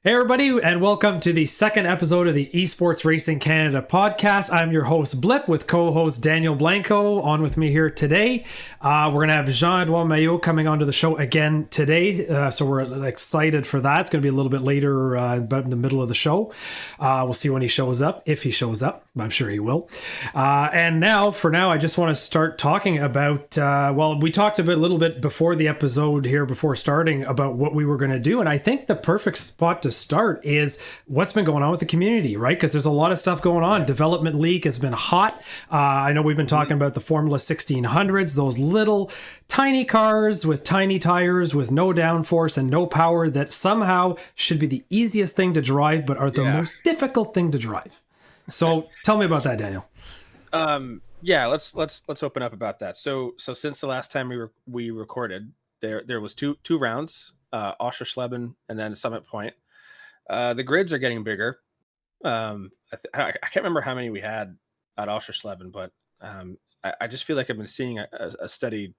Hey everybody, and welcome to the second episode of the eSports Racing Canada podcast. I'm your host Blip with co-host Daniel Blanco on with me here today. We're going to have Jean-Edouard Mailhot coming onto the show again today, so we're excited for that. It's going to be a little bit later, about in the middle of the show. We'll see when he shows up, if he shows up. I'm sure he will. And now, I just want to start talking about, we talked a little bit before the episode here, before starting, about what we were going to do, and I think the perfect spot to start is what's been going on with the community, right? Because there's a lot of stuff going on. Development League has been hot. I know we've been talking about the Formula 1600s, those little tiny cars with tiny tires with no downforce and no power that somehow should be the easiest thing to drive, but are the most difficult thing to drive. So tell me about that, Daniel. Let's open up about that. So since the last time we recorded, there was two rounds, Oschersleben and then Summit Point. The grids are getting bigger. I can't remember how many we had at Oschersleben, but I just feel like I've been seeing a steady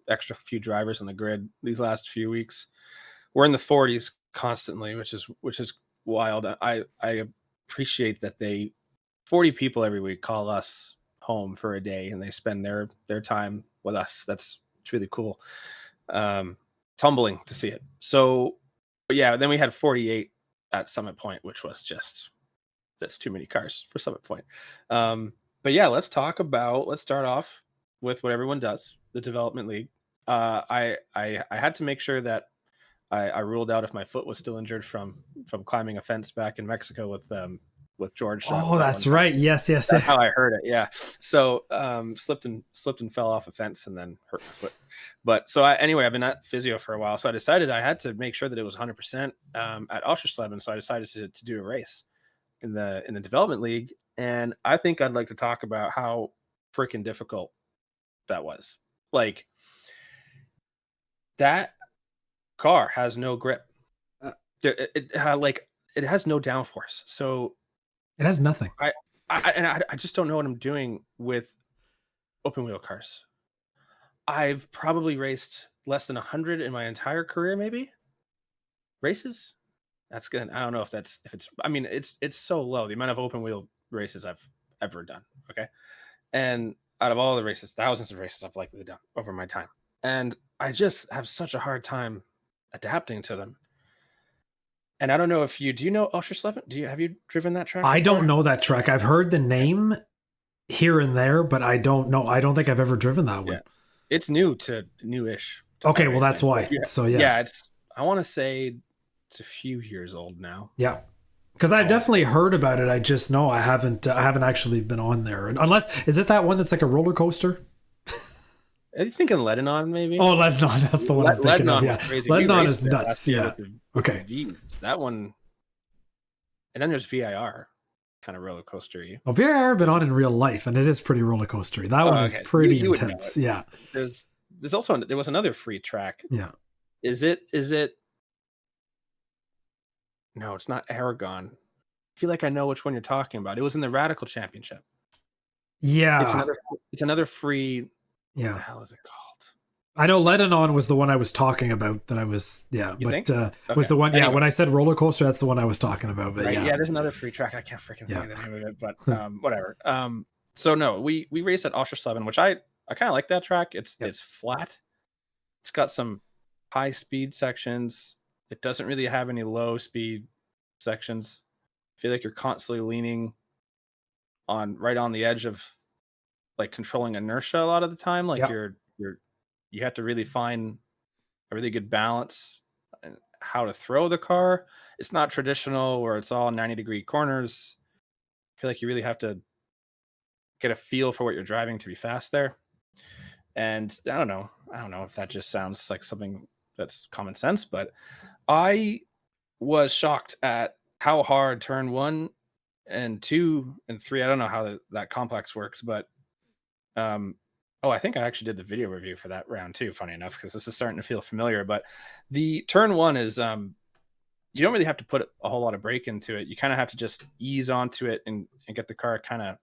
extra few drivers on the grid these last few weeks. We're in the 40s constantly, which is wild. I appreciate that 40 people every week call us home for a day and they spend their time with us. It's really cool. It's humbling to see it. So, but yeah, then we had 48 at Summit Point, which was that's too many cars for Summit Point. But yeah, let's start off with what everyone does, the Development League. I had to make sure that I ruled out if my foot was still injured from climbing a fence back in Mexico with George. Oh, that's right. Yes. That's how I heard it. Yeah. So slipped and fell off a fence and then hurt my foot. But so I've been at physio for a while. So I decided I had to make sure that it was 100% at Oschersleben. So I decided to do a race in the Development League. And I think I'd like to talk about how freaking difficult that was. Like, that car has no grip. It has no downforce. So it has nothing. I just don't know what I'm doing with open wheel cars. I've probably raced less than 100 in my entire career, maybe races. That's good. I don't know if it's. I mean, it's so low, the amount of open wheel races I've ever done. Okay, and out of all the races, thousands of races I've likely done over my time, and I just have such a hard time adapting to them. And I don't know if do you know Oschersleben? Have you driven that track before? I don't know that track. I've heard the name here and there, but I don't know. I don't think I've ever driven that one. Yeah. It's newish. Okay, well that's why. Yeah. So yeah. Yeah, I want to say it's a few years old now. Yeah. Because I've definitely heard about it. I just know I haven't actually been on there. Unless, is it that one that's like a roller coaster? Are you thinking Lebanon, maybe? Oh, Lebanon. That's the one I'm thinking of. Yeah. Crazy. Lebanon is nuts. Yeah. Okay. That one. And then there's VIR, kind of roller coastery. Well, VIR I've been on in real life, and it is pretty roller coastery. That one is pretty intense. Yeah. There's also, there was another free track. Yeah. Is it? No, it's not Aragon. I feel like I know which one you're talking about. It was in the Radical Championship. Yeah. It's another free. Yeah. What the hell is it called? I know Lebanon was the one I was talking about. That I was, was the one. Anyway. Yeah, when I said roller coaster, that's the one I was talking about. But right, yeah, there's another free track. I can't freaking think of the name of it, but whatever. So no, we raced at Oschersleben, which I kind of like that track. It's flat. It's got some high speed sections. It doesn't really have any low speed sections. I feel like you're constantly leaning right on the edge of like controlling inertia a lot of the time. Like you have to really find a really good balance and how to throw the car. It's not traditional where it's all 90-degree corners. I feel like you really have to get a feel for what you're driving to be fast there. And I don't know if that just sounds like something that's common sense, but I was shocked at how hard turn 1 and 2 and 3. I don't know how that complex works, but I think I actually did the video review for that round too, funny enough, because this is starting to feel familiar. But the turn 1 is you don't really have to put a whole lot of brake into it. You kind of have to just ease onto it and get the car kind of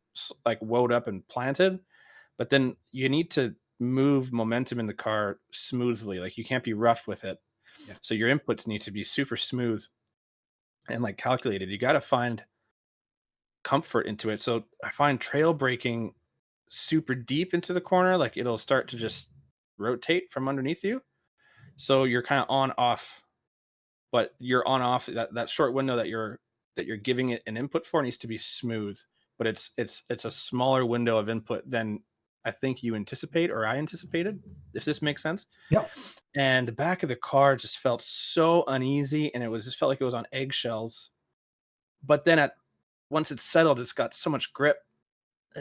like wound up and planted. But then you need to move momentum in the car smoothly. Like you can't be rough with it. Yeah. So your inputs need to be super smooth. and like calculated. You got to find comfort into it. So I find trail braking super deep into the corner, like it'll start to just rotate from underneath you. So you're kind of on off, but you're on off that short window that you're giving it an input for needs to be smooth. But it's a smaller window of input than I think you anticipate or I anticipated, if this makes sense. Yep. And the back of the car just felt so uneasy, and it was just felt like it was on eggshells. But then once it's settled, it's got so much grip.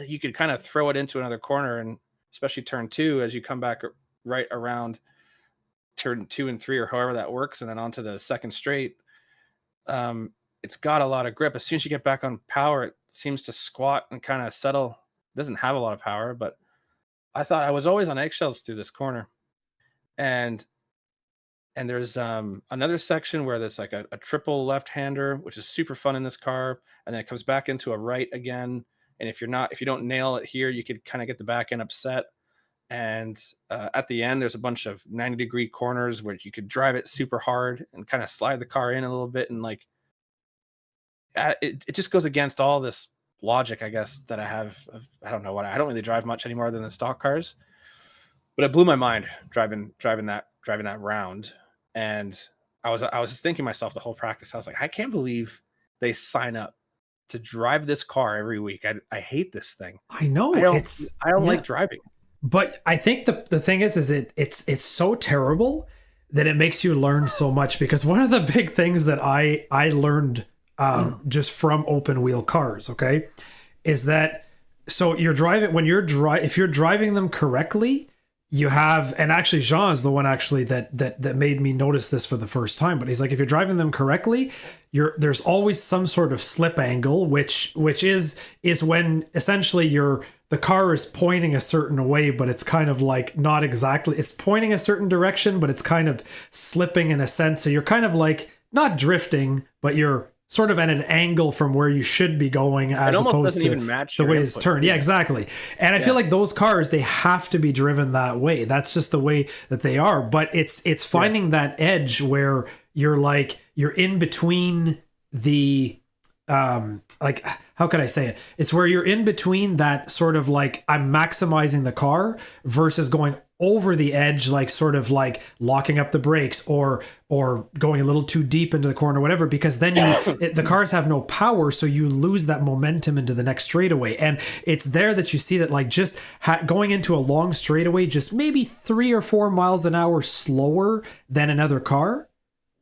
You could kind of throw it into another corner, and especially turn two as you come back right around turn 2 and 3 or however that works, and then onto the second straight. It's got a lot of grip. As soon as you get back on power, it seems to squat and kind of settle. It doesn't have a lot of power, but I thought I was always on eggshells through this corner. And there's another section where there's like a triple left-hander, which is super fun in this car, and then it comes back into a right again. And if you don't nail it here, you could kind of get the back end upset. And at the end, there's a bunch of 90-degree corners where you could drive it super hard and kind of slide the car in a little bit. And like, it just goes against all this logic, I guess, that I have. I don't know what, I don't really drive much anymore than the stock cars, but it blew my mind driving that round. And I was just thinking to myself the whole practice, I was like, I can't believe they sign up to drive this car every week. I hate this thing. I know. I don't like driving. But I think the thing is it's so terrible that it makes you learn so much, because one of the big things that I learned just from open wheel cars, okay, is that so you're driving if you're driving them correctly, you have, and actually Jean is the one actually that made me notice this for the first time, but he's like, if you're driving them correctly, there's always some sort of slip angle, which is when essentially the car is pointing a certain way, but it's kind of like not exactly, it's pointing a certain direction, but it's kind of slipping in a sense. So you're kind of like not drifting, but you're sort of at an angle from where you should be going, as opposed to the way it's turned. Yeah, exactly. And I feel like those cars, they have to be driven that way. That's just the way that they are. But it's finding that edge where you're in between the like, how can I say it? It's where you're in between that sort of like, I'm maximizing the car versus going over the edge, like sort of like locking up the brakes or going a little too deep into the corner, whatever, because then the cars have no power. So you lose that momentum into the next straightaway. And it's there that you see that, like, just going into a long straightaway, just maybe 3 or 4 miles an hour slower than another car,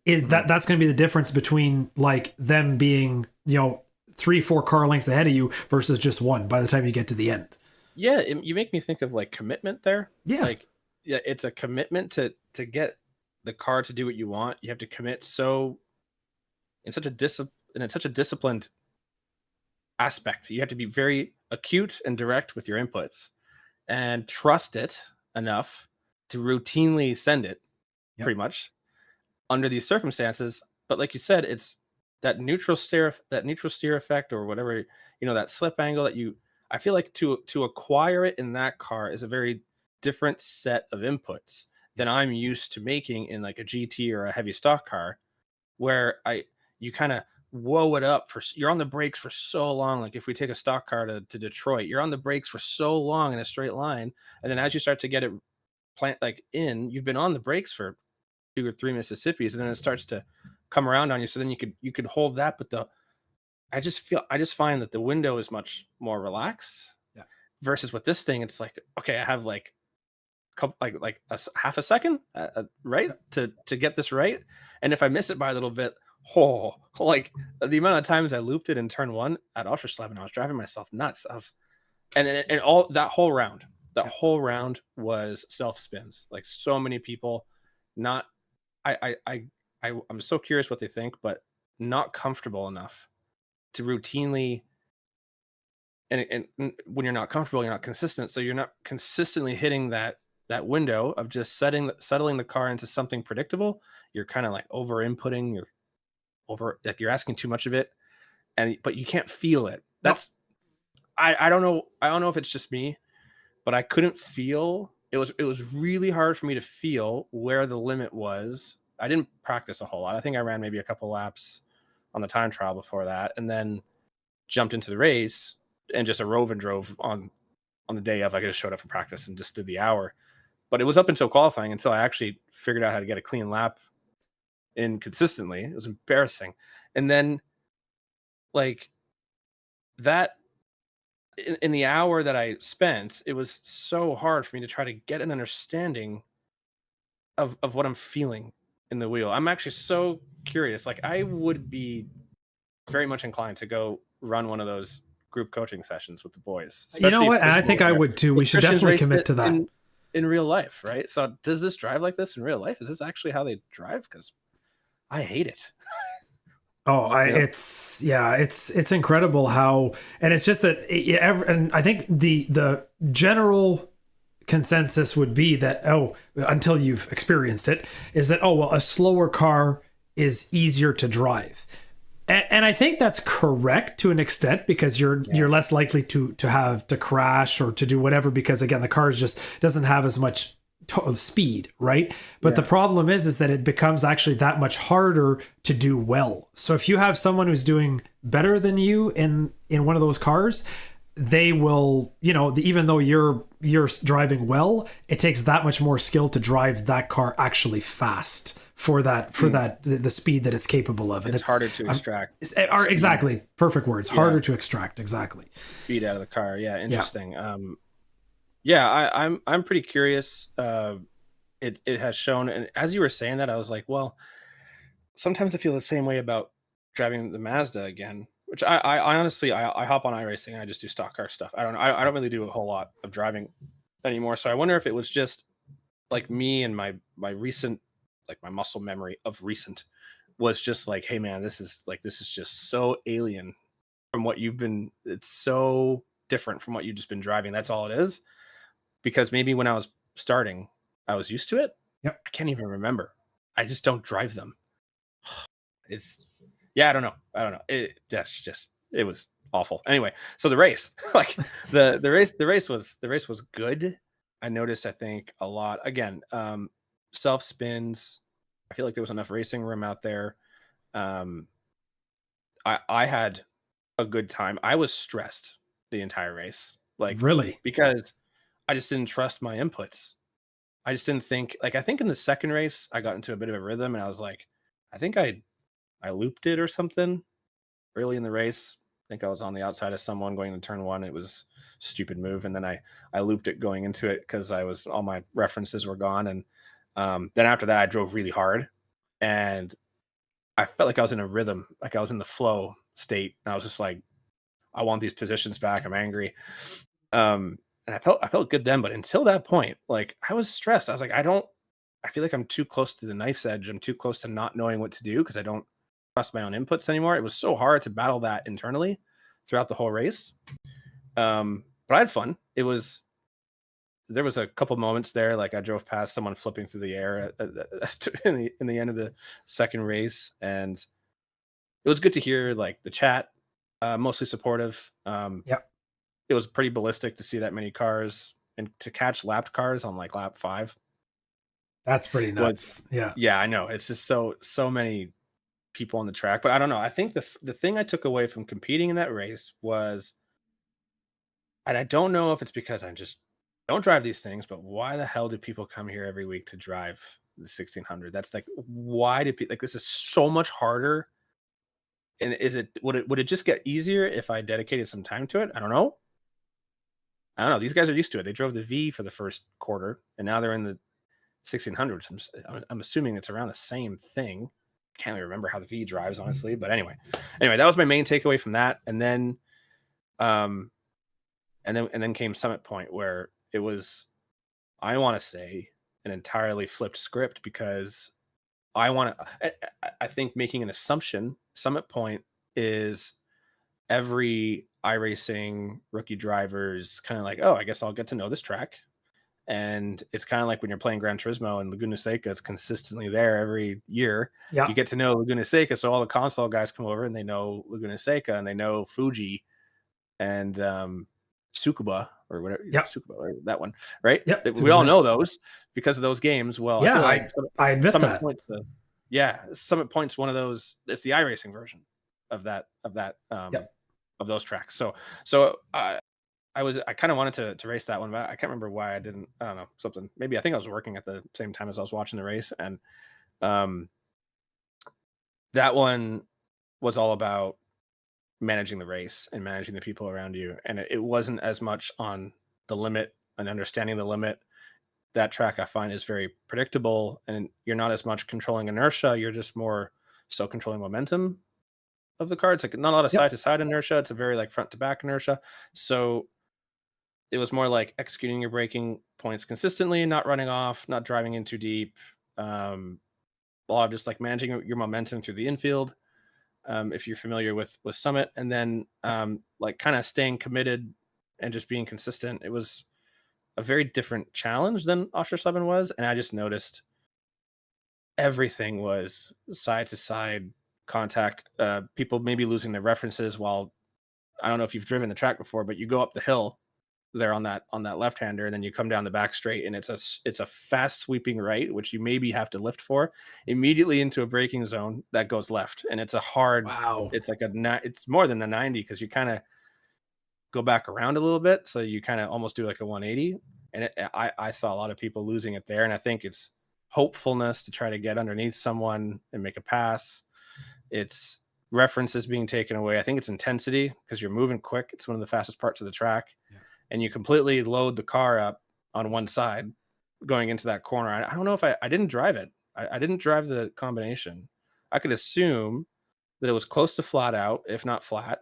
is that's going to be the difference between like them being, 3-4 car lengths ahead of you versus just one by the time you get to the end. Yeah, you make me think of like commitment there. Yeah. Like, yeah, it's a commitment to get the car to do what you want. You have to commit in such a disciplined aspect. You have to be very acute and direct with your inputs and trust it enough to routinely send it, pretty much, under these circumstances. But like you said, it's that neutral steer effect, or whatever, that slip angle that I feel like to acquire it in that car is a very different set of inputs than I'm used to making in like a GT or a heavy stock car, where you kind of whoa it up you're on the brakes for so long. Like if we take a stock car to Detroit, you're on the brakes for so long in a straight line, and then as you start to get it you've been on the brakes for 2 or 3 Mississippis, and then it starts to come around on you. So then you could hold that, but I just find that the window is much more relaxed. Yeah. Versus with this thing, it's like, okay, I have like a half a second, right, to get this right, and if I miss it by a little bit, like the amount of times I looped it in turn 1 at Oschersleben, I was driving myself nuts. And all that whole round was self spins. Like so many people, I'm so curious what they think, but not comfortable enough to routinely, and when you're not comfortable, you're not consistent. So you're not consistently hitting that window of just settling the car into something predictable. You're kind of like over inputting, you're asking too much of it, but you can't feel it. That's, I don't know if it's just me, but I couldn't feel, it was really hard for me to feel where the limit was. I didn't practice a whole lot. I think I ran maybe a couple laps on the time trial before that, and then jumped into the race and just a rove and drove on the day of. I just showed up for practice and just did the hour. But it was up until qualifying until I actually figured out how to get a clean lap in consistently. It was embarrassing. And then like that in the hour that I spent, it was so hard for me to try to get an understanding of what I'm feeling in the wheel. I'm actually so curious. Like I would be very much inclined to go run one of those group coaching sessions with the boys. You know what? I think I would too. We should definitely commit to that. In real life, right? So does this drive like this in real life? Is this actually how they drive? Because I hate it. It's incredible how, and it's just that, and I think the general consensus would be that, until you've experienced it, is that, a slower car is easier to drive. And I think that's correct to an extent, because you're less likely to have to crash or to do whatever, because again, the car just doesn't have as much speed, right? But the problem is that it becomes actually that much harder to do well. So if you have someone who's doing better than you in one of those cars, they will, even though you're driving well, it takes that much more skill to drive that car actually fast for the speed that it's capable of. And it's harder to extract. Exactly. Perfect words. Harder to extract. Exactly. Speed out of the car. Yeah. Interesting. I'm pretty curious. It has shown, and as you were saying that, I was like, well, sometimes I feel the same way about driving the Mazda again, which I honestly hop on iRacing and I just do stock car stuff. I don't really do a whole lot of driving anymore. So I wonder if it was just like me and my recent, like my muscle memory of recent was just like, hey man, this is just so alien from what you've been. It's so different from what you've just been driving. That's all it is. Because maybe when I was starting, I was used to it. Yep. I can't even remember. I just don't drive them. I don't know. It was awful. Anyway, so the race, like the race was good. I noticed, I think, a lot, again, self spins. I feel like there was enough racing room out there. I had a good time. I was stressed the entire race. Like, really? Because I just didn't trust my inputs. I just didn't think, like, I think in the second race, I got into a bit of a rhythm and I was like, I think I looped it or something early in the race. I think I was on the outside of someone going to turn one. It was a stupid move. And then I looped it going into it because all my references were gone. And then after that, I drove really hard and I felt like I was in a rhythm, like I was in the flow state. And I was just like, I want these positions back. I'm angry. And I felt good then, but until that point, like I was stressed. I was like, I feel like I'm too close to the knife's edge. I'm too close to not knowing what to do because I don't trust my own inputs anymore. It was so hard to battle that internally throughout the whole race. But I had fun. There was a couple moments there, like I drove past someone flipping through the air in the end of the second race, and it was good to hear like the chat, mostly supportive. It was pretty ballistic to see that many cars and to catch lapped cars on like lap 5. That's pretty nuts. Yeah, I know. It's just so many people on the track, but I don't know. I think the thing I took away from competing in that race was, and I don't know if it's because I just don't drive these things, but why the hell do people come here every week to drive the 1600? That's like, why do people, like, this is so much harder. And would it just get easier if I dedicated some time to it? I don't know. These guys are used to it. They drove the V for the first quarter and now they're in the 1600. I'm assuming it's around the same thing. Can't really remember how the V drives, honestly, but anyway, that was my main takeaway from that. And then came Summit Point, where it was, I want to say, an entirely flipped script, because I think making an assumption, Summit Point is every iRacing rookie drivers kind of like, oh, I guess I'll get to know this track. And it's kind of like when you're playing Gran Turismo and Laguna Seca is consistently there every year. Yeah. You get to know Laguna Seca. So all the console guys come over and they know Laguna Seca and they know Fuji and Tsukuba or whatever. Yeah. Tsukuba, or that one, right? Yep. We all know those because of those games. Well, yeah, I admit Summit that. Summit Point's one of those. It's the iRacing version. of that Yep. of those tracks. So I kind of wanted to race that one, but I can't remember why I didn't. I don't know, something. Maybe I think I was working at the same time as I was watching the race, and um, that one was all about managing the race and managing the people around you, and it wasn't as much on the limit and understanding the limit. That track I find is very predictable, and you're not as much controlling inertia. You're just more so controlling momentum of the car. It's like not a lot of Yep. side to side inertia. It's a very like front to back inertia. So it was more like executing your braking points consistently, not running off, not driving in too deep. A lot of just like managing your momentum through the infield. If you're familiar with Summit, and then like kind of staying committed and just being consistent. It was a very different challenge than Oshkosh was, and I just noticed everything was side to side contact. People maybe losing their references while I don't know if you've driven the track before, but you go up the hill there on that left hander, and then you come down the back straight, and it's a fast sweeping right, which you maybe have to lift for immediately into a braking zone that goes left, and it's a hard. Wow. It's like it's more than a 90 because you kind of go back around a little bit, so you kind of almost do like a 180, and I saw a lot of people losing it there, and I think it's hopefulness to try to get underneath someone and make a pass. It's references being taken away. I think it's intensity because you're moving quick. It's one of the fastest parts of the track. Yeah. And you completely load the car up on one side going into that corner. I don't know if I didn't drive it. I didn't drive the combination. I could assume that it was close to flat out, if not flat.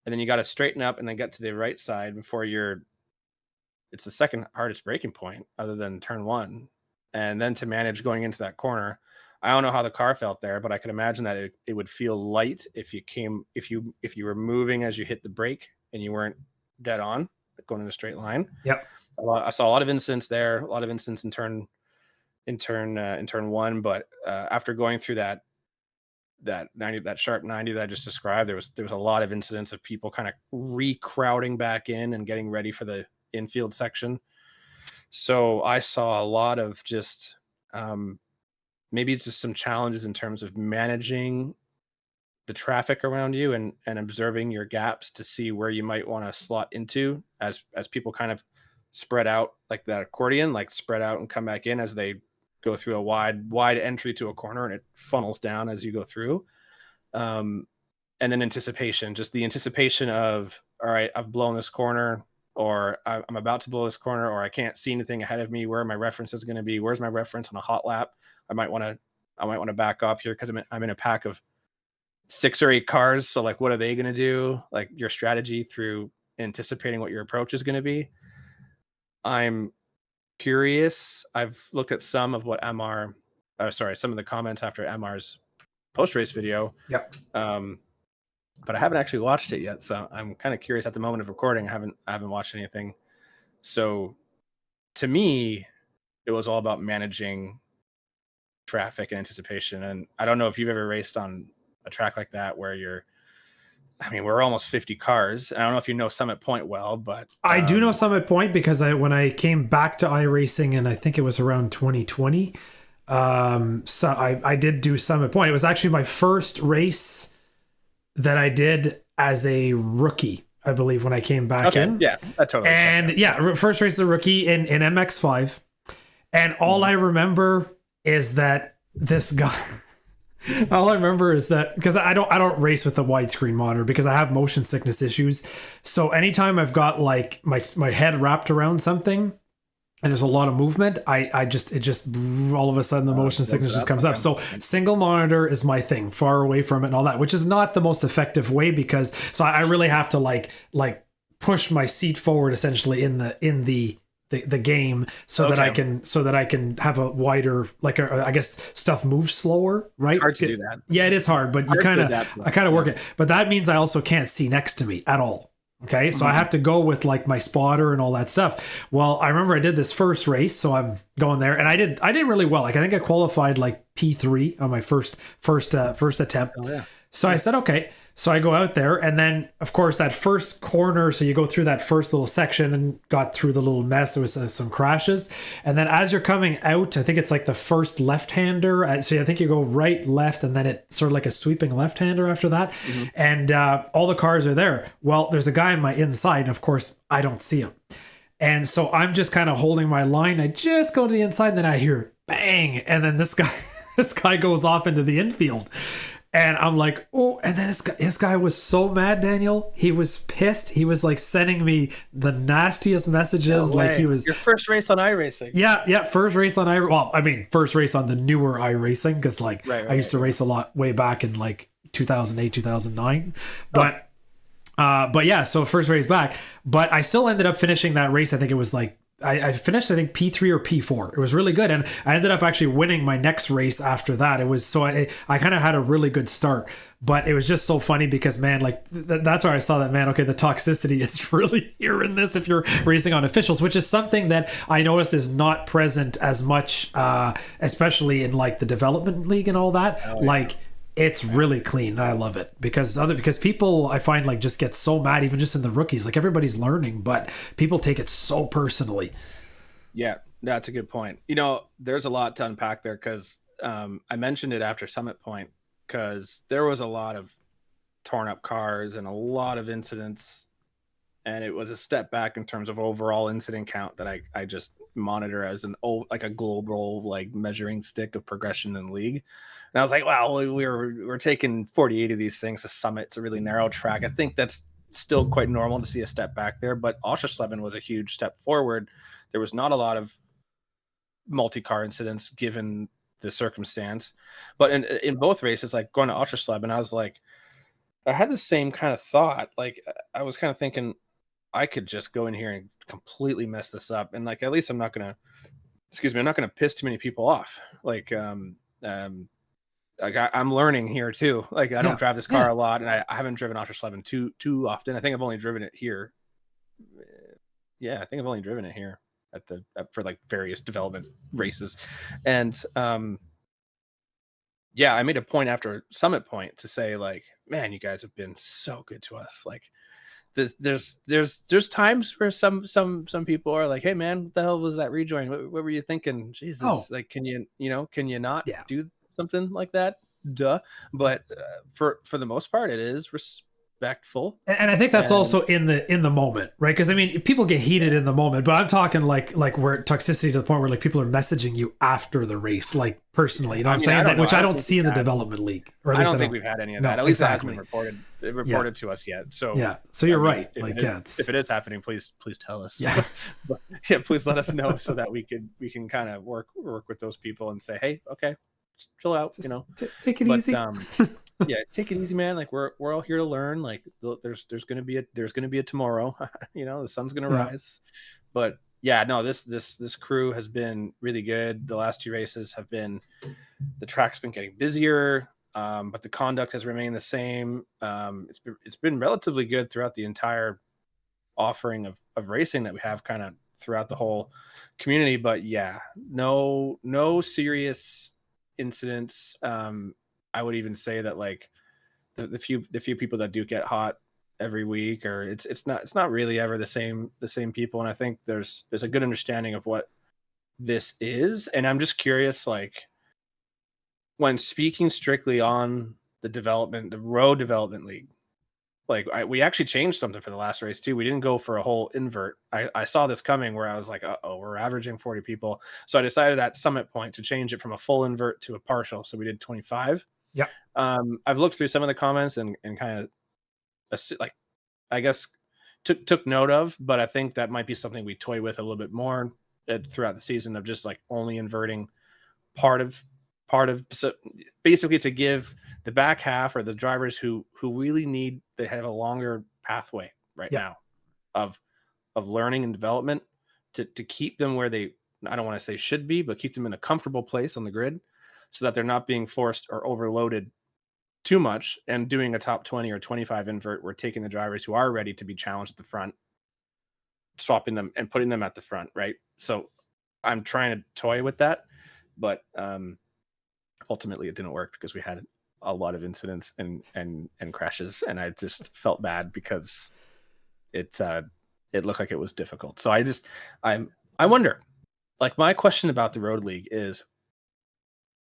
And then you got to straighten up and then get to the right side before it's the second hardest braking point other than turn one. And then to manage going into that corner, I don't know how the car felt there, but I could imagine that it would feel light if you were moving as you hit the brake and you weren't dead on going in a straight line. Yep. I saw a lot of incidents there, a lot of incidents in turn one, but after going through that 90, that sharp 90 that I just described, there was a lot of incidents of people kind of recrowding back in and getting ready for the infield section. So I saw a lot of just maybe it's just some challenges in terms of managing the traffic around you and observing your gaps to see where you might want to slot into as people kind of spread out like that accordion, like spread out and come back in as they go through a wide entry to a corner, and it funnels down as you go through. And then anticipation, just the anticipation of, all right, I've blown this corner, or I'm about to blow this corner, or I can't see anything ahead of me. Where are my references going to be? Where's my reference on a hot lap? I might want to back off here because I'm in a pack of 6 or 8 cars. So like, what are they going to do? Like your strategy through anticipating what your approach is going to be. I'm curious. I've looked at some of what some of the comments after MR's post-race video. Yep. But I haven't actually watched it yet. So I'm kind of curious at the moment of recording. I haven't watched anything. So to me, it was all about managing traffic and anticipation. And I don't know if you've ever raced on a track like that where we're almost 50 cars. And I don't know if you know Summit Point well, but I do know Summit Point because when I came back to iRacing, and I think it was around 2020, so I did do Summit Point. It was actually my first race that I did as a rookie, I believe, when I came back in. Yeah, that totally. And first race as a rookie in MX5. And all I remember is that this guy... All I remember is that because I don't race with a widescreen monitor because I have motion sickness issues. So anytime I've got like my head wrapped around something and there's a lot of movement, it just all of a sudden the motion sickness just comes up. So single monitor is my thing, far away from it and all that, which is not the most effective way because I really have to like push my seat forward essentially in the game so that I can have a wider, like I guess stuff moves slower, right? It's hard to do that. Yeah, it is hard, but I kind of work it. But that means I also can't see next to me at all. Okay, so I have to go with like my spotter and all that stuff. Well, I remember I did this first race, so I'm going there, and I did really well. Like I think I qualified like P3 on my first attempt. Oh, yeah. So I said, okay. So I go out there, and then of course that first corner. So you go through that first little section and got through the little mess. There was some crashes, and then as you're coming out, I think it's like the first left-hander. So I think you go right, left, and then it's sort of like a sweeping left-hander after that. Mm-hmm. And all the cars are there. Well, there's a guy on my inside, and of course I don't see him. And so I'm just kind of holding my line. I just go to the inside, and then I hear bang, and then this guy goes off into the infield. And I'm like, oh, and then this guy was so mad, Daniel. He was pissed. He was like sending me the nastiest messages. No like way. he was your first race on iRacing. Yeah, first race on iRacing. Well, I mean, first race on the newer iRacing, because like I used to race a lot way back in like 2008, 2009. But yeah, so first race back. But I still ended up finishing that race. I think it was like I finished, I think, P3 or P4. It was really good. And I ended up actually winning my next race after that. It was so I kind of had a really good start. But it was just so funny because, man, like that's where I saw that, man, okay, the toxicity is really here in this if you're racing on officials, which is something that I noticed is not present as much, especially in like the development league and all that. Oh, yeah. Like, it's really clean, and I love it because people, I find, like just get so mad, even just in the rookies. Like everybody's learning, but people take it so personally. Yeah, that's a good point. You know, there's a lot to unpack there because I mentioned it after Summit Point because there was a lot of torn up cars and a lot of incidents, and it was a step back in terms of overall incident count that I just monitor as like a global like measuring stick of progression in the league. And I was like, wow, we're taking 48 of these things to Summit. It's a really narrow track. I think that's still quite normal to see a step back there, but Oschersleben was a huge step forward. There was not a lot of multi-car incidents given the circumstance, but in both races, like going to Oschersleben, I was like, I had the same kind of thought. Like I was kind of thinking I could just go in here and completely mess this up. And like, at least I'm not going to piss too many people off. Like, I'm learning here too. Like I don't drive this car a lot, and I haven't driven Oschersleben too often. I think I've only driven it here. Yeah, I think I've only driven it here for like various development races. And yeah, I made a point after Summit Point to say like, man, you guys have been so good to us. Like there's times where some people are like, hey man, what the hell was that rejoin? What were you thinking? Jesus, like can you not do something like that? Duh. But for the most part, it is respectful, and I think that's also in the moment, right? Because I mean, people get heated in the moment, but I'm talking like where toxicity to the point where like people are messaging you after the race, like personally, you know what I'm saying? Which I don't see in the development league, or at least I don't think we've had any of that. At least it hasn't been reported to us yet. So yeah, so you're right. Like if it is happening, please tell us. Yeah, but, please let us know so that we can kind of work with those people and say, hey, okay, chill out, just take it easy. Yeah, take it easy, man. Like we're all here to learn. Like there's gonna be a tomorrow. The sun's gonna rise. But yeah, no, this crew has been really good. The last two races have been, the track's been getting busier, but the conduct has remained the same. It's been relatively good throughout the entire offering of racing that we have kind of throughout the whole community. But yeah, no serious incidents. I would even say that like the few people that do get hot every week, or it's not really ever the same people. And I think there's a good understanding of what this is. And I'm just curious, like when speaking strictly on the road development league, like we actually changed something for the last race too. We didn't go for a whole invert. I saw this coming where I was like, we're averaging 40 people. So I decided at Summit Point to change it from a full invert to a partial. So we did 25. Yeah. I've looked through some of the comments and kind of like, I guess took note of, but I think that might be something we toy with a little bit more throughout the season, of just like only inverting part of, so basically to give the back half, or the drivers who really they have a longer pathway now of learning and development, to keep them where they, I don't want to say should be, but keep them in a comfortable place on the grid, so that they're not being forced or overloaded too much and doing a top 20 or 25 invert. We're taking the drivers who are ready to be challenged at the front, swapping them and putting them at the front. Right. So I'm trying to toy with that, but ultimately it didn't work because we had a lot of incidents and crashes, and I just felt bad because it looked like it was difficult. So I wonder, like, my question about the Road League is,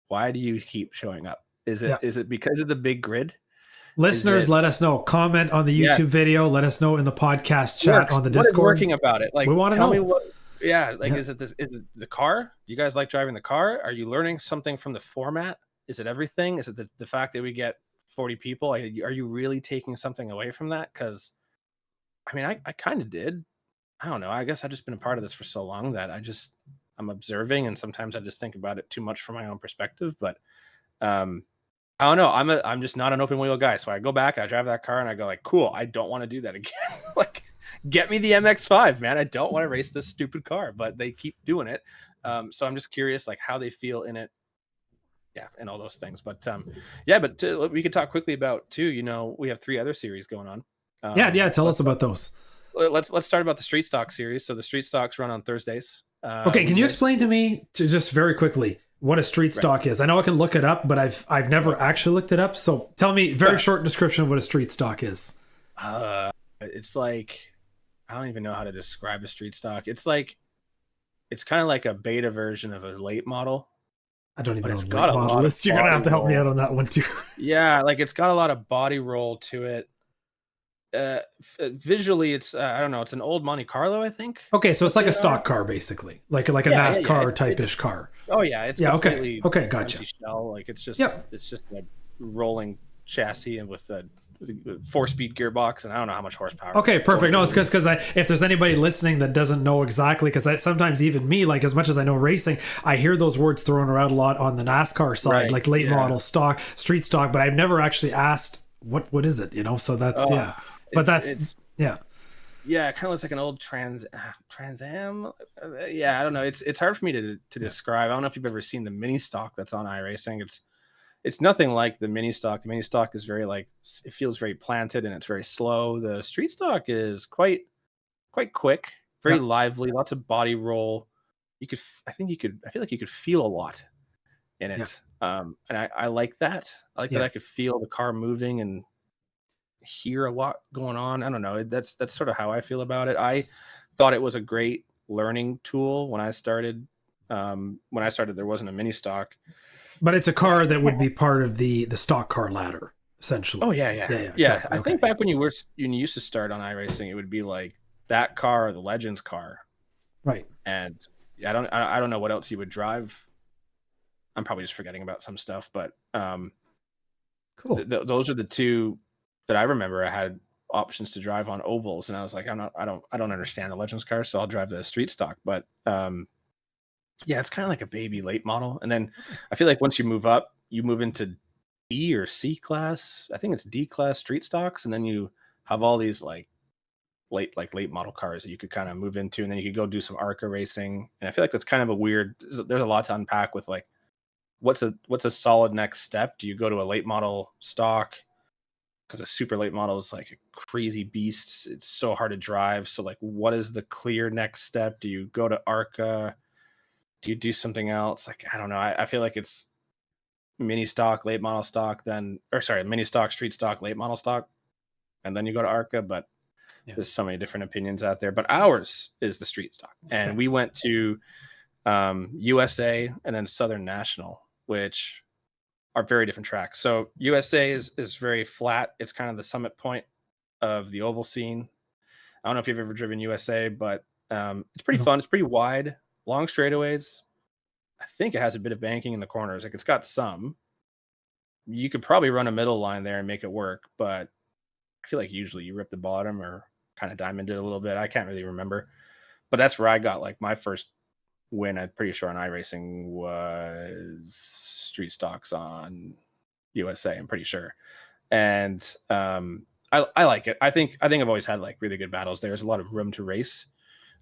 why do you keep showing up? Is it because of the big grid? Listeners, let us know. Comment on the YouTube video. Let us know in the podcast chat on the Discord. What is working about it? Like, we want to know. Me what. Yeah, like, is it the car? You guys like driving the car? Are you learning something from the format? Is it everything? Is it the fact that we get 40 people? Are you really taking something away from that? Because, I mean, I kind of did. I don't know. I guess I've just been a part of this for so long that I'm observing, and sometimes I just think about it too much from my own perspective. But I don't know. I'm just not an open wheel guy. So I go back, I drive that car, and I go like, cool. I don't want to do that again. Like, get me the MX-5, man. I don't want to race this stupid car, but they keep doing it. So I'm just curious, like, how they feel in it. Yeah, and all those things. But we could talk quickly about too. You know, we have 3 other series going on. Tell us about those. Let's start about the Street Stock series. So the Street Stocks run on Thursdays. Okay, can you explain to me, just very quickly, what a street stock is? I know I can look it up, but I've never actually looked it up. So tell me, very short description of what a street stock is. It's like, I don't even know how to describe a street stock. It's kind of like a beta version of a late model. I don't even know what late model is. You're gonna have to help me out on that one too. Yeah, like, it's got a lot of body roll to it. Visually, it's I don't know. It's an old Monte Carlo, I think. Okay, so it's like a stock car, basically, like a NASCAR type-ish car. Oh yeah, it's completely okay, gotcha. Shell. Like, it's just a rolling chassis and with a 4-speed gearbox, and I don't know how much horsepower. Okay, perfect. No, it's because if there's anybody listening that doesn't know exactly, because sometimes even me, like, as much as I know racing, I hear those words thrown around a lot on the NASCAR side, like late model stock, street stock, but I've never actually asked what is it, you know? So that's but it's kind of looks like an old Trans Am. I don't know. It's hard for me to describe. I don't know if you've ever seen the mini stock that's on iRacing. It's nothing like the mini stock. The mini stock is very, like, it feels very planted and it's very slow. The street stock is quite quick, very lively, lots of body roll. I feel like you could feel a lot in it. And I like that. I like that I could feel the car moving and hear a lot going on. I don't know. That's sort of how I feel about it. I thought it was a great learning tool when I started. There wasn't a mini stock. But it's a car that would be part of the stock car ladder, essentially. Oh yeah. Exactly. I think back when you used to start on iRacing, it would be like that car or the Legends car, right? And I don't know what else you would drive. I'm probably just forgetting about some stuff, but cool. Those are the 2 that I remember. I had options to drive on ovals, and I was like, I don't understand the Legends car, so I'll drive the street stock. But it's kind of like a baby late model. And then I feel like once you move up, you move into D or C class. I think it's D class street stocks. And then you have all these like late model cars that you could kind of move into. And then you could go do some ARCA racing. And I feel like that's kind of there's a lot to unpack with, like, what's a solid next step? Do you go to a late model stock? Because a super late model is like a crazy beast. It's so hard to drive. So, like, what is the clear next step? Do you go to ARCA? Do you do something else? Like, I don't know. I feel like it's mini stock, late model stock, mini stock, street stock, late model stock, and then you go to ARCA. But there's so many different opinions out there. But ours is the street stock. And we went to USA and then Southern National, which are very different tracks. So USA is very flat. It's kind of the summit point of the oval scene. I don't know if you've ever driven USA, but it's pretty fun. It's pretty wide. Long straightaways. I think it has a bit of banking in the corners. Like, it's got some. You could probably run a middle line there and make it work, but I feel like usually you rip the bottom or kind of diamond it a little bit. I can't really remember. But that's where I got, like, my first win, I'm pretty sure, on iRacing was street stocks on USA, I'm pretty sure. And I like it. I think I've always had, like, really good battles there. There's a lot of room to race.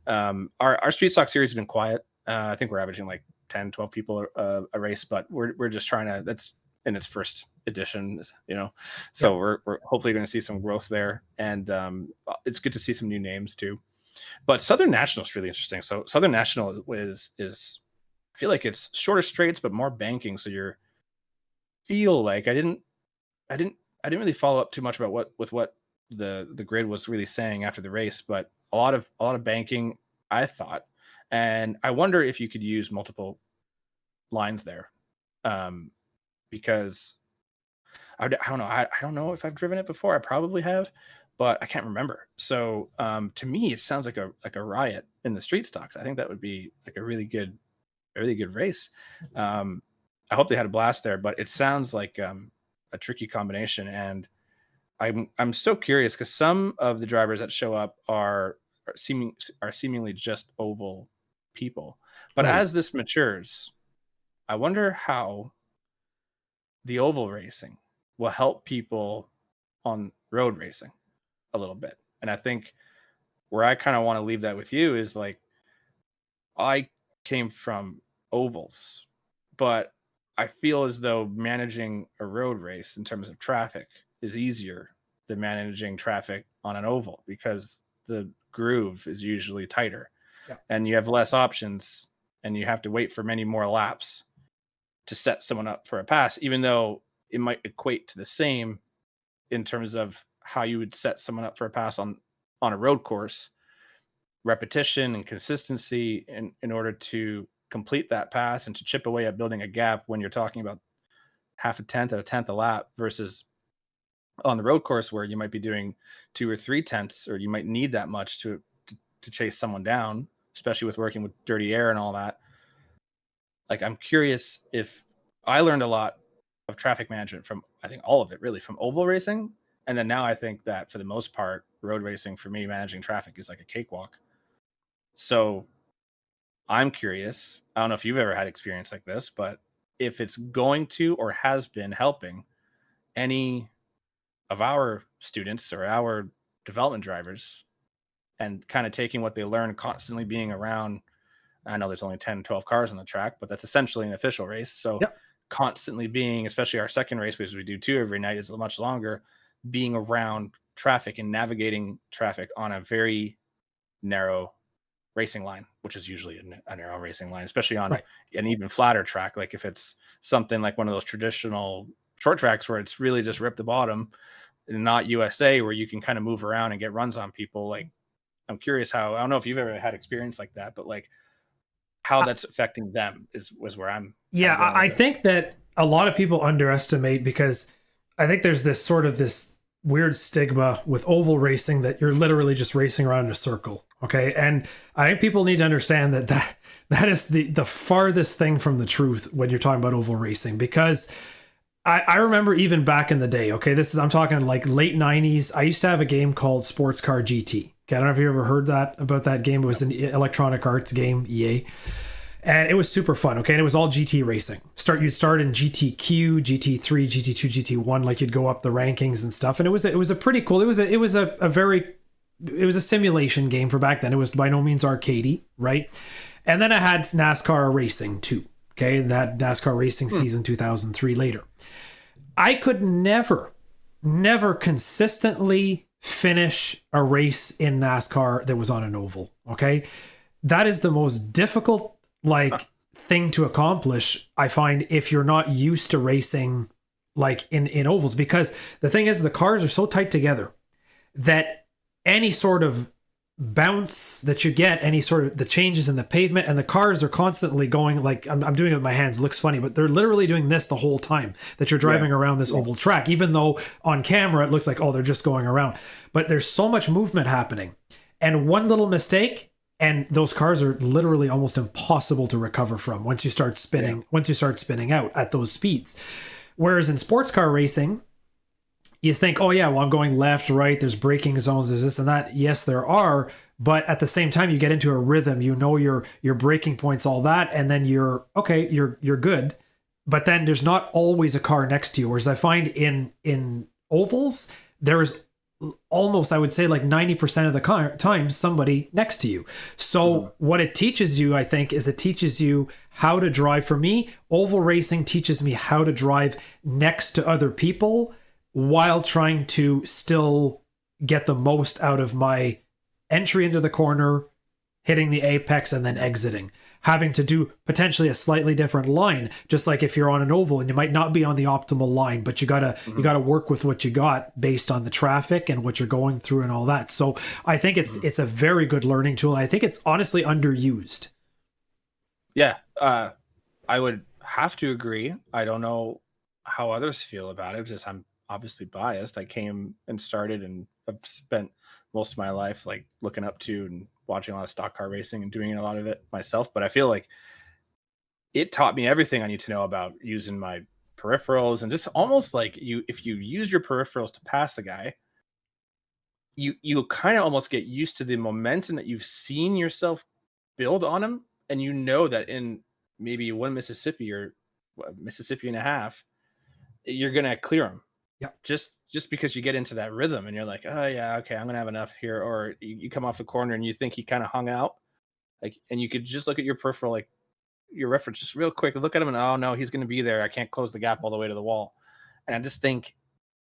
Our street stock series has been quiet. I think we're averaging like 10, 12 people a race, but we're just trying to, that's in its first edition, you know, so we're hopefully going to see some growth there. And it's good to see some new names too. But Southern National is really interesting. So Southern National is I feel like it's shorter straights, but more banking. So I didn't I didn't really follow up too much about what the grid was really saying after the race, but a lot of banking, I thought, and I wonder if you could use multiple lines there, because I don't know. I don't know if I've driven it before. I probably have, but I can't remember. So to me, it sounds like a riot in the street stocks. I think that would be like a really good race. I hope they had a blast there, but it sounds like a tricky combination. And I'm so curious because some of the drivers that show up are seemingly just oval people. But Right. as this matures, I wonder how the oval racing will help people on road racing a little bit. And I think where I kind of want to leave that with you is like, I came from ovals, but I feel as though managing a road race in terms of traffic is easier than managing traffic on an oval because the groove is usually tighter, Yeah. and you have less options and you have to wait for many more laps to set someone up for a pass, even though it might equate to the same in terms of how you would set someone up for a pass on a road course. Repetition and consistency in order to complete that pass and to chip away at building a gap when you're talking about half a tenth or a tenth a lap versus on the road course where you might be doing 2 or 3 tenths, or you might need that much to chase someone down, especially with working with dirty air and all that. Like, I'm curious if I learned a lot of traffic management from, I think all of it really, from oval racing. And then now I think that for the most part, road racing for me, managing traffic is like a cakewalk. So I'm curious. I don't know if you've ever had experience like this, but if it's going to or has been helping any of our students or our development drivers and kind of taking what they learn constantly being around. I know there's only 10, 12 cars on the track, but that's essentially an official race. So Yep. constantly being, especially our second race, because we do 2 every night, is much longer, being around traffic and navigating traffic on a very narrow racing line, which is usually a narrow racing line, especially on an even flatter track. Like if it's something like one of those traditional short tracks where it's really just rip the bottom and not USA, where you can kind of move around and get runs on people. Like, I'm curious how, I don't know if you've ever had experience like that, but like how that's affecting them was where I'm. Yeah, I think that a lot of people underestimate, because I think there's this weird stigma with oval racing that you're literally just racing around in a circle. Okay. And I think people need to understand that is the farthest thing from the truth when you're talking about oval racing, because I remember even back in the day, okay, I'm talking like late 90s. I used to have a game called Sports Car GT. Okay, I don't know if you ever heard about that game. It was an Electronic Arts game, EA. And it was super fun, okay? And it was all GT racing. You'd start in GTQ, GT3, GT2, GT1, like you'd go up the rankings and stuff. And it was a pretty cool. It was a simulation game for back then. It was by no means arcadey, right? And then I had NASCAR Racing 2, okay? That NASCAR Racing season 2003 later. I could never consistently finish a race in NASCAR that was on an oval, okay? That is the most difficult thing to accomplish, I find, if you're not used to racing like in ovals, because the thing is the cars are so tight together that any sort of bounce that you get, any sort of the changes in the pavement, and the cars are constantly going, like I'm doing it with my hands, it looks funny, but they're literally doing this the whole time that you're driving around this oval track, even though on camera it looks like, oh, they're just going around, but there's so much movement happening, and one little mistake and those cars are literally almost impossible to recover from once you start spinning out at those speeds. Whereas in sports car racing, you think, oh yeah, well, I'm going left, right, there's braking zones, there's this and that. Yes, there are, but at the same time, you get into a rhythm, you know your braking points, all that, and then you're good. But then there's not always a car next to you. Whereas I find in ovals, there's almost, I would say, like 90% of the time somebody next to you. So what it teaches you, I think, is it teaches you how to drive. For me, oval racing teaches me how to drive next to other people while trying to still get the most out of my entry into the corner, hitting the apex and then exiting, having to do potentially a slightly different line, just like if you're on an oval and you might not be on the optimal line, but you gotta work with what you got based on the traffic and what you're going through and all that. So I think it's a very good learning tool, and I think it's honestly underused. Yeah, I would have to agree. I don't know how others feel about it. Just I'm obviously biased. I came and started and I've spent most of my life like looking up to and watching a lot of stock car racing and doing a lot of it myself. But I feel like it taught me everything I need to know about using my peripherals, and just almost like if you use your peripherals to pass a guy, you kind of almost get used to the momentum that you've seen yourself build on him. And you know that in maybe one Mississippi or Mississippi and a half, you're going to clear him. Yeah. Just because you get into that rhythm and you're like, oh yeah, okay, I'm going to have enough here. Or you come off the corner and you think he kind of hung out, like, and you could just look at your peripheral, like your reference, just real quick, look at him and, oh no, he's going to be there. I can't close the gap all the way to the wall. And I just think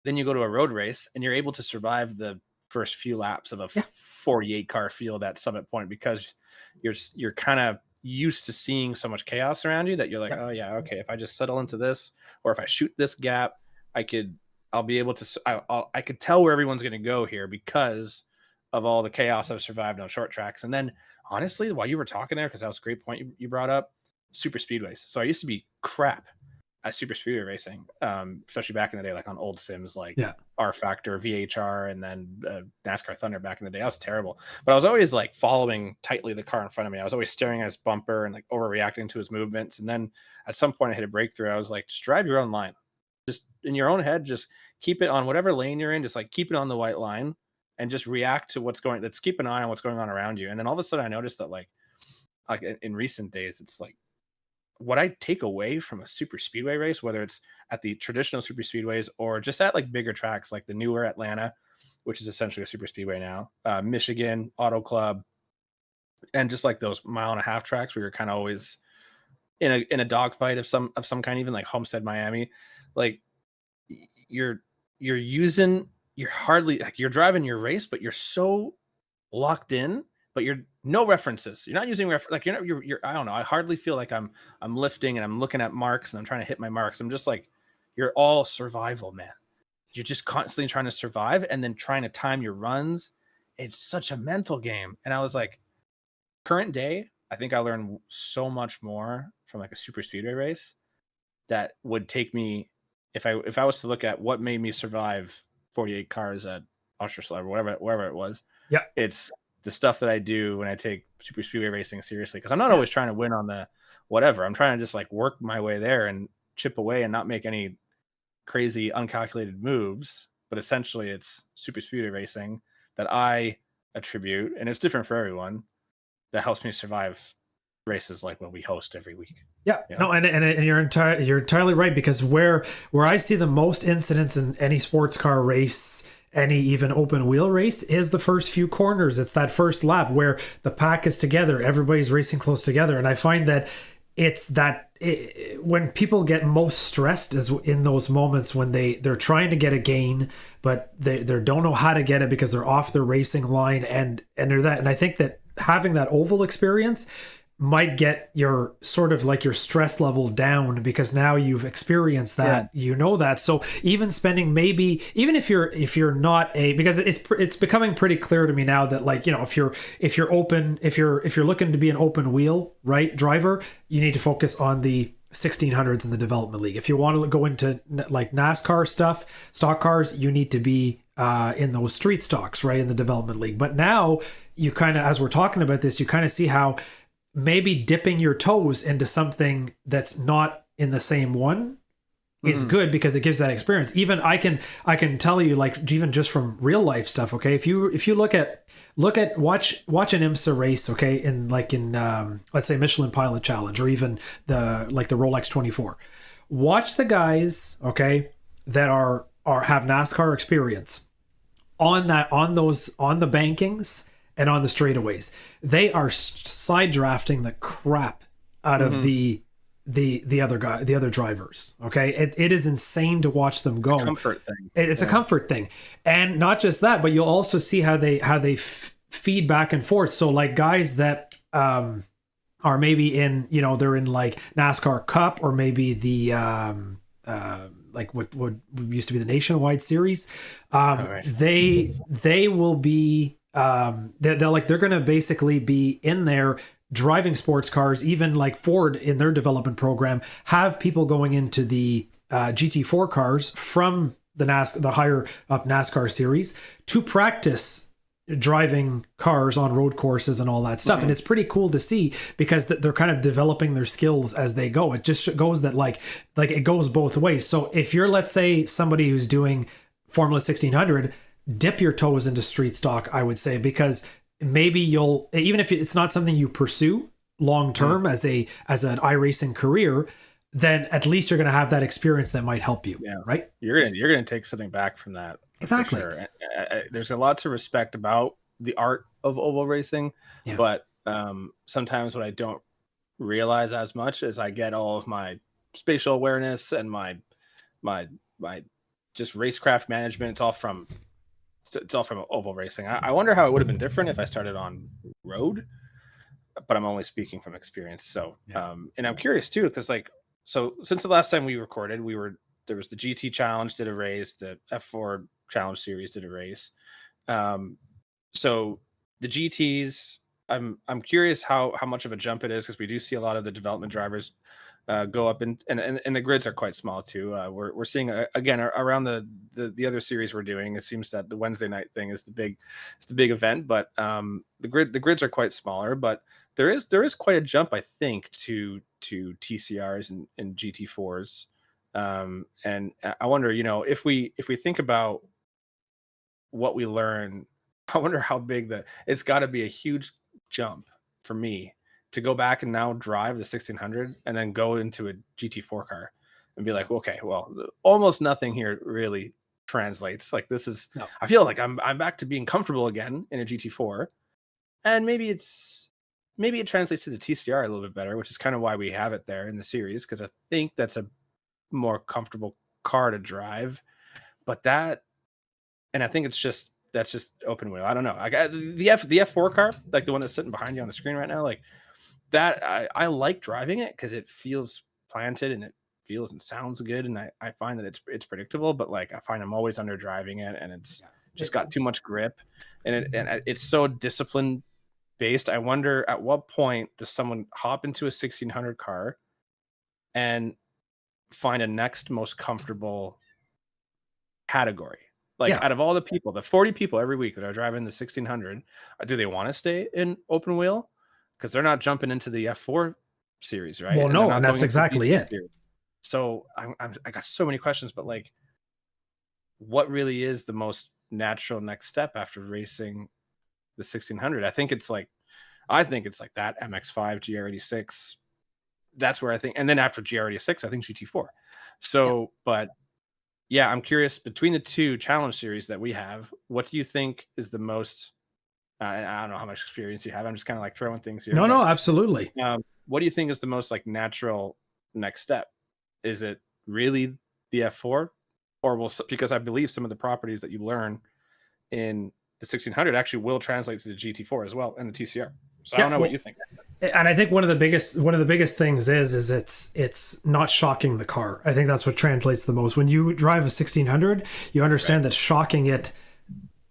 then you go to a road race and you're able to survive the first few laps of a 48 car field at Summit Point, because you're kind of used to seeing so much chaos around you that you're like, oh yeah, okay, if I just settle into this, or if I shoot this gap, I'll be able to, I could tell where everyone's going to go here because of all the chaos I've survived on short tracks. And then honestly, while you were talking there, because that was a great point you brought up, super speedways. So I used to be crap at super speedway racing, especially back in the day, like on old sims, like R Factor, VHR, and then NASCAR Thunder back in the day. I was terrible, but I was always like following tightly the car in front of me. I was always staring at his bumper and like overreacting to his movements. And then at some point I hit a breakthrough. I was like, just drive your own line, just in your own head, just keep it on whatever lane you're in, just like keep it on the white line and just react to what's going, let's keep an eye on what's going on around you. And then all of a sudden I noticed that like in recent days, it's like, what I take away from a super speedway race, whether it's at the traditional super speedways or just at like bigger tracks, like the newer Atlanta, which is essentially a super speedway now, Michigan, Auto Club, and just like those 1.5 mile tracks where you're kind of always in a dogfight of some kind, even like Homestead, Miami, like you're hardly like you're driving your race, but you're so locked in. But you're no references. You're not using like you're I don't know. I hardly feel like I'm lifting and I'm looking at marks and I'm trying to hit my marks. I'm just like, you're all survival, man. You're just constantly trying to survive and then trying to time your runs. It's such a mental game. And I was like, current day, I think I learned so much more from like a super speedway race that would take me, if I was to look at what made me survive 48 cars at Oshawa or wherever it was. Yeah, it's the stuff that I do when I take super speedway racing seriously, because I'm not always trying to win on the whatever. I'm trying to just like work my way there and chip away and not make any crazy uncalculated moves. But essentially it's super speedway racing that I attribute, and it's different for everyone, that helps me survive races like what we host every week. Yeah, you know? No, and you're entirely right, because where I see the most incidents in any sports car race, any even open wheel race, is the first few corners. It's that first lap where the pack is together, everybody's racing close together. And I find that when people get most stressed is in those moments when they're trying to get a gain, but they don't know how to get it because they're off their racing line, and they're that. And I think that having that oval experience might get your sort of like your stress level down, because now you've experienced that, you know that. So even spending maybe, even if you're not because it's becoming pretty clear to me now that, like, you know, if you're looking to be an open wheel, right, driver, you need to focus on the 1600s in the development league. If you want to go into like NASCAR stuff, stock cars, you need to be in those street stocks, right, in the development league. But now you kind of, as we're talking about this, you kind of see how maybe dipping your toes into something that's not in the same one is good, because it gives that experience. Even I can tell you, like, even just from real life stuff. Okay, if you watch an IMSA race, okay, in let's say Michelin Pilot Challenge, or even the Rolex 24, watch the guys, okay, that have NASCAR experience on the bankings and on the straightaways. They are side drafting the crap out of the other drivers. Okay, it is insane to watch them go. It's a comfort thing. It's a comfort thing, and not just that, but you'll also see how they feed back and forth. So like guys that are maybe in, they're in like NASCAR Cup, or maybe the like what used to be the Nationwide Series. Right. They will be they're going to basically be in there driving sports cars. Even like Ford in their development program have people going into the GT4 cars from the higher up NASCAR series to practice driving cars on road courses and all that stuff. Mm-hmm. And it's pretty cool to see, because they're kind of developing their skills as they go. It just goes that like it goes both ways. So if you're, let's say, somebody who's doing Formula 1600, dip your toes into street stock, I would say, because maybe you'll, even if it's not something you pursue long term as an iRacing career, then at least you're going to have that experience that might help you. Yeah. Right. You're going to take something back from that. Exactly. Sure. There's a lot to respect about the art of oval racing, but sometimes what I don't realize as much is I get all of my spatial awareness and my just racecraft management. It's all from oval racing. I wonder how it would have been different if I started on road, but I'm only speaking from experience. So, and I'm curious too, because so since the last time we recorded, there was the GT Challenge did a race, the F4 Challenge Series did a race. So the GTs, I'm curious how much of a jump it is, because we do see a lot of the development drivers go up, and the grids are quite small too. We're seeing again around the other series we're doing. It seems that the Wednesday night thing is the big event, but the grids are quite smaller. But there is quite a jump, I think, to TCRs and GT4s. And I wonder, if we think about what we learn, I wonder how big it's got to be a huge jump for me to go back and now drive the 1600 and then go into a GT4 car and be like, okay, well, almost nothing here really translates. Like I feel like I'm back to being comfortable again in a GT4, and maybe it translates to the TCR a little bit better, which is kind of why we have it there in the series, because I think that's a more comfortable car to drive. But and I think that's just open wheel. I don't know. I got the F4 car, like the one that's sitting behind you on the screen right now, like that. I like driving it because it feels planted and it feels and sounds good, and I find that it's predictable. But like I find I'm always under driving it, and it's just got too much grip, and it's so discipline based. I wonder at what point does someone hop into a 1600 car and find a next most comfortable category. Out of all the people, the 40 people every week that are driving the 1600, do they want to stay in open wheel? Because they're not jumping into the F4 series, right? Well, no, and that's exactly it. Series. So I got so many questions, but like, what really is the most natural next step after racing the 1600? I think it's like that MX5 GR86. That's where I think, and then after GR86, I think GT4. So, but yeah, I'm curious, between the two challenge series that we have, what do you think is the most, I don't know how much experience you have. I'm just kind of like throwing things here. No, absolutely. What do you think is the most like natural next step? Is it really the F4, or because I believe some of the properties that you learn in the 1600 actually will translate to the GT4 as well and the TCR. So I don't know what you think. And I think one of the biggest things is it's not shocking the car. I think that's what translates the most. When you drive a 1600, you understand that shocking it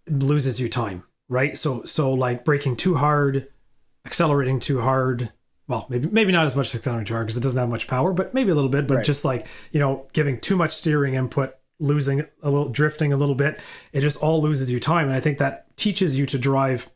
loses you time, right? So like braking too hard, accelerating too hard. Well, maybe not as much accelerating too hard because it doesn't have much power, but maybe a little bit. But just like, giving too much steering input, losing a little, drifting a little bit, it just all loses you time. And I think that teaches you to drive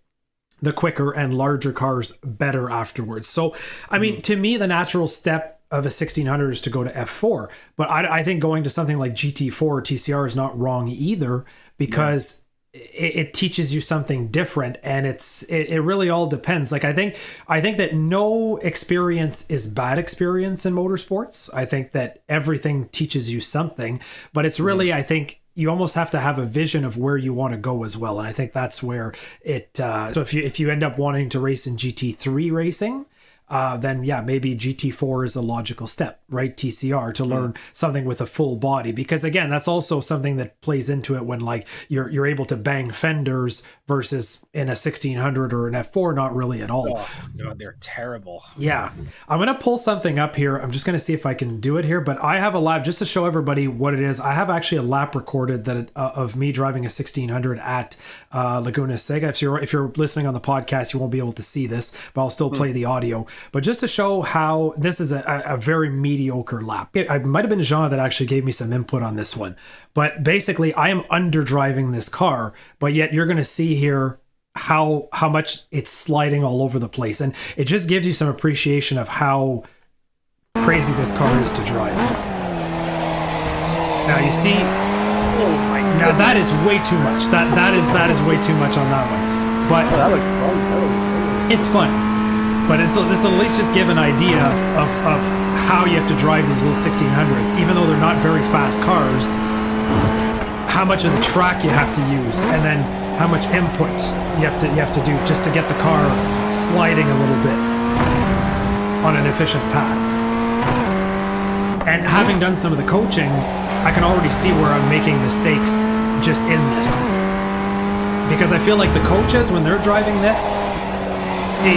the quicker and larger cars better afterwards. So, I mean, to me, the natural step of a 1600 is to go to F4. But I think going to something like GT4 or TCR is not wrong either, because it teaches you something different, and it really all depends. Like I think that no experience is bad experience in motorsports. I think that everything teaches you something, but it's really, I think, you almost have to have a vision of where you want to go as well. And I think that's where it, so if you end up wanting to race in GT3 racing, then yeah, maybe GT4 is a logical step, right? TCR to learn something with a full body, because again, that's also something that plays into it when like you're able to bang fenders versus in a 1600 or an F4, not really at all. Oh God, they're terrible. Yeah, I'm gonna pull something up here. I'm just gonna see if I can do it here, but I have a lap just to show everybody what it is. I have actually a lap recorded that of me driving a 1600 at Laguna Seca. If you're listening on the podcast, you won't be able to see this, but I'll still play the audio. But just to show how this is a very mediocre lap. It might have been Jean that actually gave me some input on this one, but basically I am underdriving this car, but yet you're gonna see here how much it's sliding all over the place, and it just gives you some appreciation of how crazy this car is to drive. Now you see, Oh my God. now that is way too much. That is way too much on that one. But that looks fun. it's fun. But this will at least just give an idea of how you have to drive these little 1600s, even though they're not very fast cars. How much of the track you have to use, and then how much input you have to do just to get the car sliding a little bit on an efficient path. And having done some of the coaching, I can already see where I'm making mistakes just in this, because I feel like the coaches, when they're driving this, see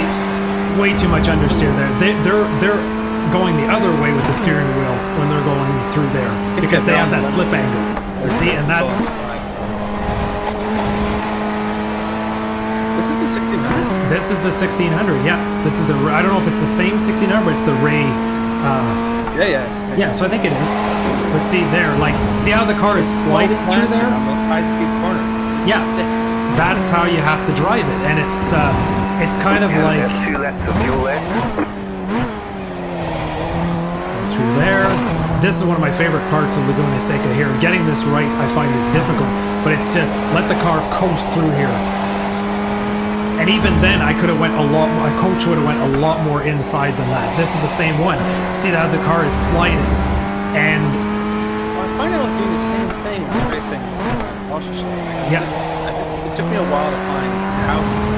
way too much understeer there. They're going the other way with the steering wheel when they're going through there, because they have that slip angle. You see, and that's. This is the 1600. This is the 1600. Yeah, this is the. I don't know if it's the same 1600, but it's the Ray. Yeah. So I think it is. But see there, like, see how the car is sliding through there? High-speed corners. Yeah, that's how you have to drive it, and it's kind of like. Go through there. This is one of my favorite parts of Laguna Seca here. Getting this right, I find, is difficult, but it's to let the car coast through here. And even then, I could have went a lot. My coach would have went a lot more inside than that. This is the same one. See how the car is sliding, and I find I was doing the same thing with racing Porsche. Yeah. It took me a while to find how to do that.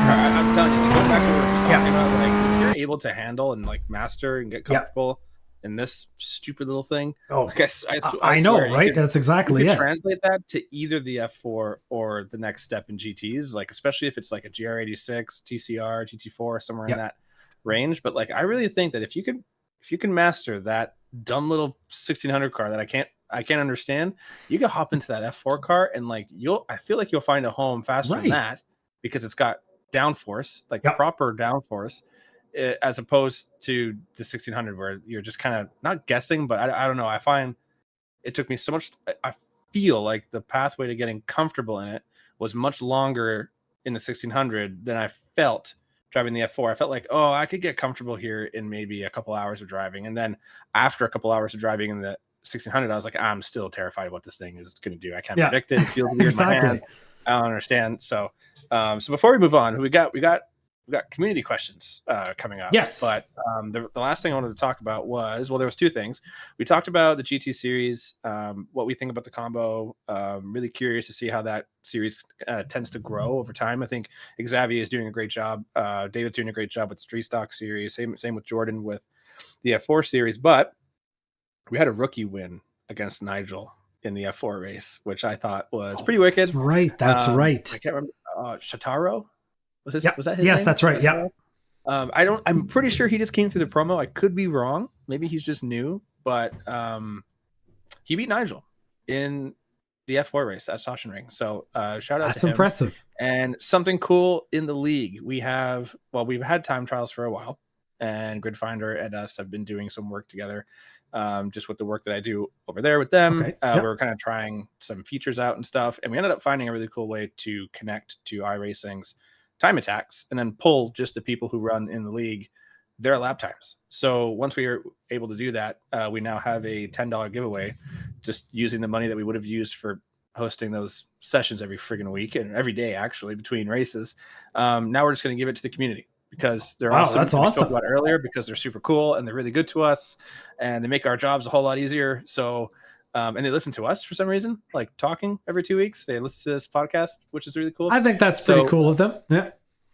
I'm telling you, going back to what we were talking about, like, if you're able to handle and like master and get comfortable in this stupid little thing. Oh, I know, swear, right? That's exactly you it. could translate that to either the F4 or the next step in GTs, like especially if it's like a GR86, TCR, GT4, somewhere in that range. But like, I really think that if you can master that dumb little 1600 car that I can't understand, you can hop into that F4 car and like I feel like you'll find a home faster than that, because it's got downforce, like proper downforce, as opposed to the 1600 where you're just kind of not guessing, but I don't know. I find it took me so much. I feel like the pathway to getting comfortable in it was much longer in the 1600 than I felt driving the F4. I felt like, oh, I could get comfortable here in maybe a couple hours of driving. And then after a couple hours of driving in the 1600, I was like, I'm still terrified of what this thing is going to do. I can't predict it. It feels weird in my hands. I don't understand. So before we move on, we got community questions coming up. Yes. But the last thing I wanted to talk about was, well, there was two things. We talked about the GT series, what we think about the combo. Really curious to see how that series tends to grow over time. I think Xavier is doing a great job. David's doing a great job with the Street Stock series. Same with Jordan with the F4 series. But we had a rookie win against Nigel in the F4 race, which I thought was pretty wicked. That's right. That's right. I can't remember. Shataro? Was that his name? Yes, that's right. Yeah. I'm pretty sure he just came through the promo. I could be wrong. Maybe he's just new, but he beat Nigel in the F4 race at Sachsenring. So shout out That's to him. impressive. And something cool in the league. We've had time trials for a while, and Gridfinder and us have been doing some work together. Just with the work that I do over there with them. Okay. We were kind of trying some features out and stuff, and we ended up finding a really cool way to connect to iRacing's time attacks and then pull just the people who run in the league their lap times. So once we were able to do that, we now have a $10 giveaway, just using the money that we would have used for hosting those sessions every friggin' week and every day, actually, between races. Now we're just going to give it to the community, because they're awesome. That's awesome. We spoke about earlier, because they're super cool and they're really good to us and they make our jobs a whole lot easier. So, and they listen to us for some reason, like talking every 2 weeks. They listen to this podcast, which is really cool. I think that's pretty cool of them. Yeah.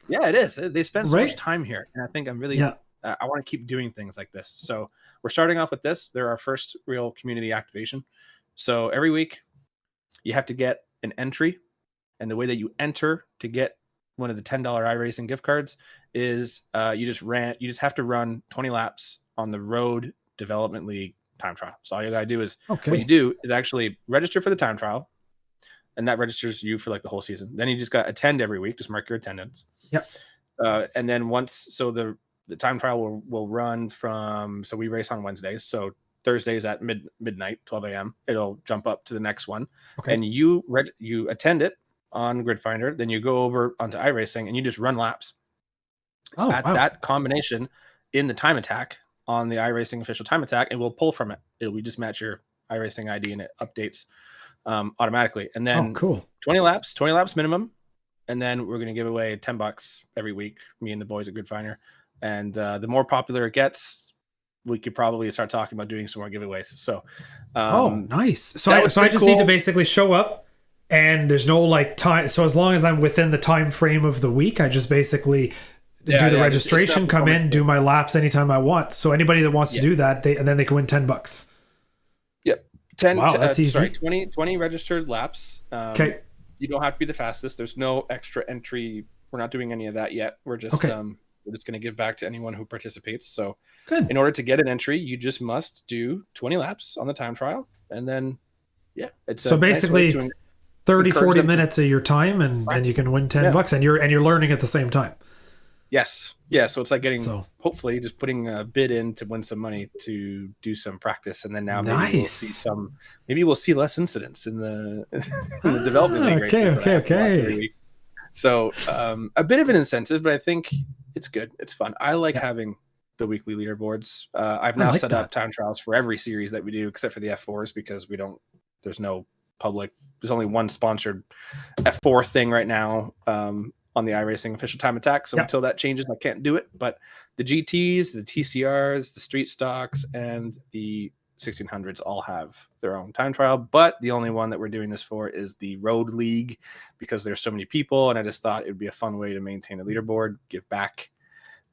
Yeah, it is. They spend so Right? much time here, and I think I'm really. Yeah. I want to keep doing things like this. So we're starting off with this. They're our first real community activation. So every week, you have to get an entry, and the way that you enter to get one of the $10 iRacing gift cards is you just have to run 20 laps on the Road Development League time trial. So all you gotta do is what you do is actually register for the time trial, and that registers you for like the whole season. Then you just got to attend every week. Just mark your attendance. Yep. And then the time trial will run from, so we race on Wednesdays. So Thursdays at midnight, 12 a.m. It'll jump up to the next one. Okay. And you attend it on Grid Finder. Then you go over onto iRacing and you just run laps. That combination in the time attack on the iRacing official time attack, and we'll pull from it. We just match your iRacing ID and it updates automatically. And then 20 laps minimum. And then we're going to give away $10 every week, me and the boys at Grid Finder. And the more popular it gets, we could probably start talking about doing some more giveaways. So, nice. So I just need to basically show up, and there's no like time. So as long as I'm within the time frame of the week, I just basically do the registration, come in, do my laps anytime I want. So anybody that wants to do that, and then they can win $10. Yep. 10. Wow, that's easy. Sorry, 20 registered laps. Okay. You don't have to be the fastest. There's no extra entry. We're not doing any of that yet. We're just going to give back to anyone who participates. So in order to get an entry, you just must do 20 laps on the time trial. And then, it's so basically nice 30, 40 minutes of your time, and you can win $10 and you're learning at the same time. Yes. Yeah. So it's like hopefully just putting a bid in to win some money to do some practice. And then now maybe we'll see less incidents in the development league races. Okay. So a bit of an incentive, but I think it's good. It's fun. I like having the weekly leaderboards. I've now set up time trials for every series that we do, except for the F4s, because there's no public, there's only one sponsored F4 thing right now on the iRacing official time attack. So until that changes, I can't do it. But the GTs, the TCRs, the street stocks, and the 1600s all have their own time trial. But the only one that we're doing this for is the Road League, because there's so many people. And I just thought it would be a fun way to maintain a leaderboard, give back,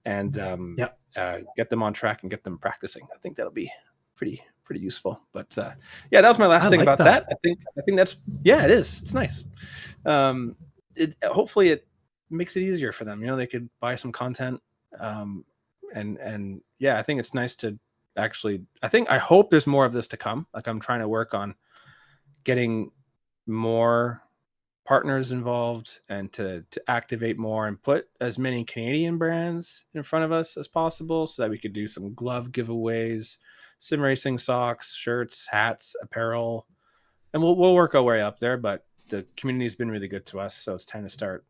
and get them on track and get them practicing. I think that'll be pretty useful. But that was my last thing about that. I think that's, it is. It's nice. Hopefully it makes it easier for them. They could buy some content. And I think it's nice to actually, I hope there's more of this to come. Like, I'm trying to work on getting more partners involved and to activate more and put as many Canadian brands in front of us as possible, so that we could do some glove giveaways, sim racing socks, shirts, hats, apparel, and we'll work our way up there. But the community's been really good to us, so it's time to start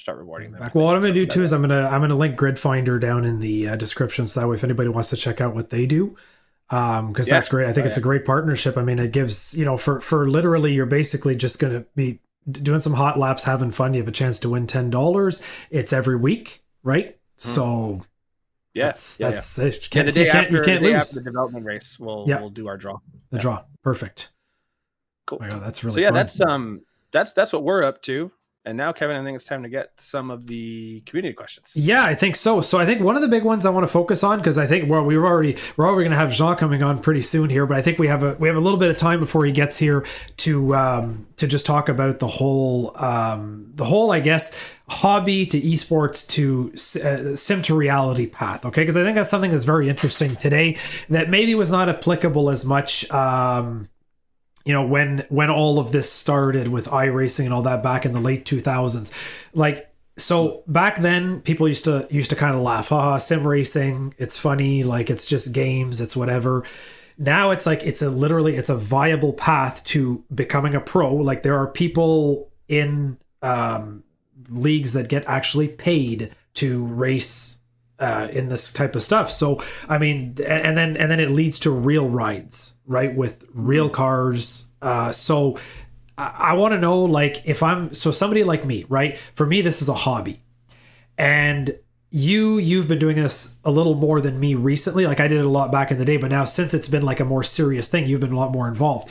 rewarding them. Well, what I'm going to do too is I'm going to link Grid Finder down in the description, so that way if anybody wants to check out what they do, because that's great. I think it's a great partnership. I mean, it gives, for literally, you're basically just going to be doing some hot laps, having fun. You have a chance to win $10. It's every week, right? So that's the day after the development race, we'll do our draw. Draw. Perfect. Cool. Oh my God, that's really fun. That's what we're up to. And now, Kevin, I think it's time to get some of the community questions. Yeah, I think so. So I think one of the big ones I want to focus on, because I think we're already going to have Jean coming on pretty soon here, but I think we have a little bit of time before he gets here to just talk about the whole I guess hobby to esports to sim to reality path. Okay, because I think that's something that's very interesting today that maybe was not applicable as much. When all of this started with iRacing and all that back in the late 2000s, so back then people used to kind of laugh, sim racing, it's funny, like it's just games, it's whatever. Now it's like it's a viable path to becoming a pro. Like, there are people in leagues that get actually paid to race in this type of stuff. So I mean, and then it leads to real rides, right, with real cars. So I want to know, like, if I'm somebody like me, right? For me, this is a hobby, and you've been doing this a little more than me recently. Like, I did it a lot back in the day, but now since it's been like a more serious thing, you've been a lot more involved.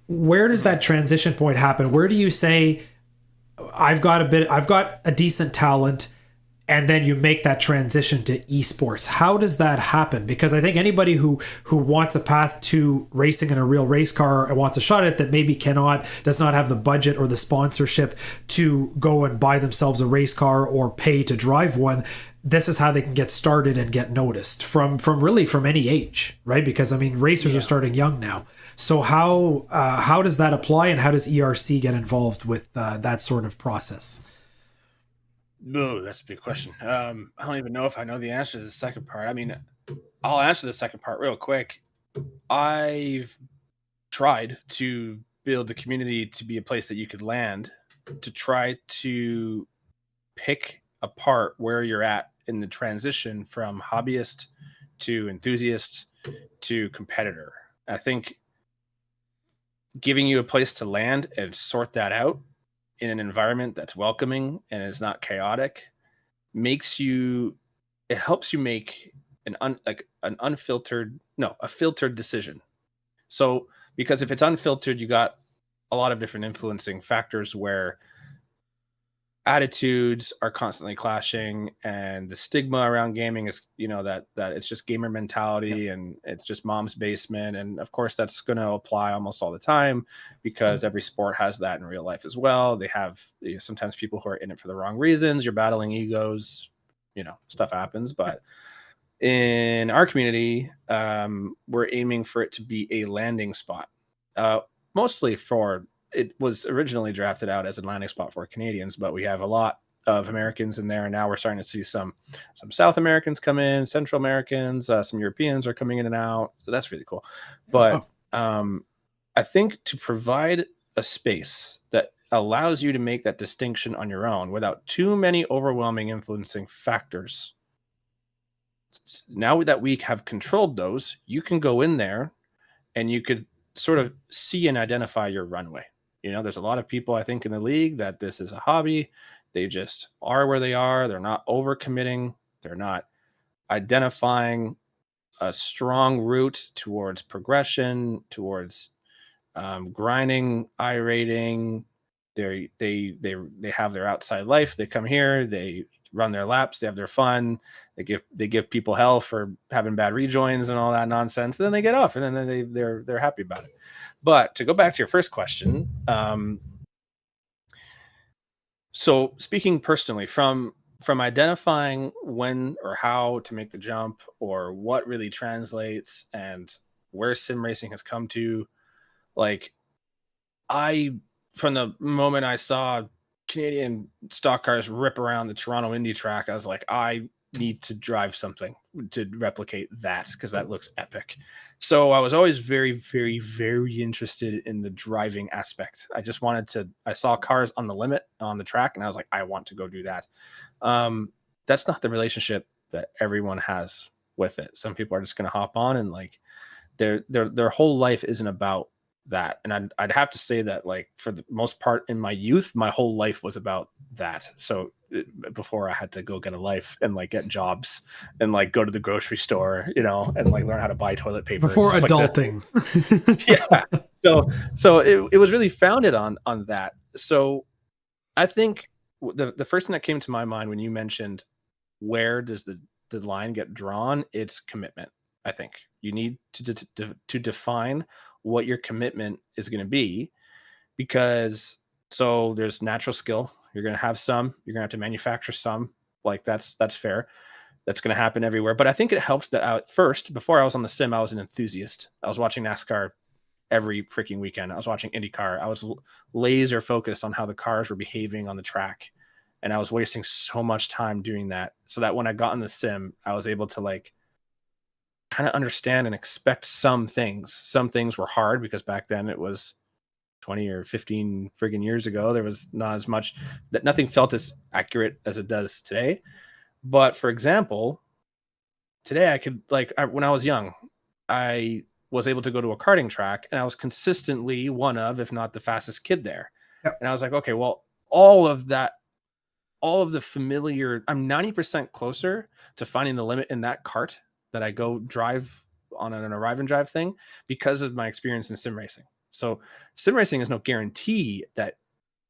Where does that transition point happen? Where do you say, I've got a decent talent, and then you make that transition to esports. How does that happen? Because I think anybody who wants a path to racing in a real race car and wants a shot at it that maybe does not have the budget or the sponsorship to go and buy themselves a race car or pay to drive one, this is how they can get started and get noticed from any age, right? Because I mean, racers are starting young now. So how does that apply, and how does ERC get involved with that sort of process? Oh, that's a big question. I don't even know if I know the answer to the second part. I mean, I'll answer the second part real quick. I've tried to build the community to be a place that you could land, to try to pick apart where you're at in the transition from hobbyist to enthusiast to competitor. I think giving you a place to land and sort that out in an environment that's welcoming and is not chaotic helps you make a filtered decision. So, because if it's unfiltered, you got a lot of different influencing factors where attitudes are constantly clashing, and the stigma around gaming is, that it's just gamer mentality and it's just mom's basement. And of course that's going to apply almost all the time, because every sport has that in real life as well. They have sometimes people who are in it for the wrong reasons. You're battling egos, stuff happens. But in our community, we're aiming for it to be a landing spot, mostly for, it was originally drafted out as a landing spot for Canadians, but we have a lot of Americans in there, and now we're starting to see some South Americans come in, Central Americans, some Europeans are coming in and out. So that's really cool. But I think to provide a space that allows you to make that distinction on your own without too many overwhelming influencing factors, now that we have controlled those, you can go in there and you could sort of see and identify your runway. There's a lot of people, I think, in the league that this is a hobby. They just are where they are. They're not overcommitting. They're not identifying a strong route towards progression, towards grinding, iRating. They have their outside life. They come here. They run their laps. They have their fun. They give people hell for having bad rejoins and all that nonsense. And then they get off, and then they're happy about it. But to go back to your first question, so speaking personally, from identifying when or how to make the jump, or what really translates, and where sim racing has come to, from the moment I saw Canadian stock cars rip around the Toronto Indy track, I was like, I need to drive something to replicate that, because that looks epic. So I was always very, very, very interested in the driving aspect. I saw cars on the limit on the track, and I was like, I want to go do that. That's not the relationship that everyone has with it. Some people are just going to hop on, and their whole life isn't about that. And I'd have to say that, for the most part in my youth, my whole life was about that. So before I had to go get a life and get jobs and go to the grocery store, and learn how to buy toilet paper before adulting. Yeah. So it was really founded on that. So I think the first thing that came to my mind when you mentioned where does the line get drawn, it's commitment. I think you need to define what your commitment is going to be, because there's natural skill. You're going to have some, you're going to have to manufacture some, that's fair. That's going to happen everywhere. But I think it helps that at first, before I was on the sim, I was an enthusiast. I was watching NASCAR every freaking weekend. I was watching IndyCar. I was laser focused on how the cars were behaving on the track. And I was wasting so much time doing that, so that when I got in the sim, I was able to kind of understand and expect some things. Some things were hard, because back then it was 20 or 15 friggin' years ago. There was not as much, that nothing felt as accurate as it does today. But for example, today I could when I was young, I was able to go to a karting track, and I was consistently one of, if not the fastest kid there. Yep. And I was like, okay, well, all of the familiar, I'm 90% closer to finding the limit in that kart that I go drive on an arrive and drive thing, because of my experience in sim racing. So sim racing is no guarantee that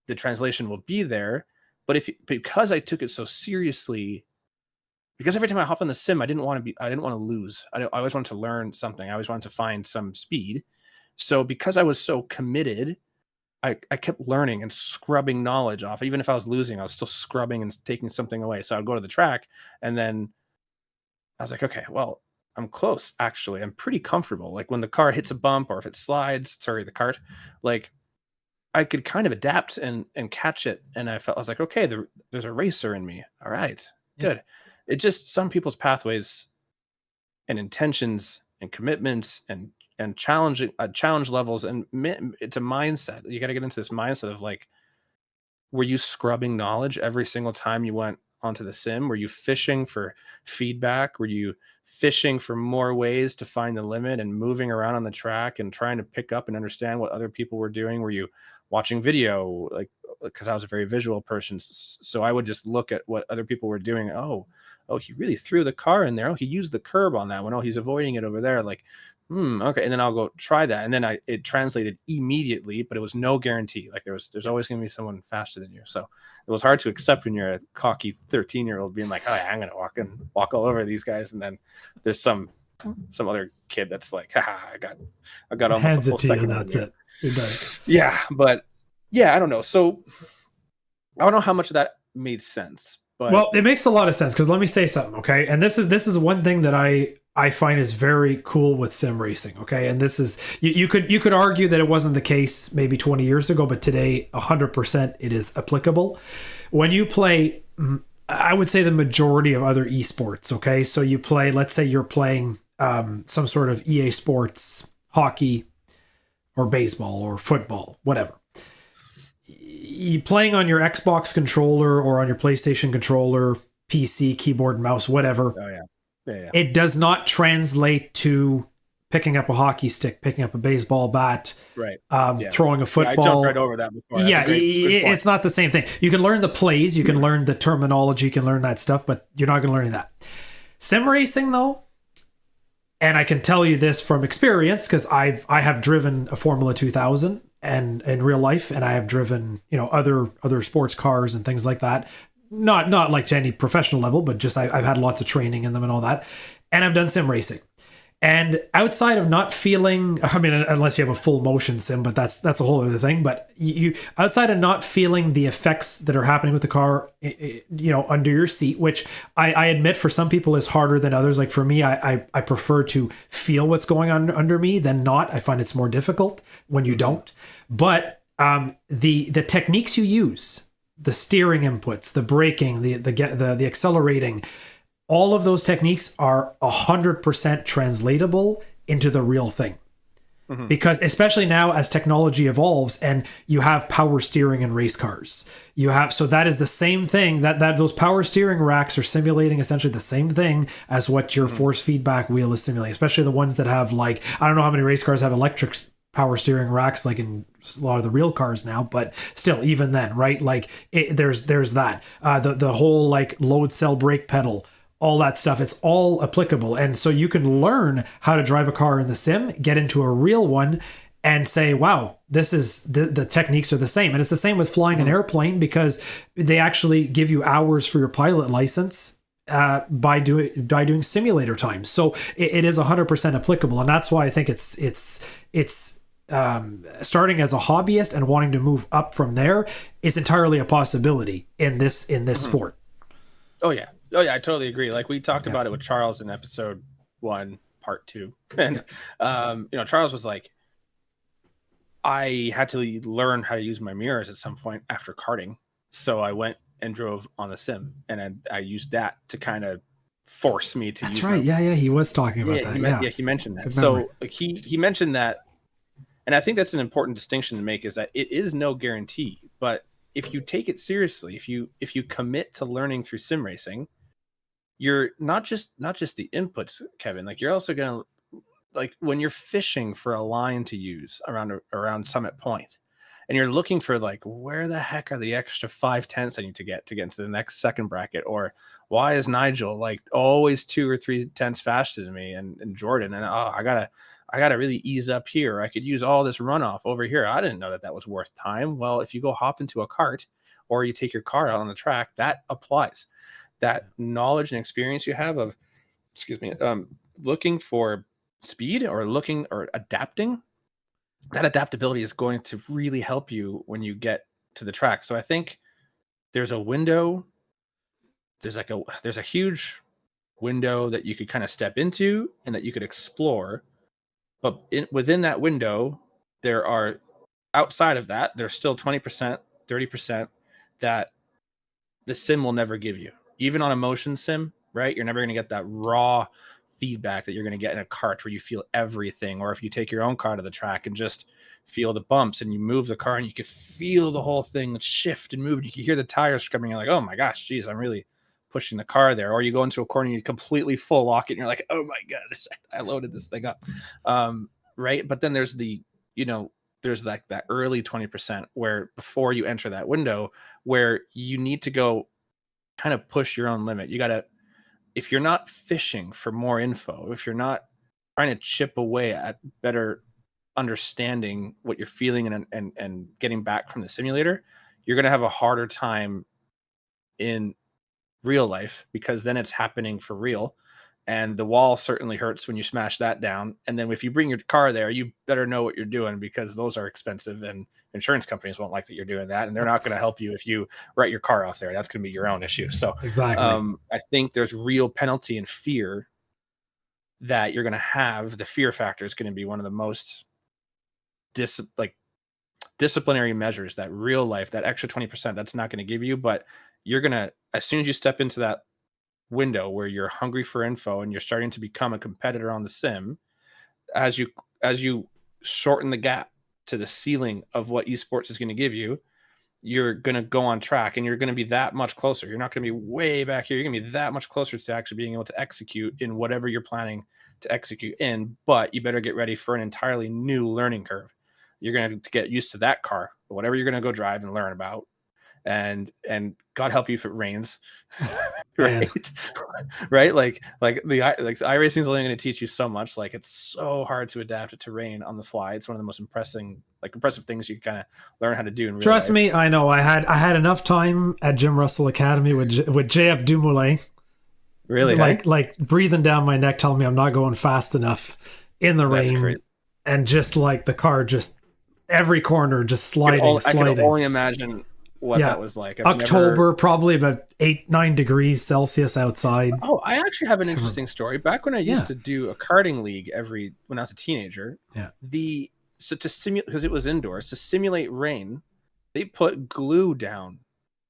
the translation will be there, but because I took it so seriously because every time I hop on the sim, I didn't want to lose. I always wanted to learn something. I always wanted to find some speed. So because I was so committed, I kept learning and scrubbing knowledge off. Even if I was losing, I was still scrubbing and taking something away. So I'd go to the track, and then I was like, okay, well, I'm close, actually. I'm pretty comfortable. Like when the car hits a bump, or if it slides, sorry, the cart, like I could kind of adapt and catch it. And I was like, okay, there's a racer in me. All right, good. It just, some people's pathways and intentions and commitments and challenge levels, and it's a mindset. You got to get into this mindset of like, were you scrubbing knowledge every single time you went onto the sim? Were you fishing for feedback? Were you fishing for more ways to find the limit and moving around on the track and trying to pick up and understand what other people were doing? Were you watching video? Like, because I was a very visual person, so I would just look at what other people were doing. Oh, he really threw the car in there. Oh, he used the curb on that one. Oh, he's avoiding it over there. Like, okay. And then I'll go try that. And then it translated immediately, but it was no guarantee. Like there's always going to be someone faster than you. So it was hard to accept when you're a cocky 13-year-old being like, oh, yeah, I'm going to walk all over these guys. And then there's some other kid that's like, haha, I got almost a full second. That's it. You're done. Yeah. But yeah, I don't know. So I don't know how much of that made sense, but well, it makes a lot of sense, because let me say something. Okay. And this is one thing that I find is very cool with sim racing. Okay. And this is, you could argue that it wasn't the case maybe 20 years ago, but today 100% it is applicable. When you play, I would say the majority of other esports. Okay. So you play, let's say you're playing some sort of EA Sports, hockey or baseball or football, whatever. You playing on your Xbox controller or on your PlayStation controller, PC, keyboard, mouse, whatever. Oh yeah. Yeah. It does not translate to picking up a hockey stick, picking up a baseball bat, right? Throwing a football. I jumped right over that before. That's it's not the same thing. You can learn the plays, you can learn the terminology, you can learn that stuff, but you're not going to learn any of that. Sim racing, though, and I can tell you this from experience, because I have driven a Formula 2000 and in real life, and I have driven other sports cars and things like that. Not like to any professional level, but just I've had lots of training in them and all that. And I've done sim racing. And outside of not feeling, I mean, unless you have a full motion sim, but that's a whole other thing. But you outside of not feeling the effects that are happening with the car, under your seat, which I admit for some people is harder than others. Like for me, I prefer to feel what's going on under me than not. I find it's more difficult when you don't. But the techniques you use, the steering inputs, the braking, the accelerating, all of those techniques are 100% translatable into the real thing. Mm-hmm. Because especially now as technology evolves and you have power steering in race cars, so that is the same thing, that those power steering racks are simulating essentially the same thing as what your force feedback wheel is simulating, especially the ones that have, like, I don't know how many race cars have electric power steering racks like in a lot of the real cars now, but still, even then, right? Like there's that, the whole like load cell brake pedal, all that stuff, it's all applicable. And so you can learn how to drive a car in the sim, get into a real one, and say, wow, this is the techniques are the same. And it's the same with flying an airplane, because they actually give you hours for your pilot license by doing simulator time. So it is 100% applicable. And that's why I think it's starting as a hobbyist and wanting to move up from there is entirely a possibility in this sport. Oh yeah, I totally agree. Like we talked about it with Charles in episode 1, part 2, and Charles was like, I had to learn how to use my mirrors at some point after karting, so I went and drove on the sim, and I used that to kind of force me to. That's right. Yeah, he was talking about that. He mentioned that. So he mentioned that, and I think that's an important distinction to make, is that it is no guarantee, but if you take it seriously, if you commit to learning through sim racing, you're not just the inputs, Kevin. Like you're also gonna, like when you're fishing for a line to use around Summit Point, and you're looking for like, where the heck are the extra 5 tenths I need to get into the next second bracket, or why is Nigel like always 2 or 3 tenths faster than me, and Jordan, and I gotta really ease up here. I could use all this runoff over here. I didn't know that was worth time. Well, if you go hop into a cart or you take your car out on the track, that applies. that knowledge and experience you have of, looking for speed or adapting, that adaptability is going to really help you when you get to the track. So I think there's a window, there's a huge window that you could kind of step into and that you could explore. But within that window, there are, outside of that, there's still 20%, 30% that the sim will never give you. Even on a motion sim, right? You're never going to get that raw feedback that you're going to get in a kart where you feel everything. Or if you take your own car to the track and just feel the bumps and you move the car and you can feel the whole thing shift and move. You can hear the tires scrubbing. You're like, oh my gosh, geez, I'm really pushing the car there. Or you go into a corner and you completely full lock it and you're like, oh my God, I loaded this thing up. Right. But then there's there's like that early 20% where before you enter that window where you need to go kind of push your own limit. You got to, if you're not fishing for more info, if you're not trying to chip away at better understanding what you're feeling and getting back from the simulator, you're going to have a harder time in real life, because then it's happening for real. And the wall certainly hurts when you smash that down. And then if you bring your car there, you better know what you're doing, because those are expensive and insurance companies won't like that you're doing that. And they're not going to help you if you write your car off there. That's going to be your own issue. So exactly. I think there's real penalty and fear that you're going to have. The fear factor is going to be one of the most disciplinary measures that real life, that extra 20%, that's not going to give you. But you're going to, as soon as you step into that window where you're hungry for info and you're starting to become a competitor on the sim, as you shorten the gap to the ceiling of what esports is going to give you, you're going to go on track and you're going to be that much closer. You're not going to be way back here. You're going to be that much closer to actually being able to execute in whatever you're planning to execute in. But you better get ready for an entirely new learning curve. You're going to get used to that car, whatever you're going to go drive and learn about. And God help you if it rains. Right. Right. Like iRacing is only going to teach you so much. Like, it's so hard to adapt it to rain on the fly. It's one of the most impressive things you kind of learn how to do in real Trust life. me, I know. I had enough time at Jim Russell Academy with JF Dumoulin. Really? Like breathing down my neck, telling me I'm not going fast enough in the rain. Crazy. And just like the car, just every corner, just sliding. I can only imagine what that was like. October, probably about 8-9 degrees Celsius outside. Oh, I actually have an interesting story. Back when I used to do a karting league when I was a teenager, to simulate, because it was indoors, to simulate rain, they put glue down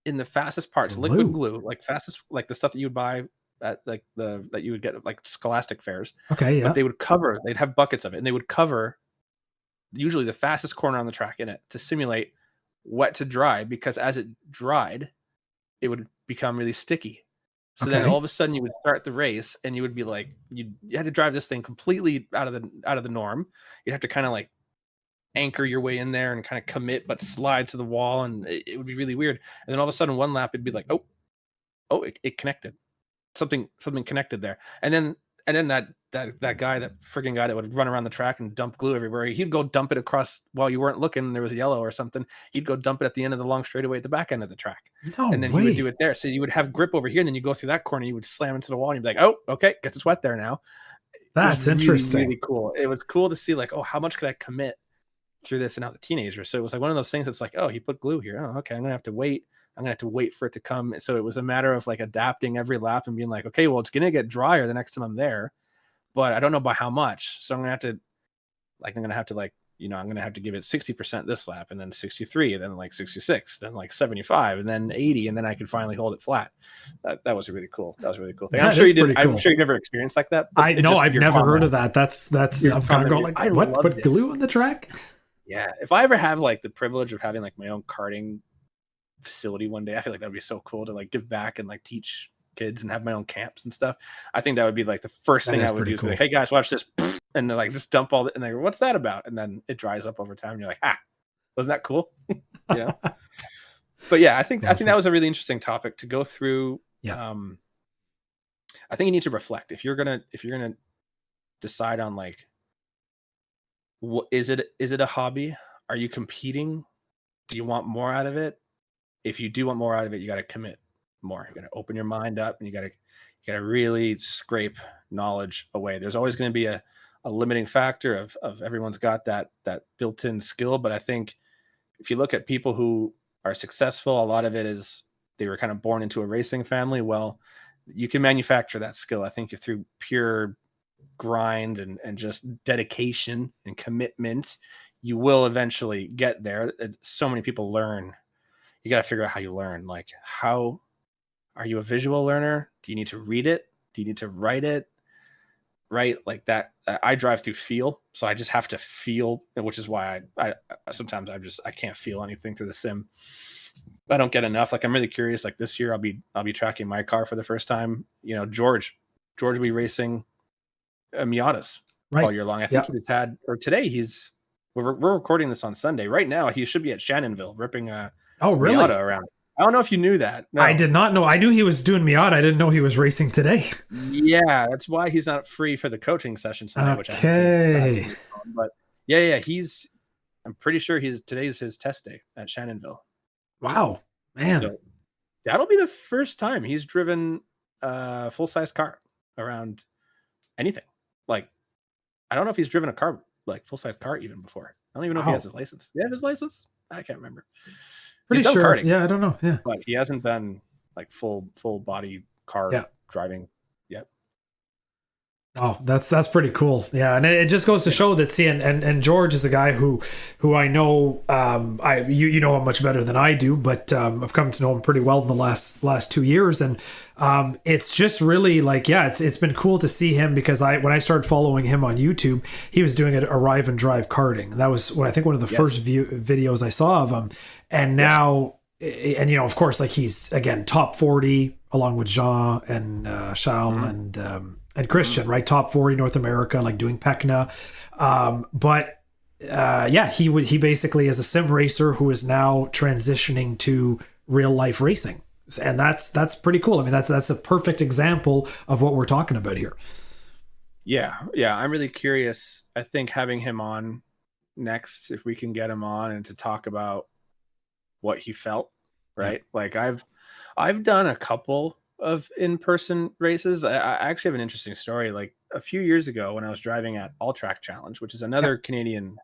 in the fastest parts, liquid glue, like fastest, like the stuff that you would buy at like that you would get at like Scholastic fairs. Okay, yeah. But they'd have buckets of it, and they would cover usually the fastest corner on the track in it to simulate wet to dry, because as it dried, it would become really sticky. So then all of a sudden you would start the race and you would be like, you had to drive this thing completely out of the norm. You'd have to kind of like anchor your way in there and kind of commit, but slide to the wall, and it would be really weird. And then all of a sudden one lap it'd be like, it connected. Something connected there. And then that guy, that freaking guy that would run around the track and dump glue everywhere, he'd go dump it across while you weren't looking and there was a yellow or something. He'd go dump it at the end of the long straightaway at the back end of the track. And then he would do it there. So you would have grip over here, and then you go through that corner, you would slam into the wall, and you'd be like, oh, okay, guess it's wet there now. That's interesting. Really cool. It was cool to see, like, oh, how much could I commit through this? And I was a teenager. So it was like one of those things that's like, oh, he put glue here. Oh, okay, I'm gonna have to wait for it to come. So it was a matter of like adapting every lap and being like, okay, well, it's gonna get drier the next time I'm there, but I don't know by how much. So I'm gonna have to give it 60% this lap, and then 63, and then like 66, then like 75, and then 80, and then I can finally hold it flat. That was a really cool thing. I'm sure you didn't. I'm sure you never experienced like that. I know, I've never heard of that. That's I'm kind of going like, what? Put glue on the track? Yeah. If I ever have like the privilege of having like my own karting facility one day, I feel like that'd be so cool to like give back and like teach kids and have my own camps and stuff. I think that would be like the first thing I would do. Is be like, hey guys, watch this, and then like just dump all the, and they go, what's that about? And then it dries up over time, and you're like, wasn't that cool? Yeah. But yeah, I think that was a really interesting topic to go through. Yeah. I think you need to reflect if you're gonna decide on like, what is it a hobby? Are you competing? Do you want more out of it? If you do want more out of it, you got to commit. more. You got to open your mind up, and you got to really scrape knowledge away. There's always going to be a limiting factor of everyone's got that built-in skill. But I think if you look at people who are successful, a lot of it is they were kind of born into a racing family. Well, you can manufacture that skill. I think through pure grind and just dedication and commitment, you will eventually get there. So many people learn. You got to figure out how you learn. Like, how are you a visual learner? Do you need to read it? Do you need to write it? Right? Like that. I drive through feel. So I just have to feel, which is why I sometimes I can't feel anything through the sim. I don't get enough. Like, I'm really curious. Like this year I'll be tracking my car for the first time. You know, George will be racing Miatas all year long. I think he's had, or today we're recording this on Sunday. Right now he should be at Shannonville ripping a Miata around. I don't know if you knew that. No. I did not know. I knew he was doing Miata. I didn't know he was racing today. Yeah, that's why he's not free for the coaching session tonight, which I haven't seen. But yeah, I'm pretty sure today's his test day at Shannonville. Wow, man. So that'll be the first time he's driven a full-size car around anything. Like, I don't know if he's driven a car, like full-size car, even before. I don't even know if he has his license. Do you have his license? I can't remember. Pretty sure. Karting, yeah, I don't know. Yeah, but he hasn't done like full body car driving yet. Oh, that's pretty cool. Yeah, and it just goes to show that. See, and George is the guy who I know. You know him much better than I do, but I've come to know him pretty well in the last 2 years, and it's just really like, it's been cool to see him, because when I started following him on YouTube, he was doing Arrive and Drive karting. That was one of the first videos I saw of him, and now, and you know, of course, like he's again top 40 along with Jean and Charles and Christian, right? Top 40 North America, like doing PECCNA. He basically is a sim racer who is now transitioning to real life racing. And that's pretty cool. I mean, that's a perfect example of what we're talking about here. Yeah. I'm really curious. I think having him on next, if we can get him on and to talk about what he felt, right? Like I've done a couple of in-person races. I actually have an interesting story. Like a few years ago when I was driving at All Track Challenge, which is another Canadian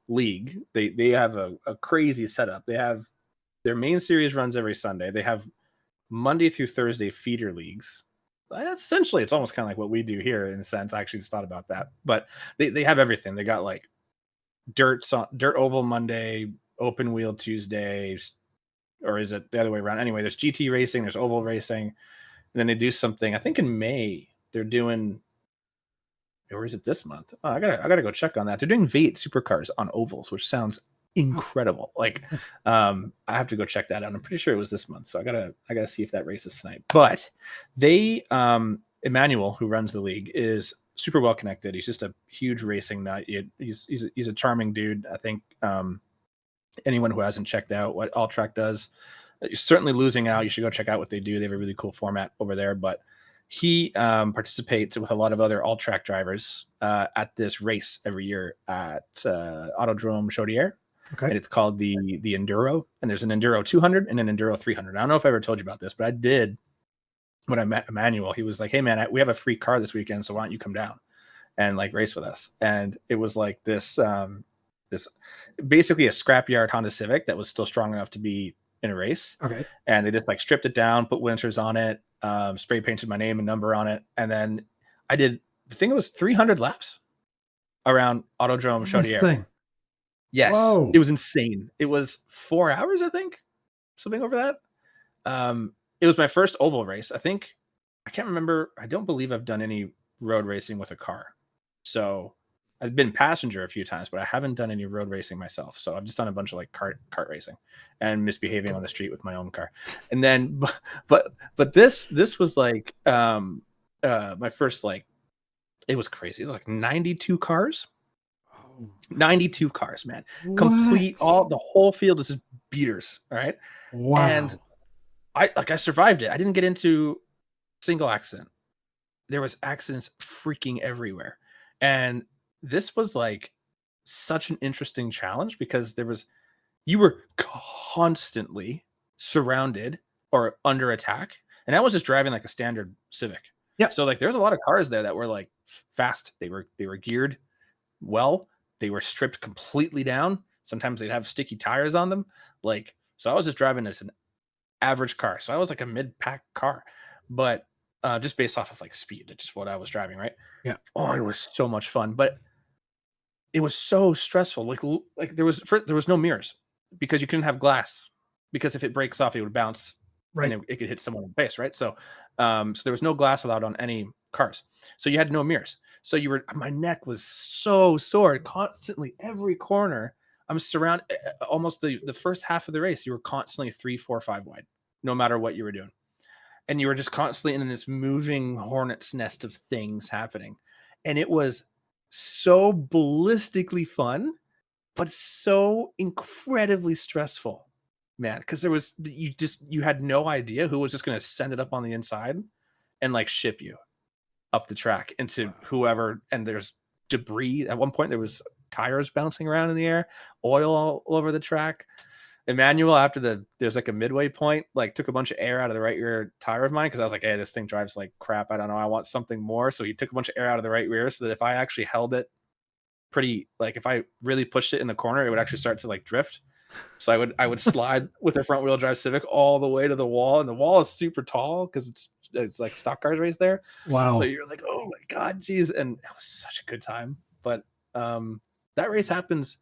league, they have a crazy setup. They have their main series runs every Sunday. They have Monday through Thursday feeder leagues. Essentially, it's almost kind of like what we do here in a sense. I actually just thought about that, but they have everything. They got like dirt oval Monday, open wheel Tuesday, or is it the other way around? Anyway, there's GT racing, there's oval racing, and then they do something. I think in May they're doing, or is it this month? Oh, I gotta go check on that. They're doing V8 supercars on ovals, which sounds incredible. Like, I have to go check that out. I'm pretty sure it was this month, so I gotta see if that race is tonight. But they, Emmanuel, who runs the league, is super well connected. He's just a huge racing nut. He's a charming dude. I think anyone who hasn't checked out what All Track does, you're certainly losing out. You should go check out what they do. They have a really cool format over there. But he participates with a lot of other All Track drivers at this race every year at Autodrome Chaudière. Okay. And it's called the Enduro. And there's an Enduro 200 and an Enduro 300. I don't know if I ever told you about this, but I did when I met Emmanuel. He was like, "Hey man, we have a free car this weekend, so why don't you come down and like race with us?" And it was like this basically a scrapyard Honda Civic that was still strong enough to be in a race. Okay. And they just like stripped it down, put winters on it, spray painted my name and number on it. And then I did, the thing was 300 laps around Autodrome Chaudière. Yes. Whoa. It was insane. It was 4 hours, I think, something over that. It was my first oval race. I can't remember. I don't believe I've done any road racing with a car. So I've been passenger a few times, but I haven't done any road racing myself. So I've just done a bunch of like kart racing and misbehaving on the street with my own car. And then, but this was like my first, like, it was crazy. It was like 92 cars. 92 cars, man. What? Complete the whole field is just beaters. All right. Wow. And I survived it. I didn't get into a single accident. There was accidents freaking everywhere. And this was like such an interesting challenge because you were constantly surrounded or under attack. And I was just driving like a standard Civic. Yeah. So like there's a lot of cars there that were like fast. They were geared well. They were stripped completely down. Sometimes they'd have sticky tires on them. Like, so I was just driving this an average car. So I was like a mid-pack car, but just based off of like speed, that's just what I was driving, right? Yeah. Oh, it was so much fun, but it was so stressful. Like there was no mirrors because you couldn't have glass, because if it breaks off, it would bounce, Right. and it could hit someone in the face, right? So, so there was no glass allowed on any cars. So you had no mirrors. So my neck was so sore constantly. Every corner, I'm surrounded. Almost the first half of the race, you were constantly 3, 4, 5 wide, no matter what you were doing, and you were just constantly in this moving hornet's nest of things happening, and it was so ballistically fun, but so incredibly stressful, man. Because you had no idea who was just going to send it up on the inside and like ship you up the track into whoever. And there's debris. At one point, there was tires bouncing around in the air, oil all over the track. Emmanuel, after there's like a midway point, like took a bunch of air out of the right rear tire of mine, because I was like, hey, this thing drives like crap. I don't know. I want something more. So he took a bunch of air out of the right rear so that if I actually held it pretty, like if I really pushed it in the corner, it would actually start to like drift. So I would slide with a front wheel drive Civic all the way to the wall, and the wall is super tall because it's like stock cars race there. Wow. So you're like, oh my God, geez. And it was such a good time. But that race happens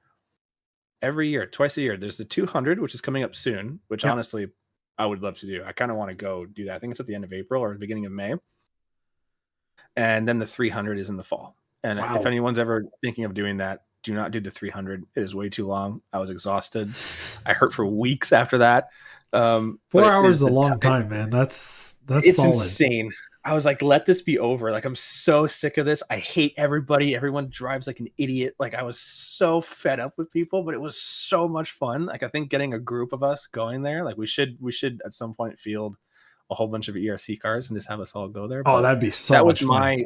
every year, twice a year. There's the 200, which is coming up soon, which honestly I would love to do. I kind of want to go do that. I think it's at the end of April or the beginning of May. And then the 300 is in the fall. And if anyone's ever thinking of doing that, do not do the 300. It is way too long. I was exhausted. I hurt for weeks after that. 4 hours is a long time, man. That's it's solid. Insane. I was like, let this be over. Like, I'm so sick of this. I hate everybody. Everyone drives like an idiot. Like, I was so fed up with people, but it was so much fun. Like, I think getting a group of us going there, like we should at some point field a whole bunch of ERC cars and just have us all go there. Oh, that'd be so much fun.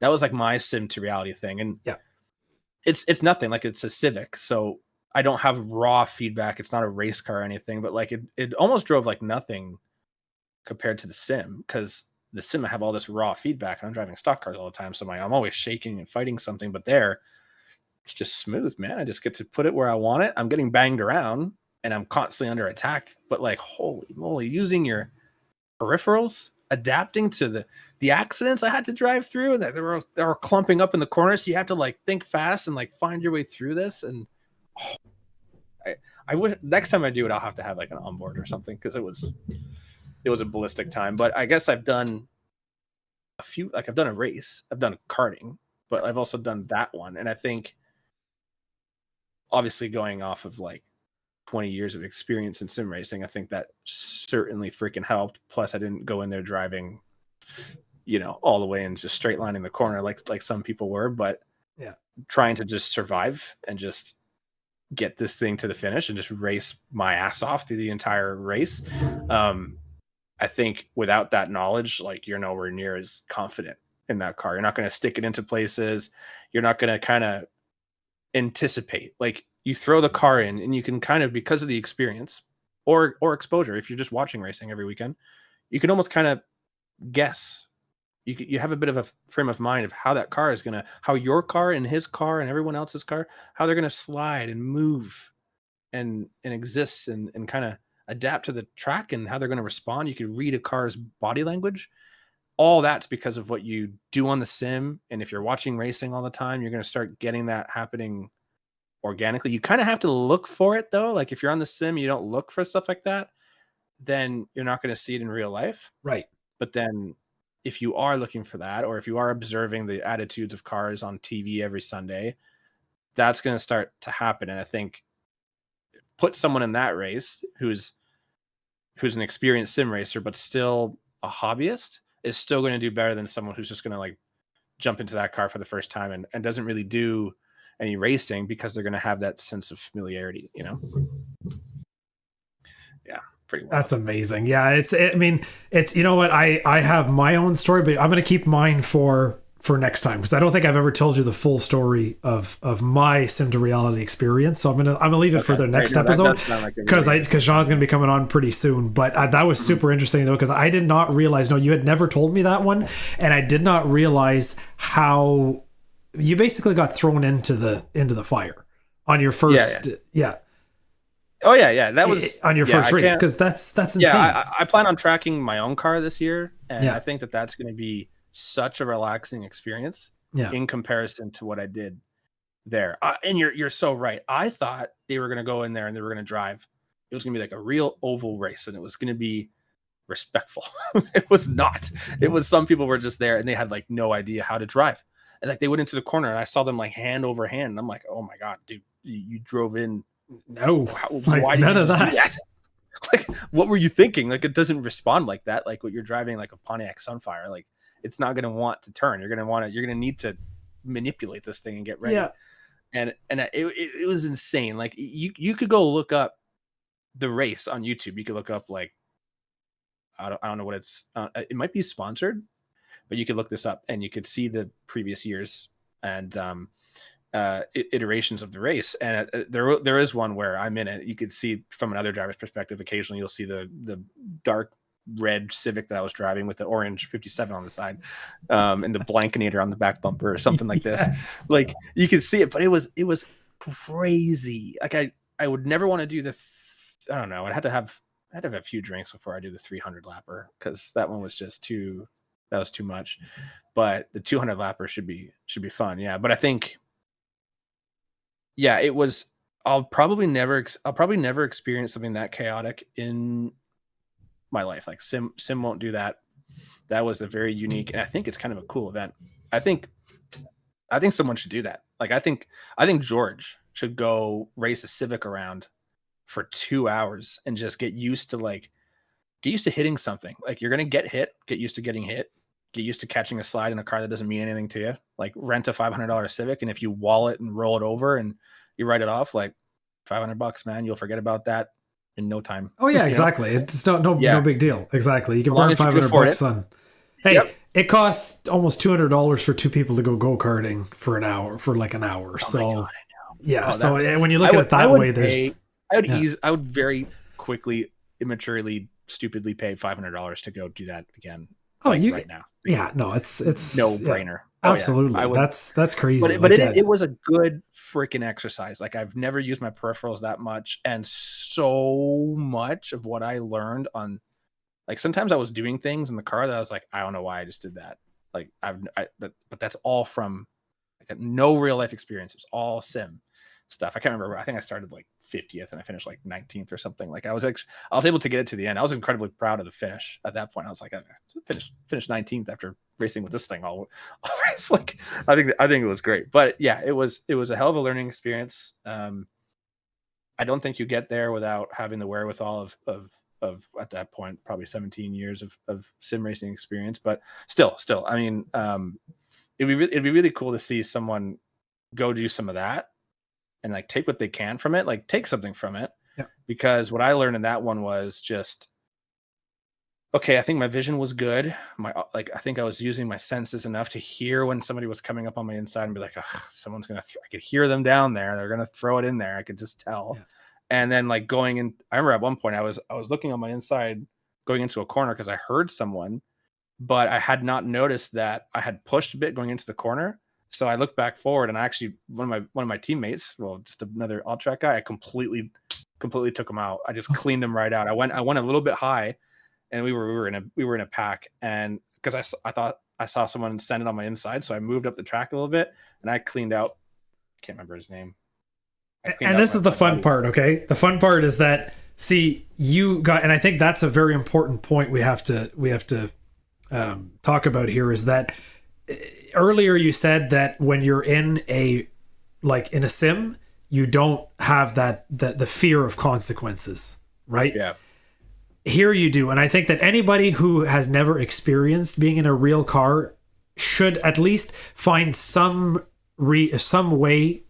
That was like my sim to reality thing. And it's nothing. Like, it's a Civic. So I don't have raw feedback. It's not a race car or anything, but like it almost drove like nothing compared to the sim, because the sim I have all this raw feedback and I'm driving stock cars all the time. So I'm always shaking and fighting something, but there it's just smooth, man. I just get to put it where I want it. I'm getting banged around and I'm constantly under attack, but like, holy moly, using your peripherals, adapting to the accidents I had to drive through, and that they were clumping up in the corners. So you have to like think fast and like find your way through this. And I would, next time I do it, I'll have to have like an onboard or something, because it was a ballistic time. But I guess I've done a few, like I've done a race, I've done karting, but I've also done that one. And I think obviously going off of like 20 years of experience in sim racing, I think that certainly freaking helped. Plus I didn't go in there driving, all the way and just straight lining the corner like some people were, but trying to just survive and just get this thing to the finish and just race my ass off through the entire race. I think without that knowledge, like, you're nowhere near as confident in that car. You're not going to stick it into places. You're not going to kind of anticipate. Like, you throw the car in and you can kind of, because of the experience or exposure, if you're just watching racing every weekend, you can almost kind of guess. You have a bit of a frame of mind of how that car is how your car and his car and everyone else's car, how they're going to slide and move and exist and kind of adapt to the track and how they're going to respond. You could read a car's body language. All that's because of what you do on the sim. And if you're watching racing all the time, you're going to start getting that happening organically. You kind of have to look for it, though. Like, if you're on the sim, you don't look for stuff like that, then you're not going to see it in real life. Right. But then if you are looking for that, or if you are observing the attitudes of cars on TV every Sunday, that's going to start to happen. And I think put someone in that race who's an experienced sim racer, but still a hobbyist, is still going to do better than someone who's just going to like jump into that car for the first time and doesn't really do any racing, because they're going to have that sense of familiarity, Yeah. Pretty well. That's amazing. Yeah. It's, you know what? I have my own story, but I'm going to keep mine for for next time, because I don't think I've ever told you the full story of my sim to reality experience. So I'm gonna leave it for the next episode, because Jean's gonna be coming on pretty soon. But that was super interesting though, because I did not realize. No, you had never told me that one, and I did not realize how you basically got thrown into the fire on your first. Oh yeah, that was on your first race, because that's insane. Yeah, I plan on tracking my own car this year, and I think that's going to be such a relaxing experience in comparison to what I did there. And you're so right. I thought they were going to go in there and they were going to drive. It was going to be like a real oval race, and it was going to be respectful. It was not. It was, some people were just there and they had like no idea how to drive, and like they went into the corner and I saw them like hand over hand, and I'm like, oh my god, dude, you drove in. No, why none did of you that. do that? Like, what were you thinking? Like, it doesn't respond like that. Like, what you're driving, like a Pontiac Sunfire, like it's not going to want to turn. You're going to need to manipulate this thing and get ready. Yeah. And it was insane. Like, you could go look up the race on YouTube. You could look up like, I don't know what it's, it might be sponsored, but you could look this up and you could see the previous years and iterations of the race. And there is one where I'm in it. You could see from another driver's perspective. Occasionally you'll see the dark red Civic that I was driving with the orange 57 on the side, and the Blankinator on the back bumper or something like this. Like, you could see it, but it was crazy. Like, I would never want to do I don't know. I'd have to have a few drinks before I do the 300 lapper, because that one was just too much. But the 200 lapper should be fun. Yeah. But I think, it was, I'll probably never experience something that chaotic in my life. Like sim won't do that. That was a very unique, and I think it's kind of a cool event. I think someone should do that. Like, I think George should go race a Civic around for 2 hours and just get used to hitting something. Like, you're going to get used to getting hit, get used to catching a slide in a car that doesn't mean anything to you. Like, rent a $500 Civic, and if you wall it and roll it over and you write it off, like $500, man, you'll forget about that in no time. Oh yeah, exactly. Know? It's no big deal. Exactly. You can burn $500 on. Hey, it costs almost $200 for two people to go go-karting for an hour. Oh so my God, I know. Yeah. So when you look at it that way, I would very quickly, immaturely, stupidly pay $500 to go do that again. Right now. Yeah, no, it's no brainer. Absolutely. That's crazy. But it was a good freaking exercise. Like, I've never used my peripherals that much, and so much of what I learned on, like, sometimes I was doing things in the car that I was like, I don't know why I just did that. Like, but that's all from like no real life experience. It's all sim stuff. I can't remember. I think I started like 50th and I finished like 19th or something. Like, I was able to get it to the end. I was incredibly proud of the finish at that point. I was like, I finished 19th after racing with this thing all race. Like, I think it was great. But yeah, it was a hell of a learning experience. I don't think you get there without having the wherewithal of at that point probably 17 years of sim racing experience. But still, I mean, it'd be really cool to see someone go do some of that and like take what they can from it, like take something from it. Yeah. Because what I learned in that one was just, okay, I think my vision was good. I think I was using my senses enough to hear when somebody was coming up on my inside and be like, someone's going to, I could hear them down there. They're going to throw it in there. I could just tell. Yeah. And then like going in, I remember at one point I was looking on my inside going into a corner because I heard someone, but I had not noticed that I had pushed a bit going into the corner. So I looked back forward, and I actually one of my teammates, well, just another all track guy, I completely took him out. I just cleaned him right out. I went a little bit high, and we were in a pack, and because I thought I saw someone send it on my inside, so I moved up the track a little bit, and I cleaned out. I can't remember his name. And this is the fun part, okay? The fun part is that, see, you got, and I think that's a very important point we have to talk about here, is that earlier you said that when you're in a sim, you don't have the fear of consequences, right? Yeah. Here you do. And I think that anybody who has never experienced being in a real car should at least find some way,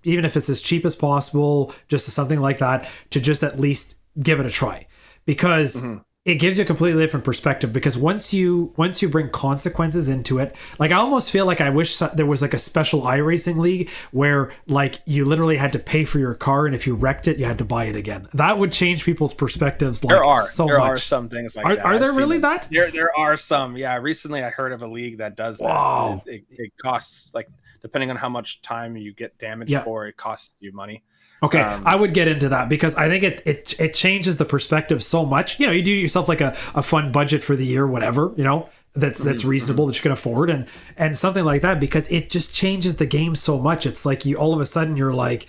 even if it's as cheap as possible, just something like that, to just at least give it a try. Because it gives you a completely different perspective, because once you bring consequences into it, like I almost feel like I wish there was like a special iRacing league where like you literally had to pay for your car, and if you wrecked it you had to buy it again. That would change people's perspectives like so much. There are some things like that. Are there really that? There are some. Yeah, recently I heard of a league that does that. Wow. It costs, like, depending on how much time you get damaged for, it costs you money. Okay, I would get into that because I think it changes the perspective so much. You know, you do yourself like a fun budget for the year, whatever, you know, that's reasonable, that you can afford, and something like that, because it just changes the game so much. It's like you all of a sudden you're like,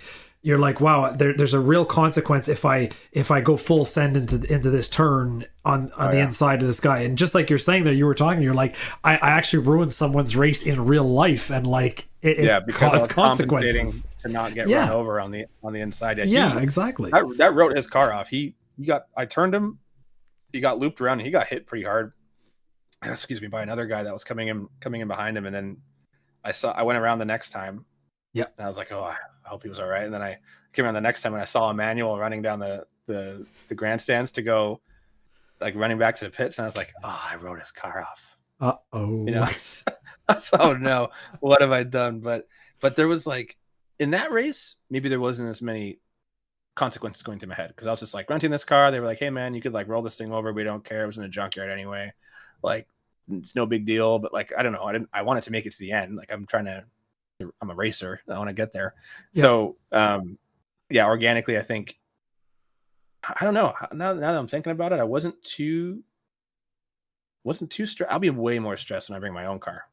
wow, there's a real consequence if I go full send into this turn on the inside of this guy. And just like you're saying there, you were talking, you're like, I actually ruined someone's race in real life, and like it because caused consequences to not get run over on the inside. Exactly. That wrote his car off. I turned him, he got looped around, and he got hit pretty hard. Excuse me, by another guy that was coming in behind him, and then I went around the next time. Yeah. And I was like, oh, I hope he was all right. And then I came around the next time and I saw Emmanuel running down the grandstands to go, like, running back to the pits. And I was like, oh, I rode his car off. Uh-oh. You know, oh no, what have I done? But there was, like, in that race, maybe there wasn't as many consequences going through my head, because I was just like renting this car. They were like, hey man, you could like roll this thing over. We don't care. It was in a junkyard anyway. Like, it's no big deal. But like, I don't know. I wanted to make it to the end. Like, I'm a racer. I want to get there. Yeah. So, organically, I think, I don't know. Now that I'm thinking about it, I wasn't too stressed. I'll be way more stressed when I bring my own car.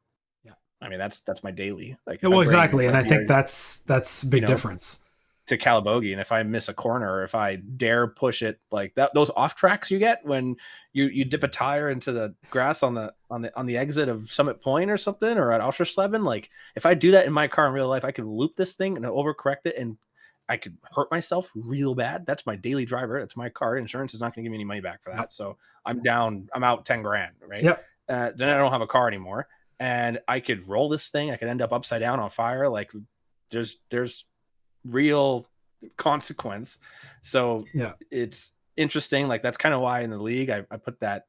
Yeah. I mean, that's my daily. Like, well, exactly. And I think that's a big difference. To Calabogie, and if I miss a corner, or if I dare push it like that, those off tracks you get when you dip a tire into the grass on the exit of Summit Point or something, or at Oschersleben, like, if I do that in my car in real life, I could loop this thing and overcorrect it, and I could hurt myself real bad. That's my daily driver. It's my car. Insurance is not going to give me any money back for that. So I'm out 10 grand, right? Yep. Then I don't have a car anymore, and I could roll this thing. I could end up upside down on fire. Like, there's real consequence. So it's interesting. Like, that's kind of why in the league I put that,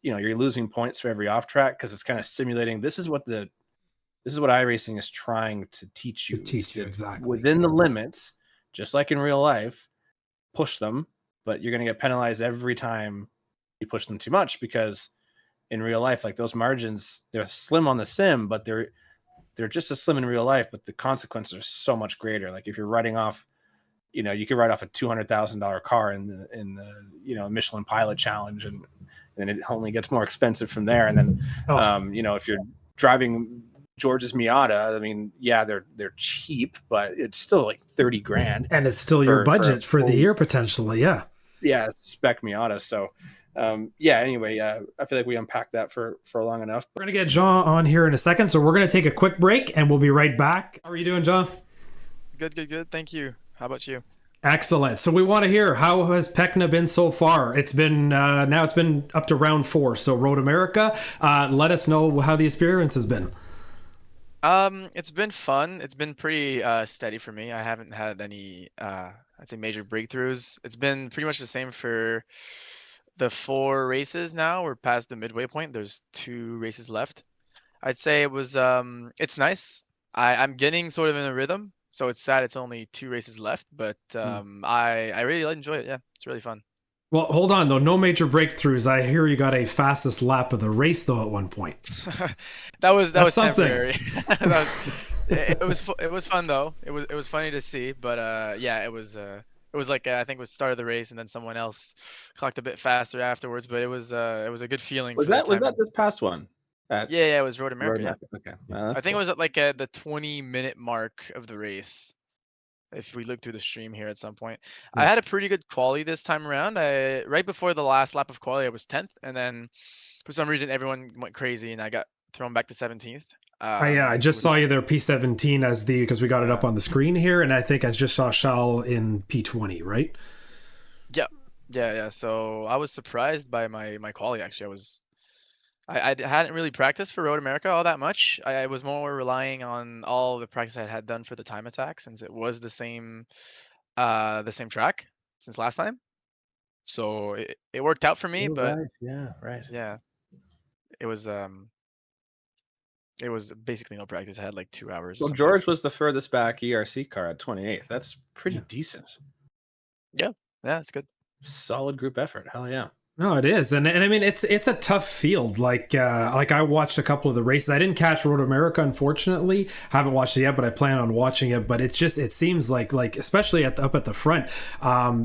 you're losing points for every off track, because it's kind of simulating this is what iRacing is trying to teach you. Exactly within the limits, just like in real life, push them, but you're going to get penalized every time you push them too much, because in real life, like, those margins, they're slim on the sim, but they're just as slim in real life, but the consequences are so much greater. Like, if you're writing off, you could write off a $200,000 car in the Michelin Pilot Challenge, and then it only gets more expensive from there. And then, if you're driving George's Miata, I mean, yeah, they're cheap, but it's still like 30 grand, and it's still your budget for the year potentially. Yeah, spec Miata. So. Anyway, I feel like we unpacked that for long enough. We're going to get Jean on here in a second, so we're going to take a quick break, and we'll be right back. How are you doing, Jean? Good. Thank you. How about you? Excellent. So we want to hear, how has PECCNA been so far? It's been now it's been up to round 4, so Road America. Let us know how the experience has been. It's been fun. It's been pretty steady for me. I haven't had any I'd say major breakthroughs. It's been pretty much the same for the 4 races now. We're past the midway point. There's 2 races left. I'd say it was it's nice. I'm getting sort of in a rhythm, so it's sad it's only 2 races left, but I really enjoy it. Yeah, it's really fun. Well, hold on though. No major breakthroughs. I hear you got a fastest lap of the race though at one point. that was something. Temporary. It was fun though. It was funny to see, but it was like I think it was start of the race, and then someone else clocked a bit faster afterwards. But it was a good feeling. Was that this past one? Yeah, it was Road America. Okay, I think it was at like the 20-minute mark of the race. If we look through the stream here at some point, I had a pretty good quali this time around. Right before the last lap of quali, I was 10th, and then for some reason everyone went crazy, and I got thrown back to 17th. I just saw you there P17 because we got it up on the screen here, and I think I just saw Charles in P20, right? Yeah. So I was surprised by my quali. Actually, I hadn't really practiced for Road America all that much. I was more relying on all the practice I had done for the time attack, since it was the same track since last time. So it worked out for me, You're but right. Yeah, right. yeah, it was basically no practice. I had like 2 hours or Well, something. George was the furthest back ERC car at 28th. That's pretty Yeah. decent. Yeah, yeah, it's good. Solid group effort. Hell yeah. No, it is, and I mean it's a tough field. Like I watched a couple of the races. I didn't catch Road America, unfortunately. Haven't watched it yet, but I plan on watching it. But it seems like especially up at the front,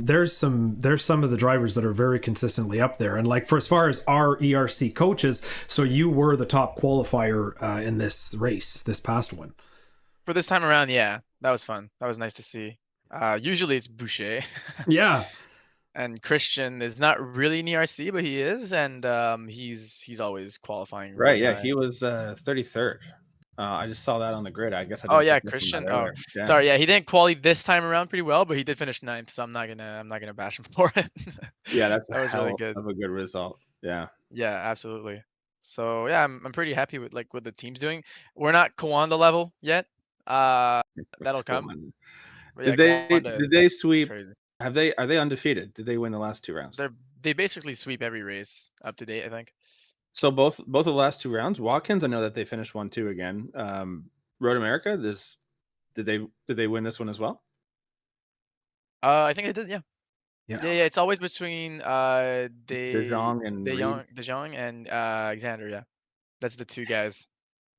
there's some of the drivers that are very consistently up there. And like for as far as our ERC coaches, so you were the top qualifier in this race, this past one. For this time around, yeah, that was fun. That was nice to see. Usually it's Boucher. Yeah. And Christian is not really in ERC, but he is, and he's always qualifying Right. really Yeah. high. He was 33rd. I just saw that on the grid. I guess I Oh didn't yeah, pick up on that Christian. Oh, earlier. Yeah. sorry. Yeah, he didn't quali this time around pretty well, but he did finish 9th, so I'm not gonna bash him for it. Yeah, that's a That was really hell good. of a good result. Yeah. Yeah, absolutely. So yeah, I'm pretty happy with like what the team's doing. We're not Kawanda level yet. That'll Come come. on. But yeah, Did they Kawanda did is they sweep? crazy. Are they undefeated? Did they win the last 2 rounds? They basically sweep every race up to date, I think. So both of the last 2 rounds, Watkins, I know that they finished 1-2 again. Road America, did they win this one as well? I think they did, yeah. Yeah. Yeah, it's always between DeJong and Reed. De Jong and Alexander, yeah. That's the two guys.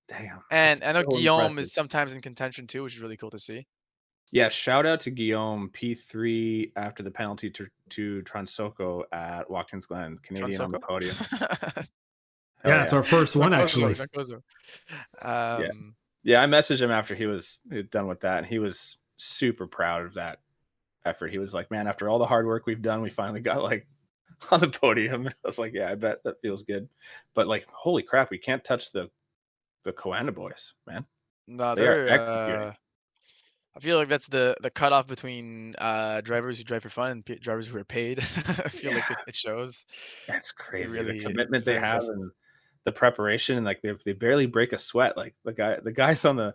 Damn. And That's I know so Guillaume impressive. is sometimes in contention too, which is really cool to see. Yeah, shout out to Guillaume, P3 after the penalty to Transoko at Watkins Glen, Canadian on the Transoko? podium. Yeah, it's our first one actually. Yeah. Um, Yeah, I messaged him after he was done with that, and he was super proud of that effort. He was like, "Man, after all the hard work we've done, we finally got like on the podium." I was like, "Yeah, I bet that feels good." But like, holy crap, we can't touch the Coanda boys, man. no, They are they're executing. I feel like that's the cutoff between drivers who drive for fun and drivers who are paid. I feel like Yeah, it shows. that's It crazy. The really it's commitment they very have impressive. and the preparation, and like they barely break a sweat. Like the guys on the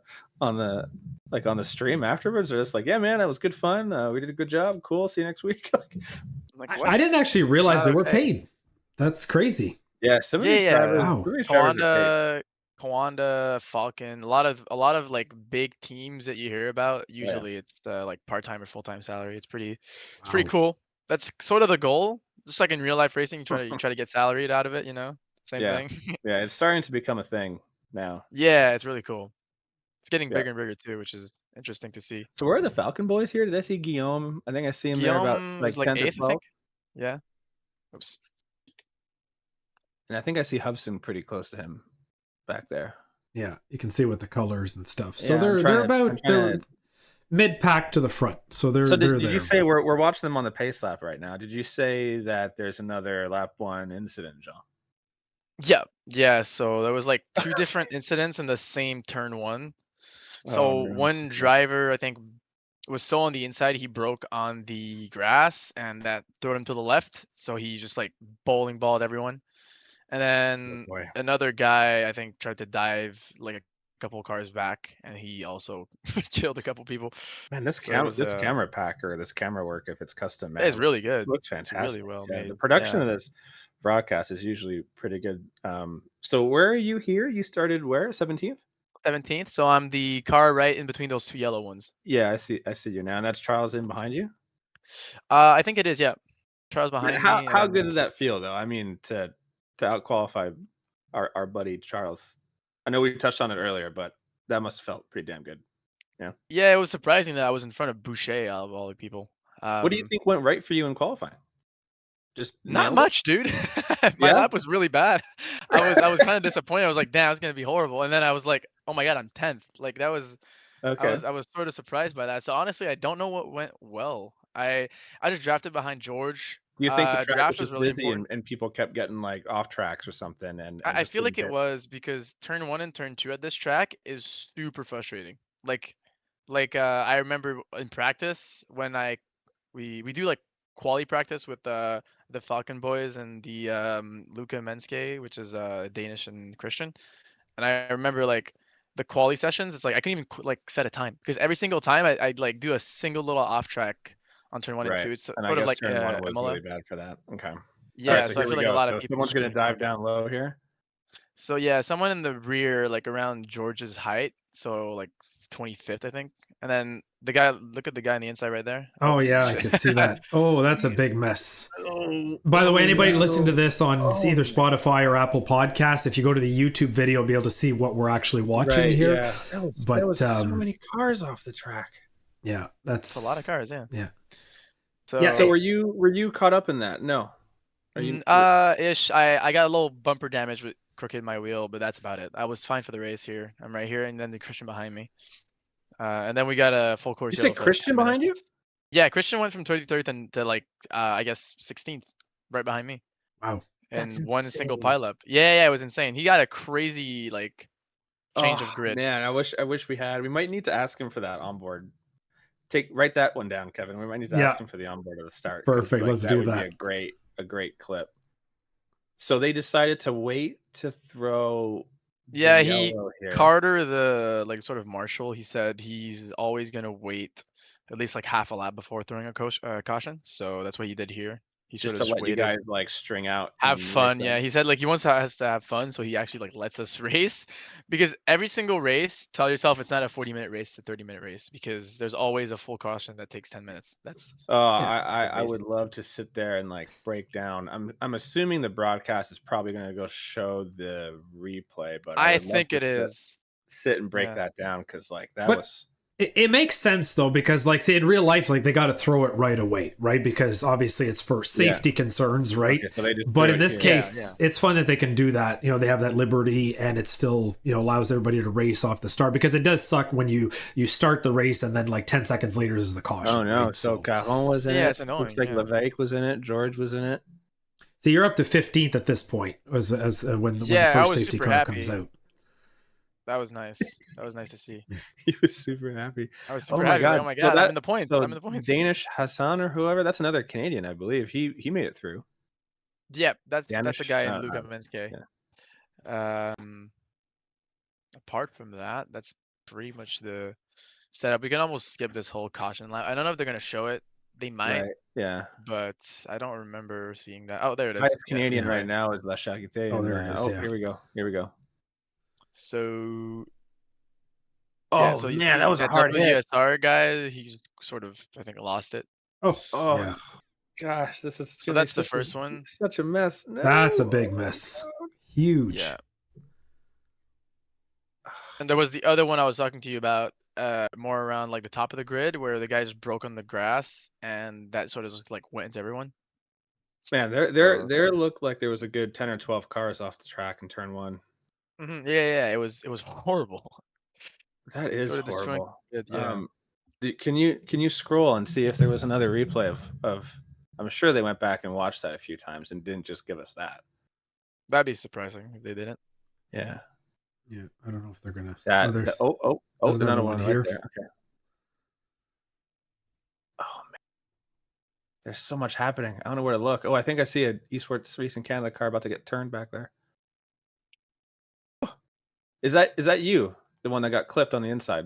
like on the stream afterwards are just like, "Yeah, man, that was good fun. We did a good job. Cool. See you next week." Like, I'm like, I what? didn't actually It's realize not they were okay. paid. That's crazy. yeah, Yeah, yeah. Wow. some of these drivers are paid. Kawanda, Falcon, a lot of like big teams that you hear about. Oh, yeah. Usually, it's like part-time or full-time salary. It's pretty Wow. cool. That's sort of the goal. Just like in real life racing, you try to get salaried out of it. You know, same Yeah, thing. yeah, it's starting to become a thing now. Yeah, it's really cool. It's getting Yeah. bigger and bigger too, which is interesting to see. So where are the Falcon boys here? Did I see Guillaume? I think I see him there about Guillaume is like like 10th or 8th, I think. 12th. Yeah. Oops. And I think I see Hubson pretty close to him back there. Yeah, you can see with the colors and stuff. So Yeah, they're mid pack to the front. So So they're did there. you say we're watching them on the pace lap right now? Did you say that there's another lap one incident, Jean? Yeah. Yeah. So there was like two different incidents in the same turn one. Oh So no. one driver, I think, was so on the inside he broke on the grass, and that threw him to the left. So he just like bowling balled everyone. And Oh then boy. another guy, I think, tried to dive like a couple cars back, and he also killed a couple people. Man, So it was this camera pack or this camera work, if it's custom made, it's really good. looks It's really fantastic. well Yeah, the made. production Yeah. of this broadcast is usually pretty good. So where are you here? You started where? 17th? 17th. So I'm the car right in between those two yellow ones. Yeah, I see you now. And that's Charles in behind you? I think it is. Yeah. Charles Man, behind how me, how good and does that feel though? I mean, to out qualify our buddy Charles. I know we touched on it earlier, but that must have felt pretty damn good. Yeah. yeah, it was surprising that I was in front of Boucher out of all the people. What do you think went right for you in qualifying? Just Not nailed it? much, dude. My Yeah? lap was really bad. I was kind of disappointed. I was like, damn, it's gonna be horrible. And then I was like, oh my god, I'm 10th. Like that was Okay. I was sort of surprised by that. So honestly, I don't know what went well. I just drafted behind George. Do you think the track was Draft was just really busy important. and people kept getting like off tracks or something and I just feel didn't like it hit? was because turn one and turn two at this track is super frustrating. I remember in practice when we do like quali practice with the Falcon boys and the Luca Menske, which is Danish and Christian. And I remember like the quali sessions. It's like I couldn't even like set a time because every single time I'd like do a single little off track on turn 1 and 2. Right. It's And I sort of guess like turn one was Imola. really bad for that. Okay. All right, Yeah, so so I here we feel like a go. lot of So people someone's just gonna getting dive caught. down low here. So yeah, someone in the rear, like around George's height, so like 25th, I think. And then the guy, look at the guy on the inside right there. Oh yeah, I shit. could see that. Oh, that's a big mess. Oh, By the way, anybody no. listening to this on Oh, either Spotify or Apple Podcasts, if you go to the YouTube video, you'll be able to see what we're actually watching right, here. yeah. There But was so many cars off the track. yeah, that's It's a lot of cars, yeah. Yeah. So Yeah, So were you caught up in that? No. Are you ish. I got a little bumper damage with crooked my wheel, but that's about it. I was fine for the race here. I'm right here, and then the Christian behind me. And then we got a full course You yellow said for like Christian 10 behind you? minutes. Yeah, Christian went from 23rd and to like I guess 16th, right behind me, wow. and That's one single insane. pileup. Yeah, it was insane. He got a crazy like change of Oh grid. man, I wish we had. We might need to ask him for that onboard. Write that one down, Kevin. We might need to Yeah. ask him for the onboard at the start. 'Cause, Perfect. like, Let's that do would that. be a great clip. So they decided to wait to throw the Yeah, yellow here. Carter, the like sort of marshal, he said he's always gonna wait at least like half a lap before throwing a caution. So that's what he did here. He Just sort to of just let you waited. guys like string out Have and fun, race yeah. out. He said like he has to have fun, so he actually like lets us race. Because every single race, tell yourself it's not a 40-minute race, it's a 30-minute race because there's always a full caution that takes 10 minutes. That's Oh, Yeah. I would basics. love to sit there and like break down. I'm assuming the broadcast is probably going to go show the replay, but I I would love think to it is. sit and break Yeah. that down because like that But was it makes sense though, because like say in real life, like they got to throw it right away, right? Because obviously it's for safety concerns, right? okay, so they just But threw in it this here. case, it's fun that they can do that. You know, they have that liberty, and it still allows everybody to race off the start, because it does suck when you start the race and then like 10 seconds later is the caution. Oh no! Right? So Caron was in Yeah, it. it's annoying, Looks like yeah. Levesque was in it. George was in it. So you're up to 15th at this point, as when the Yeah, I first was safety super car happy. comes out. That was nice. That was nice to see. He was super happy. I was Oh super my happy. Like, god! oh my So god, I'm that in the points. so I'm in the points. Danish Hassan or whoever, that's another Canadian, I believe. He made it through. Yeah, that's a Danish, guy in Luca Menske. yeah. Apart from that, that's pretty much the setup. We can almost skip this whole caution lap. I don't know if they're gonna show it. They might, Right. Yeah. but I don't remember seeing that. Oh, there it is. Highest Yeah, Canadian Luca. right now is La Chagité. Oh, And, there it is, yeah. Here we go. Here we go. So Oh yeah, so you man, see that was a hard hit. WSR guy. He's sort of, I think, lost it. Oh, Oh yeah. gosh, this is So gonna be that's the such first one. Such a mess. No. That's a big mess. Huge. Yeah. And there was the other one I was talking to you about, more around like the top of the grid where the guy just broke on the grass and that sort of just like went into everyone. Man, So- there looked like there was a good 10 or 12 cars off the track in turn one. Yeah, it was horrible. That is Sort of destroying horrible. the grid, yeah. Can you scroll and see if there was another replay of I'm sure they went back and watched that a few times and didn't just give us that. That'd be surprising if they didn't. Yeah. Yeah, I don't know if they're gonna. There's another one here. right there. Okay. Oh man, there's so much happening. I don't know where to look. Oh, I think I see a eSports Racing Canada car about to get turned back there. Is that you, the one that got clipped on the inside?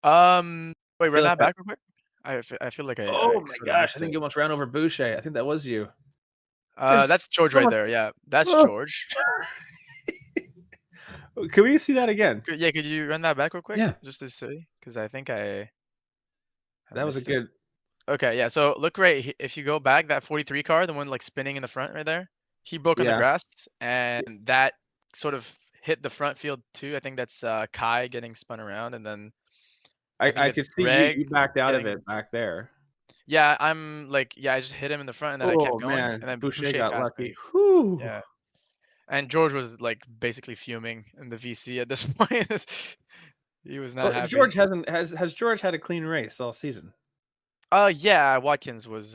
Wait, run like that back real quick. I feel like I. Oh I my sort of gosh! missed I think it. you almost ran over Boucher. I think that was you. That's George so right much- there. Yeah, that's Oh. George. Can we see that again? Yeah, could you run that back real quick? Yeah. Just to see, because I think I. That was a missed it. good. Okay, yeah. So look if you go back, that 43 car, the one like spinning in the front right there, he broke on the Yeah. grass, and that sort of hit the front field too. I think that's Kai getting spun around, and then think I it's could see Greg you backed out of getting- it back there. yeah, I'm like, yeah, I just hit him in the front, and then I kept Oh going, man, and then Boucher got passed lucky. me. Whew. Yeah, and George was like basically fuming in the VC at this point. He was not happy. George has George had a clean race all season? Yeah, Watkins was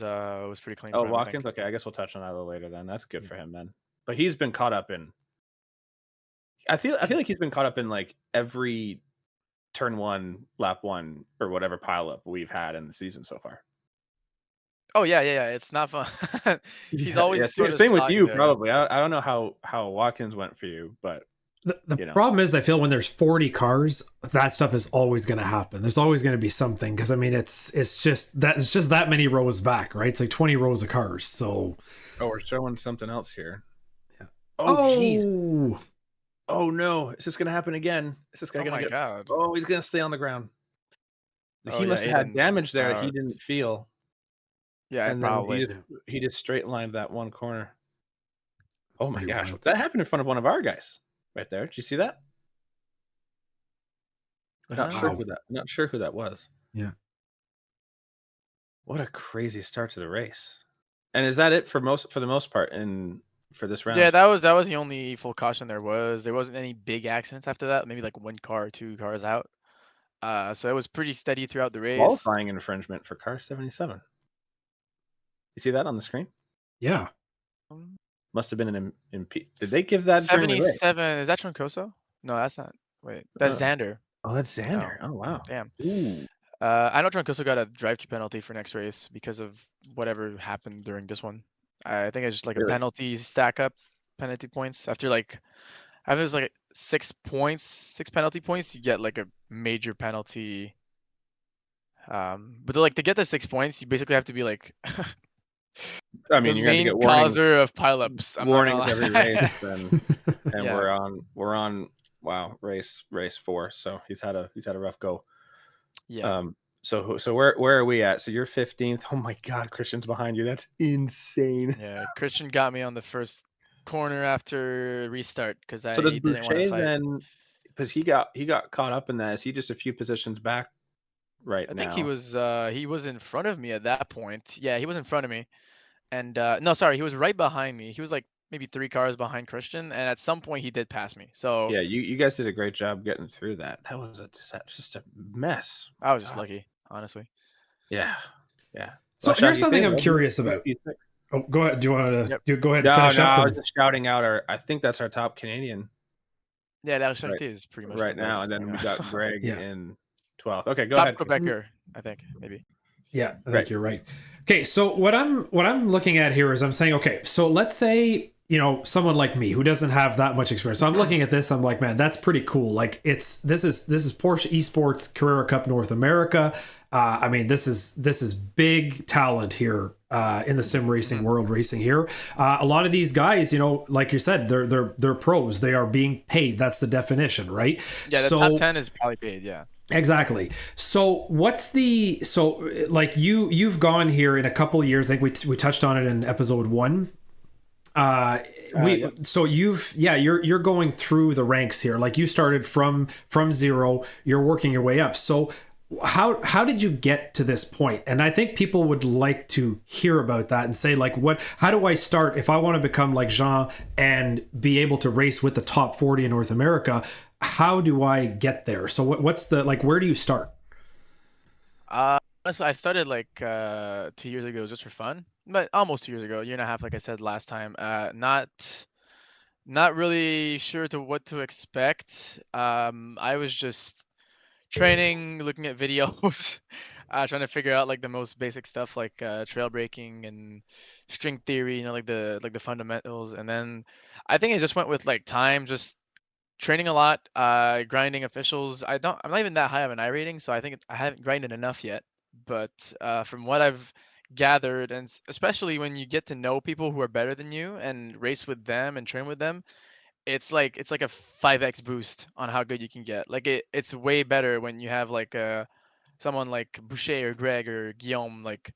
pretty clean. Oh, for him, I think. Watkins. Okay, I guess we'll touch on that a little later. Then that's good for him. Then, but he's been caught up in. I feel like he's been caught up in like every turn one, lap one, or whatever pileup we've had in the season so far. Oh yeah. It's not fun. He's always sort of same with stuck you there. probably. I don't know how Watkins went for you, but The problem is, I feel when there's 40 cars, that stuff is always going to happen. There's always going to be something, because I mean, it's just that many rows back, right? It's like 20 rows of cars. So, we're showing something else here. Yeah. Oh, jeez. Oh no, is this going to happen again? Is this guy going to get? God. Oh, he's going to stay on the ground. Oh, He must have had Aiden's damage there that he didn't feel. Yeah, And probably. then he just straight lined that one corner. Oh my gosh, wild. that happened in front of one of our guys right there. Did you see that? I'm not sure who that was. Yeah. What a crazy start to the race. And is that it for the most part for this round? Yeah, that was the only full caution there was. There wasn't any big accidents after that. Maybe like one car or two cars out. So it was pretty steady throughout the race. Qualifying infringement for car 77. You see that on the screen? Yeah. Must have been an Did they give that 77? Is that Troncoso? No, that's not. Wait, that's Xander. Oh, that's Xander. Oh wow. Damn. Ooh. I know Troncoso got a drive-through penalty for next race because of whatever happened during this one. I think it's just like a penalty stack up, penalty points after like there's like 6 penalty points, you get like a major penalty. But to get the 6 points, you basically have to be like I mean, the you're going to get main warnings, causer of pileups. warnings every race, and Yeah. we're on race 4. So he's had a rough go. Yeah. So where are we at? So you're 15th. Oh my God, Christian's behind you. That's insane. Yeah, Christian got me on the first corner after restart because So does didn't want to Boucher fight. then? Because he got caught up in that. Is he just a few positions back right now? I think he was in front of me at that point. Yeah, he was in front of me. And no, sorry, he was right behind me. He was like maybe 3 cars behind Christian, and at some point he did pass me. So yeah, you guys did a great job getting through that. That was just a mess. I was just lucky, honestly. Yeah. So here's something I'm curious about. Oh, go ahead. Do you want to go ahead and finish up? I was just shouting out I think that's our top Canadian. Yeah, that is pretty much right now, and then we got Greg in 12th. Okay, go top ahead. Quebecer, I think maybe. Yeah, I think you're right. Okay, so what I'm looking at here is I'm saying, okay, so let's say, someone like me who doesn't have that much experience. So I'm looking at this, I'm like, man, that's pretty cool. Like this is Porsche eSports Carrera Cup North America. I mean, this is big talent here in the sim racing world, racing here. A lot of these guys, like you said, they're pros. They are being paid. That's the definition, right? Yeah, the top 10 is probably paid. Yeah. Exactly. So you've gone here in a couple of years. I think we touched on it in episode 1. So you're going through the ranks here. Like you started from zero, you're working your way up. So how did you get to this point? And I think people would like to hear about that and say, like, how do I start if I want to become like Jean and be able to race with the top 40 in North America? How do I get there? So what's where do you start? Honestly, I started like 2 years ago just for fun, but almost 2 years ago, 1.5 years, like I said last time. Not really sure what to expect. I was just training, looking at videos, trying to figure out like the most basic stuff like trail braking and string theory, like the fundamentals. And then I think it just went with like time, just training a lot, grinding officials. I'm not even that high of an I rating, so I think I haven't grinded enough yet. But from what I've gathered, and especially when you get to know people who are better than you and race with them and train with them, it's like a 5x boost on how good you can get. Like it's way better when you have like someone like Boucher or Greg or Guillaume like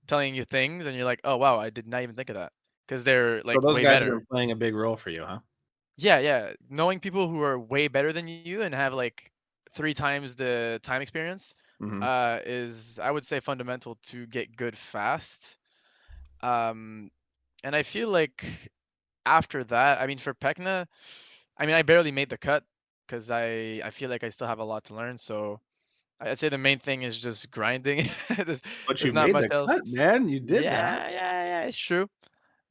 telling you things, and you're like, oh wow, I did not even think of that, because they're like So those way guys better. have been playing a big role for you, huh? Yeah. Knowing people who are way better than you and have like 3 times the time experience is, I would say, fundamental to get good fast. And I feel like after that, I mean, for PECCNA, I mean, I barely made the cut because I feel like I still have a lot to learn. So I'd say the main thing is just grinding. But There's you not made much the else. cut, man. You did that. Yeah, it's true.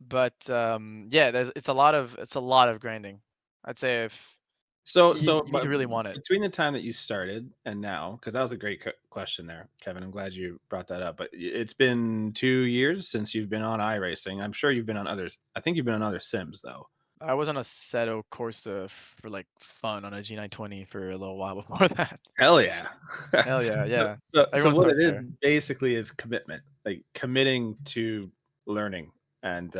But yeah, it's a lot of grinding. I'd say if So you need to really want it. between the time that you started and now, because that was a great question there, Kevin. I'm glad you brought that up. But it's been 2 years since you've been on iRacing. I'm sure you've been on others. I think you've been on other sims though. I was on a Seto Corsa for like fun on a G920 for a little while before that. Hell yeah. Hell yeah, So, yeah. so Everyone what starts it is there. basically is commitment, like committing to learning, and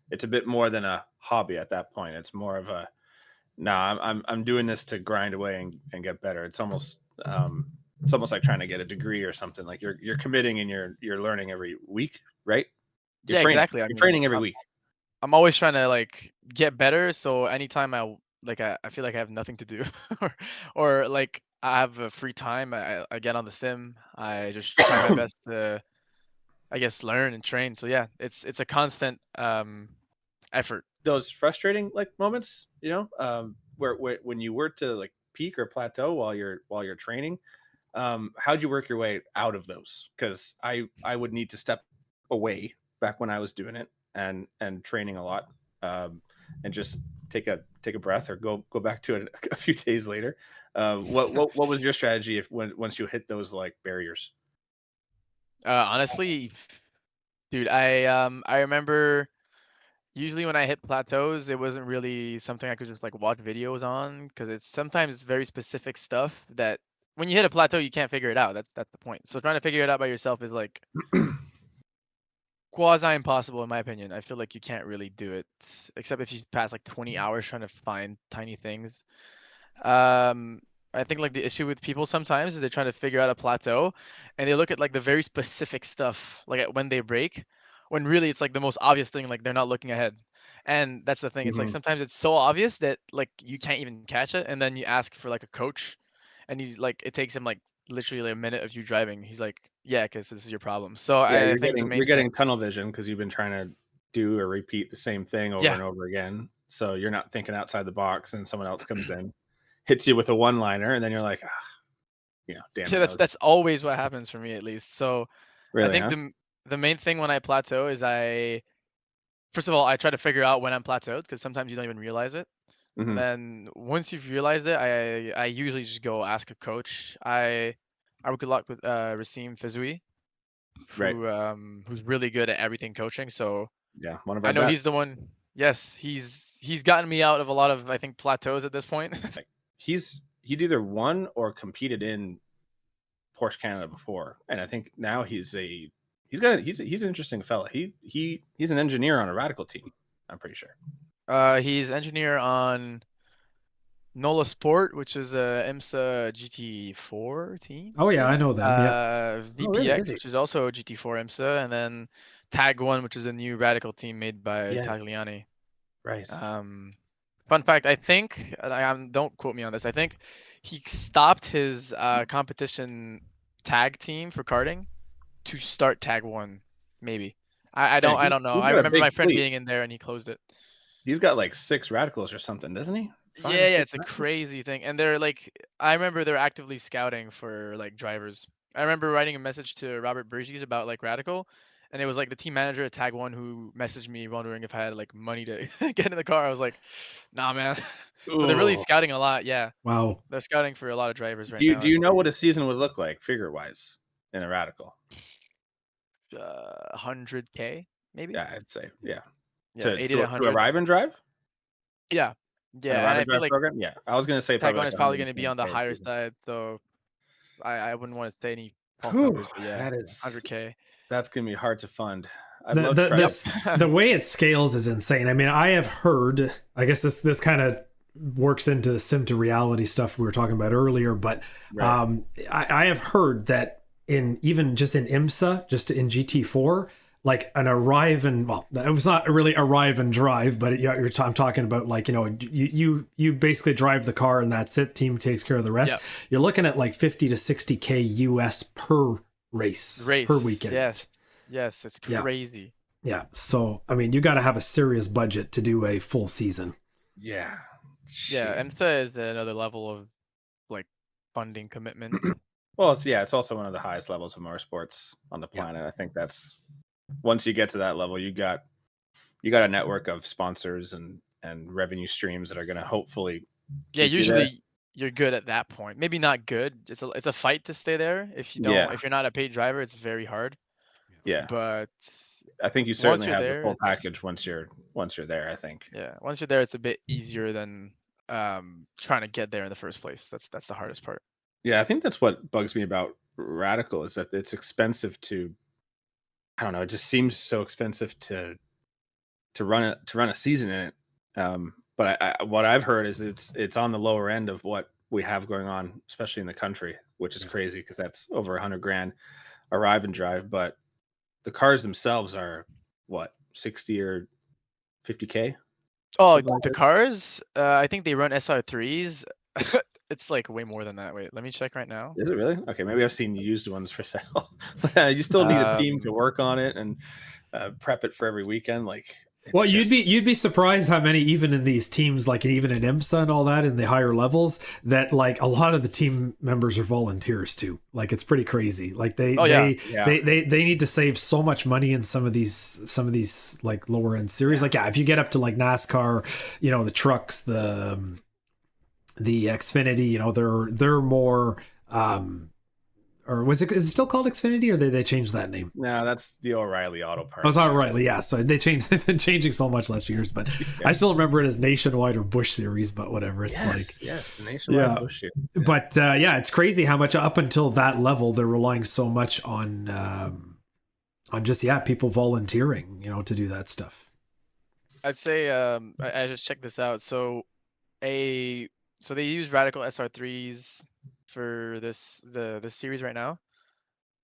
it's a bit more than a hobby at that point. It's more of a I'm doing this to grind away and get better. It's almost like trying to get a degree or something. Like you're committing and you're learning every week, right? You're Yeah, training. exactly. I You're mean, training every week. I'm always trying to like get better. So anytime I feel like I have nothing to do, or like I have a free time, I get on the sim. I just try my best to, I guess, learn and train. So yeah, it's a constant effort. Those frustrating like moments, where when you were to like peak or plateau while you're training, how'd you work your way out of those? Because I would need to step away back when I was doing it and training a lot, and just take a breath or go back to it a few days later. What was your strategy once you hit those like barriers? Honestly, dude, I remember usually when I hit plateaus, it wasn't really something I could just like watch videos on because it's sometimes very specific stuff that when you hit a plateau, you can't figure it out. That's the point. So trying to figure it out by yourself is like quasi impossible in my opinion. I feel like you can't really do it except if you pass like 20 hours trying to find tiny things. Um, I think like the issue with people sometimes is they're trying to figure out a plateau and they look at like the very specific stuff like when they break, when really it's like the most obvious thing, like they're not looking ahead. And that's the thing. It's like Mhm. sometimes it's so obvious that like you can't even catch it, and then you ask for like a coach, and he's like, it takes him like literally like a minute of you driving. He's like, yeah, because this is your problem. So Yeah, I you're think the getting main thing, tunnel vision because you've been trying to do or repeat the same thing over yeah, and over again. So you're not thinking outside the box, and someone else comes in, hits you with a one liner, and then you're like, damn yeah, it, that's always what happens for me at least. So I really, think huh? the main thing when I plateau is first of all, I try to figure out when I'm plateaued because sometimes you don't even realize it. And Hmm. then once you've realized it, I usually just go ask a coach. I work a lot with Racine Fizui, Right. who's really good at everything coaching. So Yeah, one of I our know best. he's the one. Yes, he's gotten me out of a lot of I think plateaus at this point. Like he'd either won or competed in Porsche Canada before, and I think now he's an interesting fella. He's an engineer on a radical team. I'm pretty sure. He's engineer on Nola Sport, which is a IMSA GT4 team, Oh yeah, I maybe. know them. Yeah. Oh, really? Is VPX, he? which is also a GT4 IMSA, and then Tag One, which is a new radical team made by Yes. Tagliani. Right. Um, Fun fact, I think, and don't quote me on this, I think he stopped his competition tag team for karting to start Tag One, maybe. And I don't know. he's I got a remember big my friend fleet. being in there and he closed it. He's got like 6 radicals or something, doesn't he? Five Yeah, or yeah, six it's a radicals. crazy thing. And they're like, I remember they're actively scouting for like drivers. I remember writing a message to Robert Burgess about like Radical, and it was like the team manager at Tag One who messaged me wondering if I had like money to get in the car. I was like, nah, man. So they're really Oh, scouting a lot. Yeah, Wow. they're scouting for a lot of drivers right do you now do as you know they what a season would look like figure wise in a radical? 100K maybe. Yeah, I'd say yeah. Yeah, To 80 to to, to 100. arrive and drive Yeah, and yeah, arrive and I and feel drive like program. Yeah, I was gonna say Tag probably One like is probably going to be on the 120K a higher season. side, so I wouldn't want to say any false Whew, numbers, but yeah, that is 100K. that's gonna be hard to fund. I'd The love to the try. Yep. the way it scales is insane. I mean, I have heard. I guess this kind of works into the sim to reality stuff we were talking about earlier, but Right. I have heard that in even just in IMSA, just in GT4, like an arrive and well, it was not really arrive and drive, but I'm talking about like you basically drive the car and that's it. Team takes care of the rest. Yep. You're looking at like 50 to 60K US per race per Race. weekend. Yes. Yes, it's Yeah. crazy. Yeah. So, I mean, you got to have a serious budget to do a full season. Yeah. Yeah, Jeez. EMSA is another level of like funding commitment. Well, it's also one of the highest levels of motorsports on the Yeah. planet. I think that's once you get to that level, you got a network of sponsors and revenue streams that are going to hopefully Yeah, keep you there. usually you're good at that point. Maybe not good. It's a fight to stay there. Yeah. If you're not a paid driver, it's very hard. Yeah. But I think you certainly you're have the there, full it's package once you're there, I think. yeah. Once you're there, it's a bit easier than trying to get there in the first place. That's the hardest part. Yeah, I think that's what bugs me about Radical is that it's expensive to. I don't know. It just seems so expensive to run a season in it. But what I've heard is it's on the lower end of what we have going on, especially in the country, which is crazy because that's over $100,000 arrive and drive. But the cars themselves are what 60 or 50K. Oh, Something like the this? cars, I think they run SR3s. It's like way more than that. Wait, let me check right now. Is it really? Okay, maybe I've seen used ones for sale. You still need a team to work on it and prep it for every weekend. Like, Well, you'd be surprised how many, even in these teams, like even in IMSA and all that, in the higher levels, that like a lot of the team members are volunteers too. Like it's pretty crazy. Like they need to save so much money in some of these like lower end series. Like if you get up to like NASCAR, the trucks, the Xfinity, they're more or is it still called Xfinity, or they changed that name? No, that's the O'Reilly Auto Parts. Oh, it's O'Reilly, yeah. So they've been changing so much last few years, but I still remember it as Nationwide or Bush Series, but whatever. It's the Nationwide Bush Series. Yeah. But it's crazy how much up until that level they're relying so much on just people volunteering, to do that stuff. I'd say I just checked this out. So they use Radical SR3s for this series right now,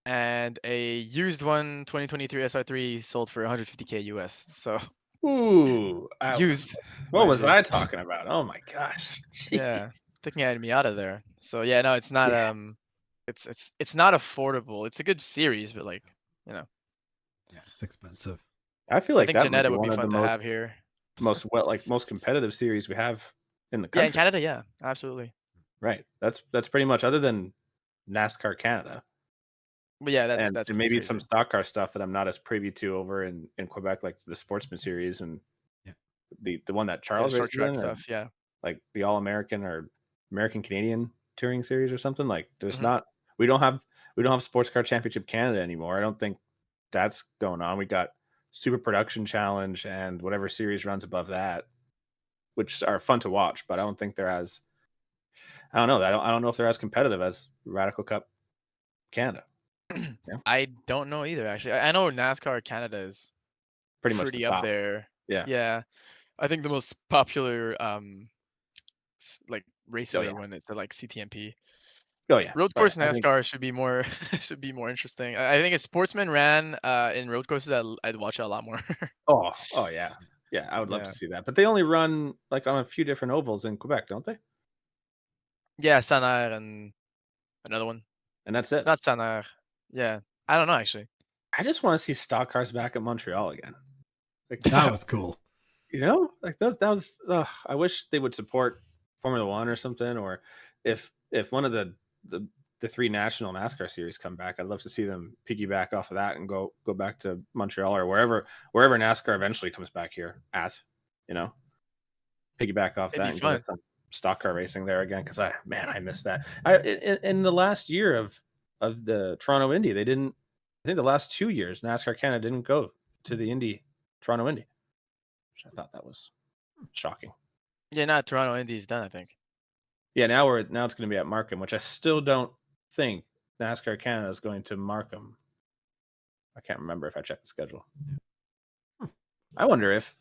and a used one 2023 SR3 sold for 150K US. So ooh, used. What was I talking about? Oh my gosh. Jeez. Yeah, taking me out of there. So yeah, no, it's not it's not affordable. It's a good series, but like, it's expensive. I feel like I think that might be would one be of fun the to have here. most competitive series we have in the country. Yeah, in Canada, yeah, absolutely. Right. That's pretty much, other than NASCAR Canada. But yeah, that's and maybe crazy. some stock car stuff that I'm not as privy to over in Quebec, like the Sportsman Series and the one that Charles short races track in, stuff, yeah. like the All American or American Canadian Touring Series or something. Like there's Mhm. not we don't have Sports Car Championship Canada anymore. I don't think that's going on. We got Super Production Challenge and whatever series runs above that, which are fun to watch, but I don't think they're as I don't know. I don't know if they're as competitive as Radical Cup Canada. Yeah. I don't know either, actually. I know NASCAR Canada is Pretty much the up top. there. Yeah. Yeah. I think the most popular like races are when it's like CTMP. Oh yeah. Road course NASCAR should be more should be more interesting. I think if Sportsman ran in road courses, I'd watch it a lot more. Oh yeah. Yeah, I would love to see that. But they only run like on a few different ovals in Quebec, don't they? Yeah, Saner and another one. And that's it. Not Saner. Yeah. I don't know, actually. I just want to see stock cars back at Montreal again. Like that was cool. Like that was I wish they would support Formula One or something, or if one of the three national NASCAR series come back, I'd love to see them piggyback off of that and go back to Montreal or wherever NASCAR eventually comes back here at, piggyback off that and get some stock car racing there again. Cause I miss that. In the last year of the Toronto Indy, I think the last 2 years NASCAR Canada didn't go to the Toronto Indy, which I thought that was shocking. Yeah, not Toronto Indy's done, I think. Yeah, now it's going to be at Markham, which I still don't think NASCAR Canada is going to Markham. I can't remember if I checked the schedule. I wonder if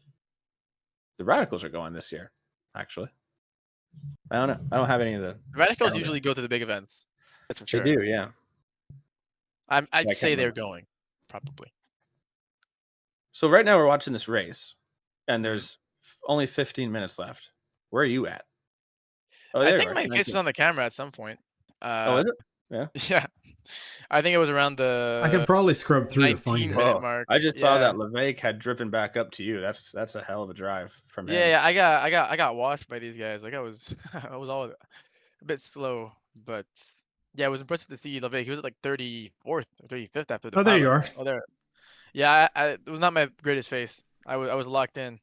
the Radicals are going this year, actually. I don't know. I don't have any of the Radicals usually go to the big events. That's for sure. They do, yeah. I'd say they're going, probably. So right now we're watching this race, and there's only 15 minutes left. Where are you at? Oh, I think my face is on the camera at some point. Oh, is it? Yeah. Yeah. I think it was around the I can probably scrub through to find it. Mark. I just saw that LeVeque had driven back up to you. That's a hell of a drive from him. Yeah, I got washed by these guys. Like I was all a bit slow, but yeah, I was impressed with the see LeVeque. He was at like 34th or 35th after the. Oh, there you are. Oh, there. Yeah, it was not my greatest face. I was locked in.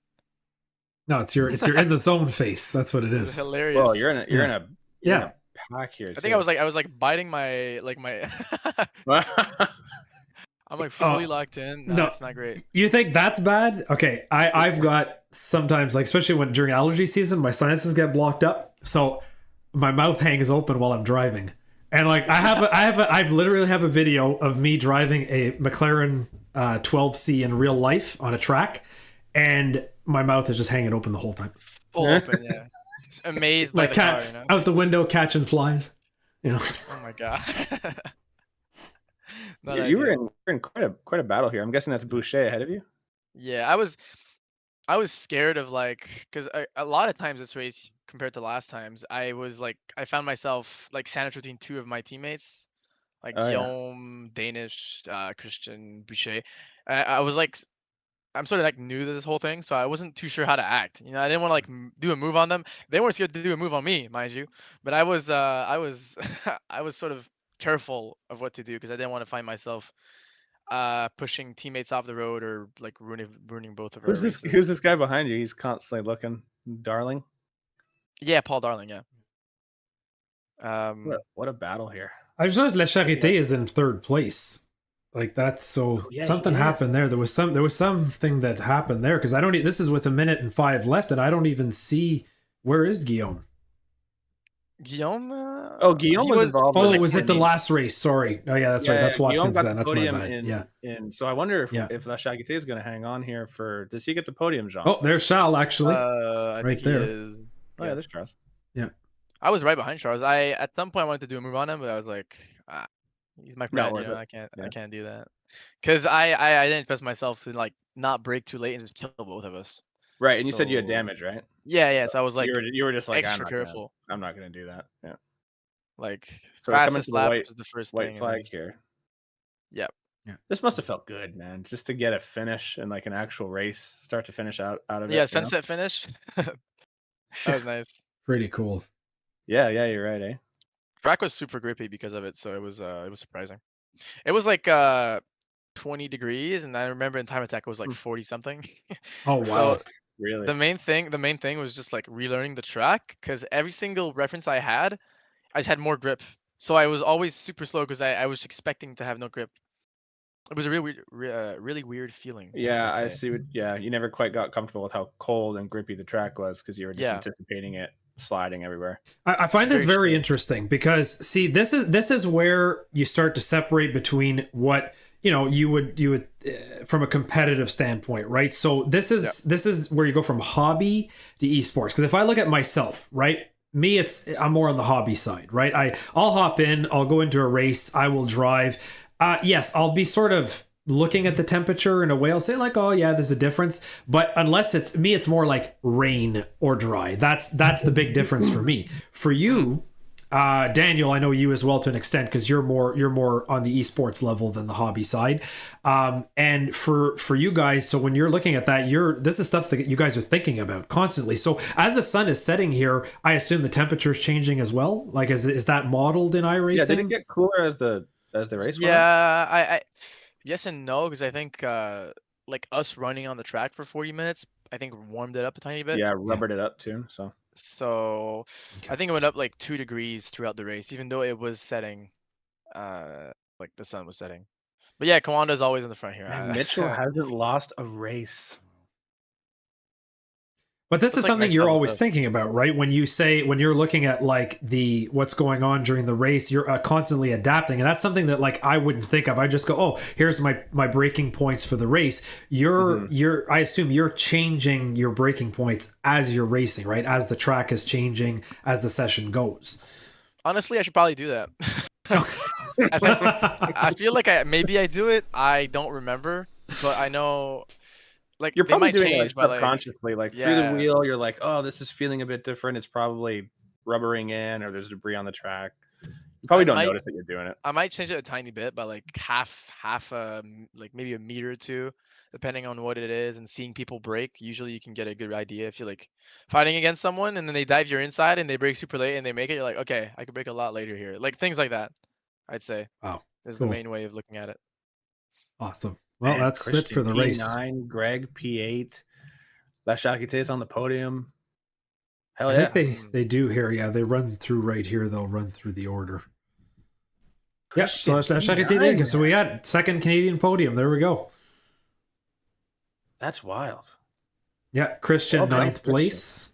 No, it's your in the zone face. That's what it is. Hilarious. Well, you're in a pack here. I think I was like biting my I'm like fully locked in. No, it's not great. You think that's bad? Okay, I've got sometimes, like especially when during allergy season, my sinuses get blocked up, so my mouth hangs open while I'm driving. And like I literally have a video of me driving a McLaren 12C in real life on a track, and my mouth is just hanging open the whole time. Full open, yeah. Just amazed by the car, you know? Out the window catching flies, you know. Oh my god. You were in quite a battle here. I'm guessing that's Boucher ahead of you. Yeah, I was scared of like, because a lot of times this race compared to last times, I found myself like sandwiched between two of my teammates, like Guillaume, Danish, Christian, Boucher. I was like, I'm sort of like new to this whole thing, so I wasn't too sure how to act. You know, I didn't want to like do a move on them. They weren't scared to do a move on me, mind you. But I was I was sort of careful of what to do because I didn't want to find myself pushing teammates off the road or like ruining both of our races. Who's this guy behind you? He's constantly looking. Darling. Yeah, Paul Darling. Yeah. What a battle here. I just noticed La Charité is in third place. Like that's so something happened there. There was something that happened there because I don't. This is with 1 minute and 5 left, and I don't even see where is Guillaume. Guillaume. Guillaume was involved. Oh, was it the last race? Sorry. Oh yeah, that's right. That's Watkins then. That's my bad. And so I wonder if La Charité is going to hang on here for. Does he get the podium, Jean? Oh, there's Charles actually. Right there. Oh yeah, there's Charles. Yeah. I was right behind Charles. At some point I wanted to do a move on him, but I was like, he's my friend. You know, I can't do that because I didn't trust myself to like not brake too late and just kill both of us. Right, and you said you had damage, right? Yeah. So I was like, you were just like extra careful. I'm not gonna do that. Yeah. Like so coming fastest to lap the was the first white thing. flag here. Yep. Yeah. This must have felt good, man. Just to get a finish and like an actual race, start to finish out of it. Yeah, sunset finish. That was nice. Pretty cool. Yeah, you're right, eh? Track was super grippy because of it, so it was surprising. It was like 20 degrees, and I remember in time attack it was like 40 something. Oh wow. So really? the main thing was just like relearning the track because every single reference I just had more grip. So I was always super slow because I was expecting to have no grip. It was a really weird feeling. Yeah, I see. You never quite got comfortable with how cold and grippy the track was because you were just anticipating it sliding everywhere. I find this very interesting because see, this is where you start to separate between what you would from a competitive standpoint, right? So this is where you go from hobby to esports. Because if I look at myself, right, I'm more on the hobby side, right? I'll hop in, I'll go into a race, I will drive. Yes, I'll be sort of looking at the temperature in a way. I'll say like, oh yeah, there's a difference. But unless it's me, it's more like rain or dry. That's the big difference for me. For you, Daniel, I know you as well to an extent because you're more on the esports level than the hobby side. And for you guys, so when you're looking at that, this is stuff that you guys are thinking about constantly. So as the sun is setting here, I assume the temperature is changing as well. Like is that modeled in iRacing? Yeah, did it get cooler as the race went? Yeah, I yes and no because I think like us running on the track for 40 minutes, I think warmed it up a tiny bit. Yeah, rubbered it up too. So I think it went up like 2 degrees throughout the race, even though it was setting, like the sun was setting. But yeah, Kawanda's always in the front here. Man, Mitchell hasn't lost a race. But this is something you're always thinking about, right? When you're looking at like what's going on during the race, you're constantly adapting, and that's something that like I wouldn't think of. I just go, oh, here's my breaking points for the race. I assume you're changing your breaking points as you're racing, right? As the track is changing, as the session goes. Honestly, I should probably do that. I feel like maybe I do it. I don't remember, but I know. Like you're probably doing change it like subconsciously, like through the wheel. You're like, oh, this is feeling a bit different. It's probably rubbering in, or there's debris on the track. You probably don't notice that you're doing it. I might change it a tiny bit, by like half like maybe a meter or two, depending on what it is, and seeing people break. Usually, you can get a good idea if you're like fighting against someone, and then they dive your inside and they break super late and they make it. You're like, okay, I could break a lot later here. Like things like that. I'd say. Wow, is the main way of looking at it. Awesome. Well, that's it for the race. P9, Greg P8, La Charité is on the podium. Hell I yeah. think they do here. Yeah, they run through right here. They'll run through the order. Yeah, so let's check it. So we got second Canadian podium. There we go. That's wild. Yeah, Christian ninth place.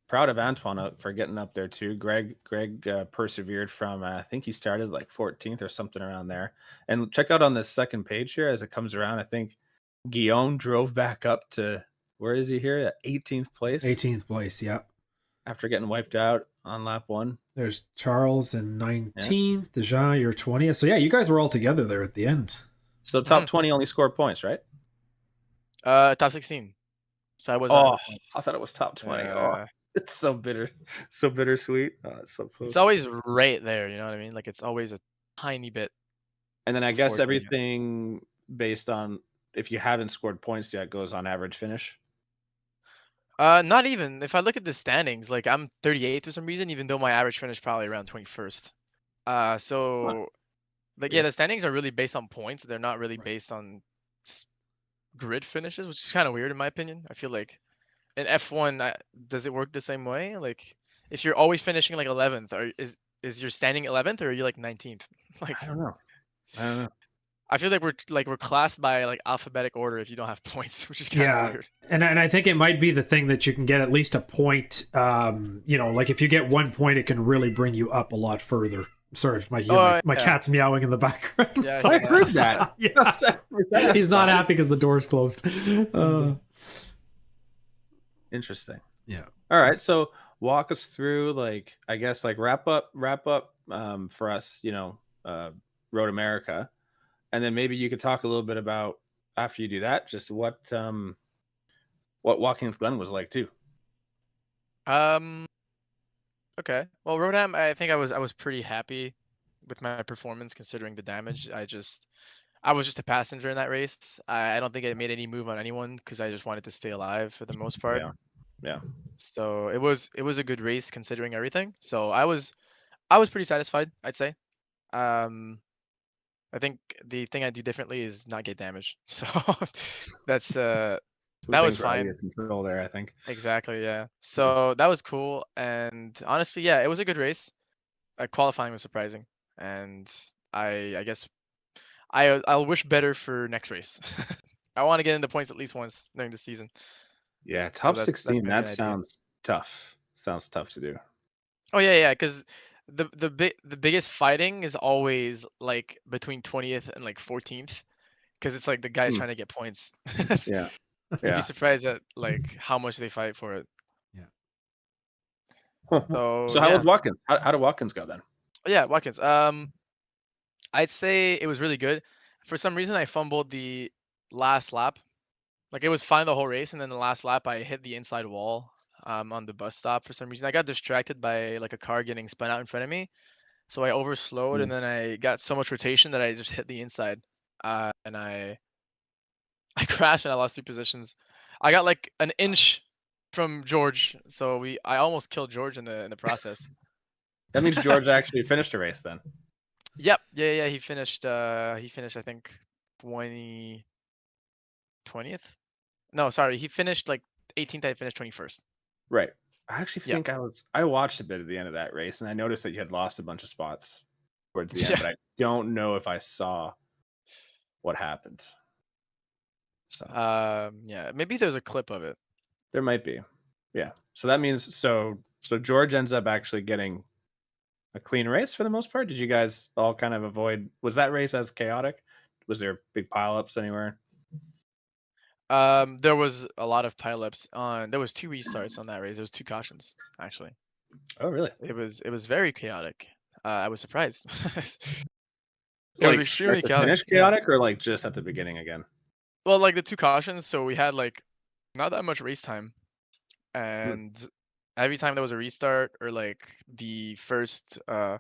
Proud of Antoine for getting up there too. Greg persevered from I think he started like 14th or something around there. And check out on this second page here as it comes around. I think Guillaume drove back up to, where is he here? At 18th place. 18th place, yeah. After getting wiped out on lap 1. There's Charles in 19th. Yeah. Jean, you're 20th. So yeah, you guys were all together there at the end. So top 20 only scored points, right? Top 16. So I was. I thought it was top 20. It's so bitter, so bittersweet. It's so close. It's always right there, you know what I mean? Like it's always a tiny bit. And then I guess everything based on if you haven't scored points yet goes on average finish. Not even. If I look at the standings, like I'm 38th for some reason, even though my average finish probably around 21st. Like yeah, the standings are really based on points. They're not really based on grid finishes, which is kind of weird in my opinion. I feel like in F1, does it work the same way? Like if you're always finishing like 11th, or is your standing 11th, or are you like 19th? Like I don't know. I feel like we're classed by like alphabetic order if you don't have points, which is kind of weird. And I think it might be the thing that you can get at least a point. Like if you get 1 point, it can really bring you up a lot further. Sorry if my cat's meowing in the background. Yeah, I heard that. Yeah. He's not happy because the door's closed. Interesting. Yeah. All right. So walk us through, like, I guess, like wrap up for us, Road America. And then maybe you could talk a little bit about, after you do that, just what Watkins Glen was like too. Okay. Well, Road-Am, I think I was pretty happy with my performance considering the damage. I was just a passenger in that race. I don't think I made any move on anyone because I just wanted to stay alive for the most part. Yeah. So it was a good race considering everything. So I was pretty satisfied, I'd say. I think the thing I do differently is not get damaged. So that's that was fine. Control there, I think. Exactly, yeah. So that was cool, and honestly, yeah, it was a good race. Qualifying was surprising, and I guess I'll wish better for next race. I want to get into points at least once during the season. Yeah, top 16. That sounds tough. Sounds tough to do. Oh yeah, because the biggest fighting is always like between 20th and like 14th, because it's like the guys trying to get points. Yeah. You'd be surprised at like how much they fight for it. Yeah. So how was Watkins? How did Watkins go then? Yeah, Watkins. I'd say it was really good. For some reason, I fumbled the last lap. Like it was fine the whole race, and then the last lap, I hit the inside wall on the bus stop for some reason. I got distracted by like a car getting spun out in front of me, so I overslowed, and then I got so much rotation that I just hit the inside, and I crashed and I lost 3 positions. I got like an inch from George, so I almost killed George in the process. That means George actually finished the race then. Yep. Yeah. He finished I think 20th. No, sorry. He finished like 18th. I finished 21st. Right. I actually think I watched a bit at the end of that race, and I noticed that you had lost a bunch of spots towards the end, but I don't know if I saw what happened. So yeah, maybe there's a clip of it. There might be. Yeah. So that means so George ends up actually getting a clean race for the most part. Did you guys all kind of avoid, was that race as chaotic? Was there big pileups anywhere? There was a lot of pileups there was 2 restarts on that race. There was 2 cautions actually. Oh really? It was very chaotic. I was surprised. It Like, was extremely chaotic. Chaotic, or like just at the beginning again? Well, like the 2 cautions, so we had like not that much race time, and every time there was a restart or like the first I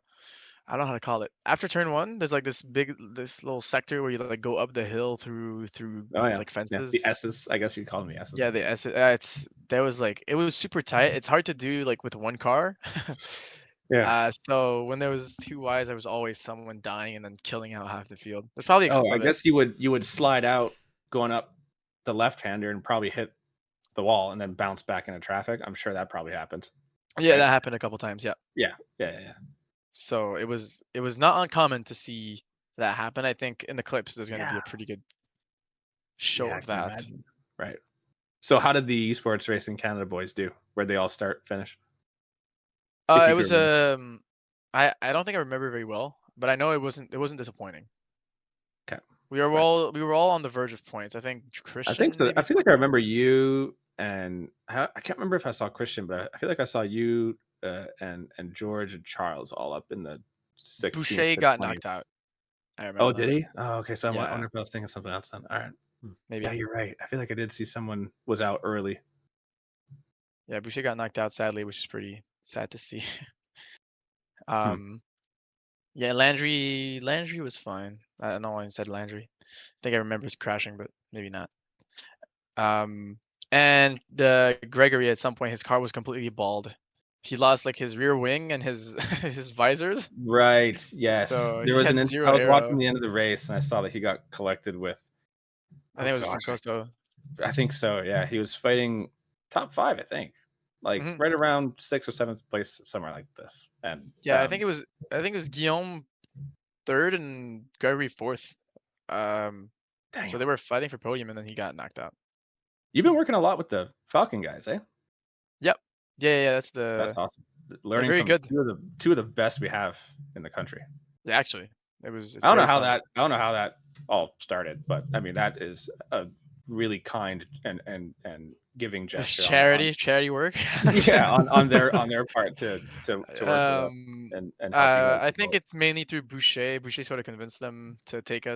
don't know how to call it. After turn 1, there's like this little sector where you like go up the hill through like fences. Yeah, the S's, I guess you'd call them the S's. Yeah, the S. It was super tight. It's hard to do like with one car. Yeah. So when there was 2 Ys, there was always someone dying and then killing out half the field. There's probably I guess you would slide out going up the left-hander and probably hit the wall and then bounce back into traffic. I'm sure that probably happened. Yeah, right? that happened a couple times. Yeah. Yeah. So it was not uncommon to see that happen. I think in the clips there's going to be Yeah. a pretty good show Yeah, I of can that. imagine. Right. So how did the esports Racing Canada boys do? Where'd they all start, finish? If It you could was remember. I don't think I remember very well, but I know it wasn't disappointing. Okay. We were Right. all on the verge of points. I think I think Christian so. I maybe feel like scored I remember once. you and I can't remember if I saw Christian, but I feel like I saw you and George and Charles all up in the 16th Boucher to got 20th. knocked out. I Oh, remember did that. he? Oh, okay. So I Yeah, wonder if I was thinking something else then. All right. Yeah, maybe. you're right. I feel like I did see someone was out early. Yeah, Boucher got knocked out sadly, which is pretty sad to see. Hmm. um, yeah, Landry was fine. I don't know why I said Landry. I think I remember his crashing, but maybe not. Um, and the Gregory at some point his car was completely bald. He lost like his rear wing and his his visors, Right. Yes. so There he was had an. zero I was watching aero. the end of the race and I saw that he got collected with. I Oh think it was from gosh, Costo. I think so. Yeah, he was fighting top five. I think, like Hmm. right around sixth or seventh place, somewhere like this. And Yeah, I think it was Guillaume third and Gregory fourth. Um, so damn, they were fighting for podium, and then he got knocked out. you've been working a lot with the Falcon guys, eh? Yep. Yeah. That's awesome. They're Learning very from good. two of the best we have in the country. Yeah, actually, I it's don't know very how fun. that I don't know how that all started, but I mean that is a really kind and giving It's gesture on charity work. yeah on their part to work with us and help you guys I think develop. it's mainly through Boucher. Boucher sort of convinced them to take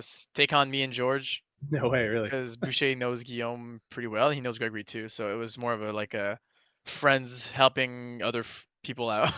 on me and George No way, really. because Boucher knows Guillaume pretty well. He knows Gregory too, so it was more of a like a friends helping other people out.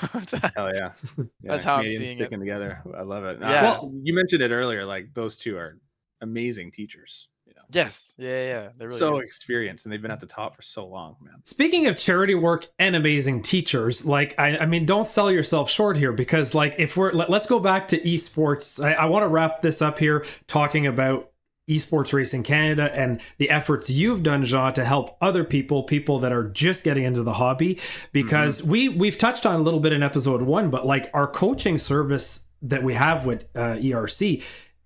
Hell yeah. That's Yeah, how I'm Canadians seeing it. sticking together. I love it. Yeah. Well, You mentioned it earlier, like those two are amazing teachers, Yes. Yeah. They're really so good. experienced and they've been at the top for so long, man. speaking of charity work and amazing teachers, like I mean, don't sell yourself short here because, like, if let's go back to esports. I want to wrap this up here talking about esports racing Canada and the efforts you've done, Jean, to help other people that are just getting into the hobby. Because we've touched on a little bit in episode 1, but like our coaching service that we have with ERC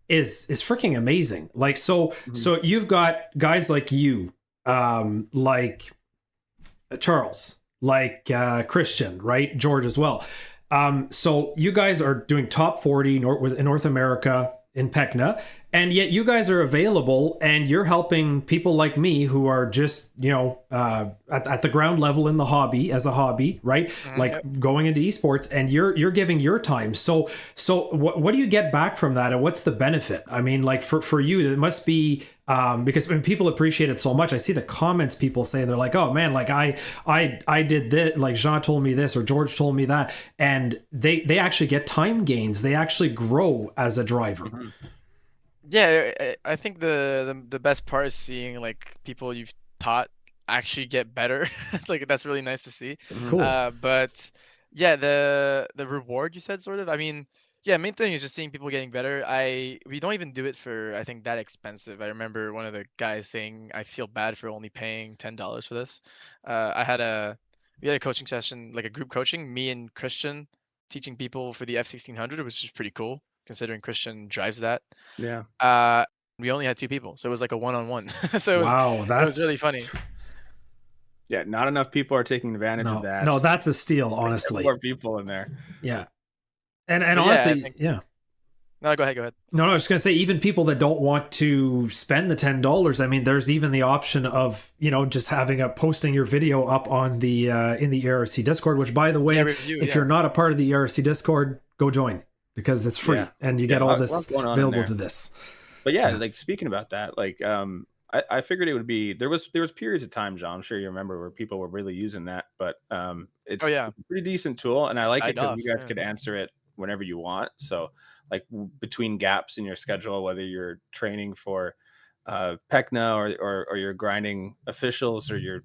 is freaking amazing. Like so you've got guys like you, like Charles, like Christian, right? George as well. So you guys are doing top 40 in North America in PECCNA, and yet you guys are available and you're helping people like me who are just, at the ground level in the hobby as a hobby, right? Like Yep. going into esports, and you're giving your time. So what do you get back from that, and what's the benefit? I mean, like for you, it must be because when people appreciate it so much. I see the comments people say, they're like, oh man, like I did this, like Jean told me this or George told me that, and they actually get time gains. They actually grow as a driver. Yeah, I think the best part is seeing like people you've taught actually get better. Like that's really nice to see. Cool. But yeah, the reward you said sort of. I mean, yeah, main thing is just seeing people getting better. We don't even do it for I think that expensive. I remember one of the guys saying I feel bad for only paying $10 for this. We had a coaching session, like a group coaching, me and Christian teaching people for the F1600, which is pretty cool considering Christian drives that. Yeah. Uh, we only had 2 people, so it was like a one-on-one. So Wow, it was really that's funny. Yeah, not enough people are taking advantage of that. no, that's a steal, Get honestly. more people in there. Yeah, and But yeah, I honestly, think yeah. no, go ahead. No, I was just gonna say, even people that don't want to spend the $10, I mean, there's even the option of just having posting your video up on the in the ERC Discord. Which, by the way, Yeah, review, if yeah. you're not a part of the ERC Discord, go join because it's free Yeah. and you Yeah, get all lot this going on in available there. to this. But yeah, Yeah. like speaking about that, like I figured it would be there was periods of time, John, I'm sure you remember, where people were really using that, but Oh it's yeah, a pretty decent tool and I like it because off. you guys Yeah. could answer it whenever you want. So like between gaps in your schedule, whether you're training for PECCNA or you're grinding officials or you're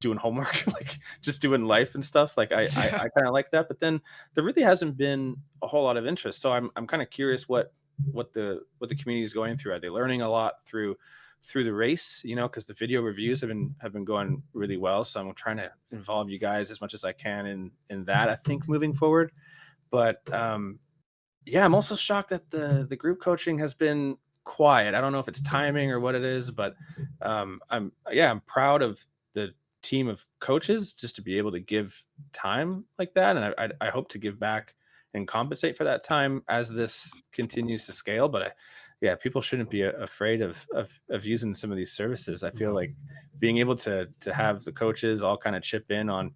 doing homework, like just doing life and stuff. Like I kind of like that. But then there really hasn't been a whole lot of interest. So I'm kind of curious what the community is going through. Are they learning a lot through through the race, because the video reviews have been going really well. So I'm trying to involve you guys as much as I can in that, I think, moving forward. But yeah, I'm also shocked that the group coaching has been quiet. I don't know if it's timing or what it is, but I'm proud of the team of coaches just to be able to give time like that, and I hope to give back and compensate for that time as this continues to scale. But yeah, people shouldn't be afraid of using some of these services. I feel like being able to have the coaches all kind of chip in on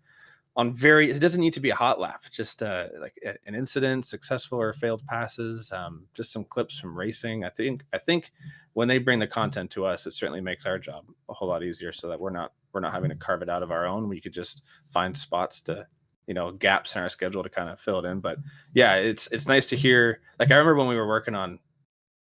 it doesn't need to be a hot lap, just like an incident, successful or failed passes, just some clips from racing. I think when they bring the content to us, it certainly makes our job a whole lot easier, so that we're not having to carve it out of our own. We could just find spots to, gaps in our schedule to kind of fill it in. But yeah, it's nice to hear. Like, I remember when we were working on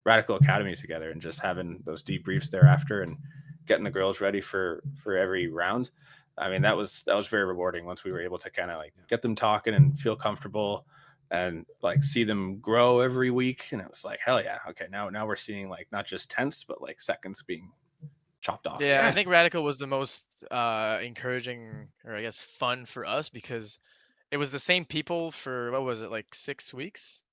Radical Academy together and just having those debriefs thereafter and getting the girls ready for every round. I mean, that was very rewarding once we were able to kind of like get them talking and feel comfortable and like see them grow every week. And it was like, hell yeah. Okay. Now we're seeing like not just tenths, but like seconds being chopped off. Yeah, I think Radical was the most encouraging, or I guess fun for us, because it was the same people for, what was it, like 6 weeks,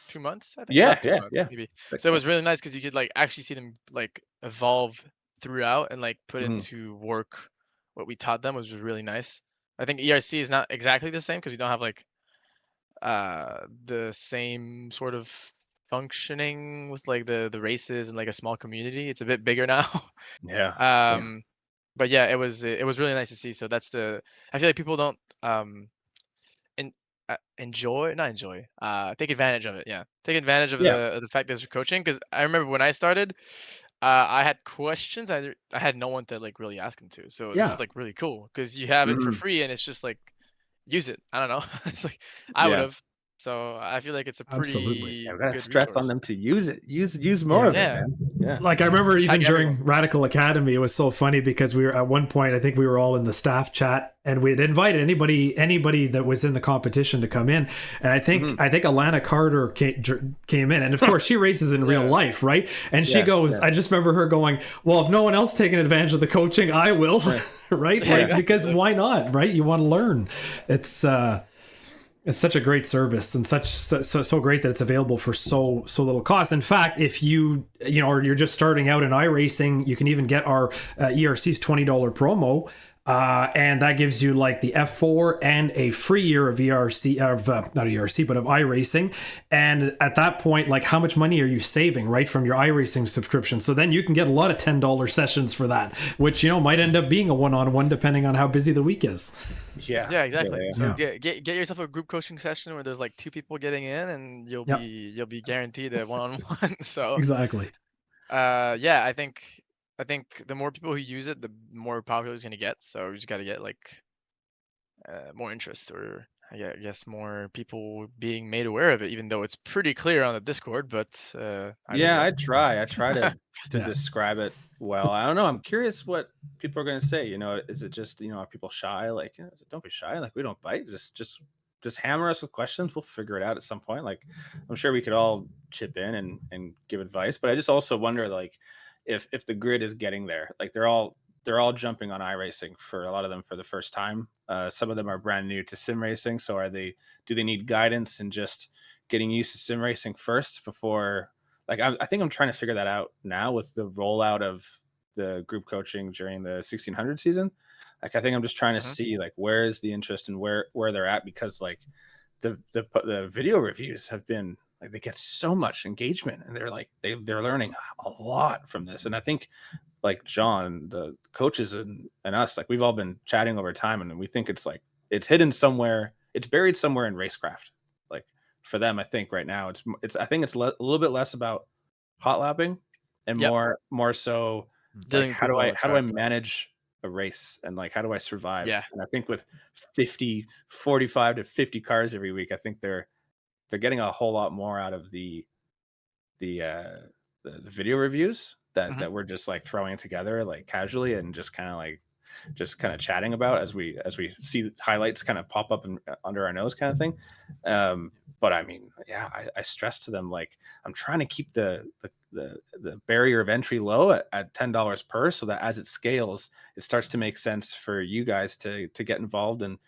2 months, I think. Yeah. Not 2 months, maybe. So it was really nice because you could like actually see them like evolve throughout and like put into work what we taught them, which was really nice. I think ERC is not exactly the same because we don't have like the same sort of functioning with like the races and like a small community. It's a bit bigger now. Yeah. But yeah, it was really nice to see. So that's I feel like people don't take advantage of it. Yeah, take advantage of the fact that they're coaching, because I remember when I started, I had questions. I had no one to like really ask them to. So this is like really cool because you have it for free and it's just like use it. I don't know. It's like I would have. So I feel like it's a pretty we gotta good stress resource. on them to use it. Use more of it, man. Yeah. Like, I remember even during everyone. Radical Academy, it was so funny because we were at one point, I think we were all in the staff chat and we had invited anybody that was in the competition to come in. And I think Alana Carter came in, and of course she races in real life, right? And she goes, I just remember her going, well, if no one else taking advantage of the coaching, I will. Right? Yeah, like, exactly. because why not, right? You want to learn. It's such a great service, and so great that it's available for so little cost. In fact, if or you're just starting out in iRacing, you can even get our ERC's $20 promo. And that gives you like the F4 and a free year of ERC, not ERC, but of iRacing. And at that point, like, how much money are you saving, right, from your iRacing subscription? So then you can get a lot of $10 sessions for that, which, might end up being a one-on-one depending on how busy the week is. Yeah, exactly. So get yourself a group coaching session where there's like 2 people getting in, and you'll be guaranteed a one-on-one. So exactly. I think the more people who use it, the more popular it's going to get. So we just got to get like more interest, or I guess more people being made aware of it, even though it's pretty clear on the Discord. But I try to describe it well. I don't know. I'm curious what people are going to say. Is it just, are people shy? Like, don't be shy. Like, we don't bite. Just hammer us with questions. We'll figure it out at some point. Like, I'm sure we could all chip in and give advice. But I just also wonder, like, if the grid is getting there. Like, they're all jumping on iRacing, for a lot of them for the first time. Some of them are brand new to sim racing. So do they need guidance and just getting used to sim racing first before? Like, I think I'm trying to figure that out now with the rollout of the group coaching during the 1600 season. Like, I think I'm just trying to see like where is the interest and where they're at, because like the video reviews have been like, they get so much engagement, and they're like they're learning a lot from this. And I think like John, the coaches and us, like, we've all been chatting over time, and we think it's like it's hidden somewhere, it's buried somewhere in racecraft. Like, for them, I think right now it's I think it's a little bit less about hot lapping and more so like, how do I manage a race, and like, how do I survive? And I think with 45 to 50 cars every week, I think they're getting a whole lot more out of the video reviews that we're just like throwing together like casually, and just kind of like just kind of chatting about as we see highlights kind of pop up under our nose kind of thing. But I mean, yeah, I stress to them, like, I'm trying to keep the barrier of entry low at $10 per, so that as it scales, it starts to make sense for you guys to get involved, and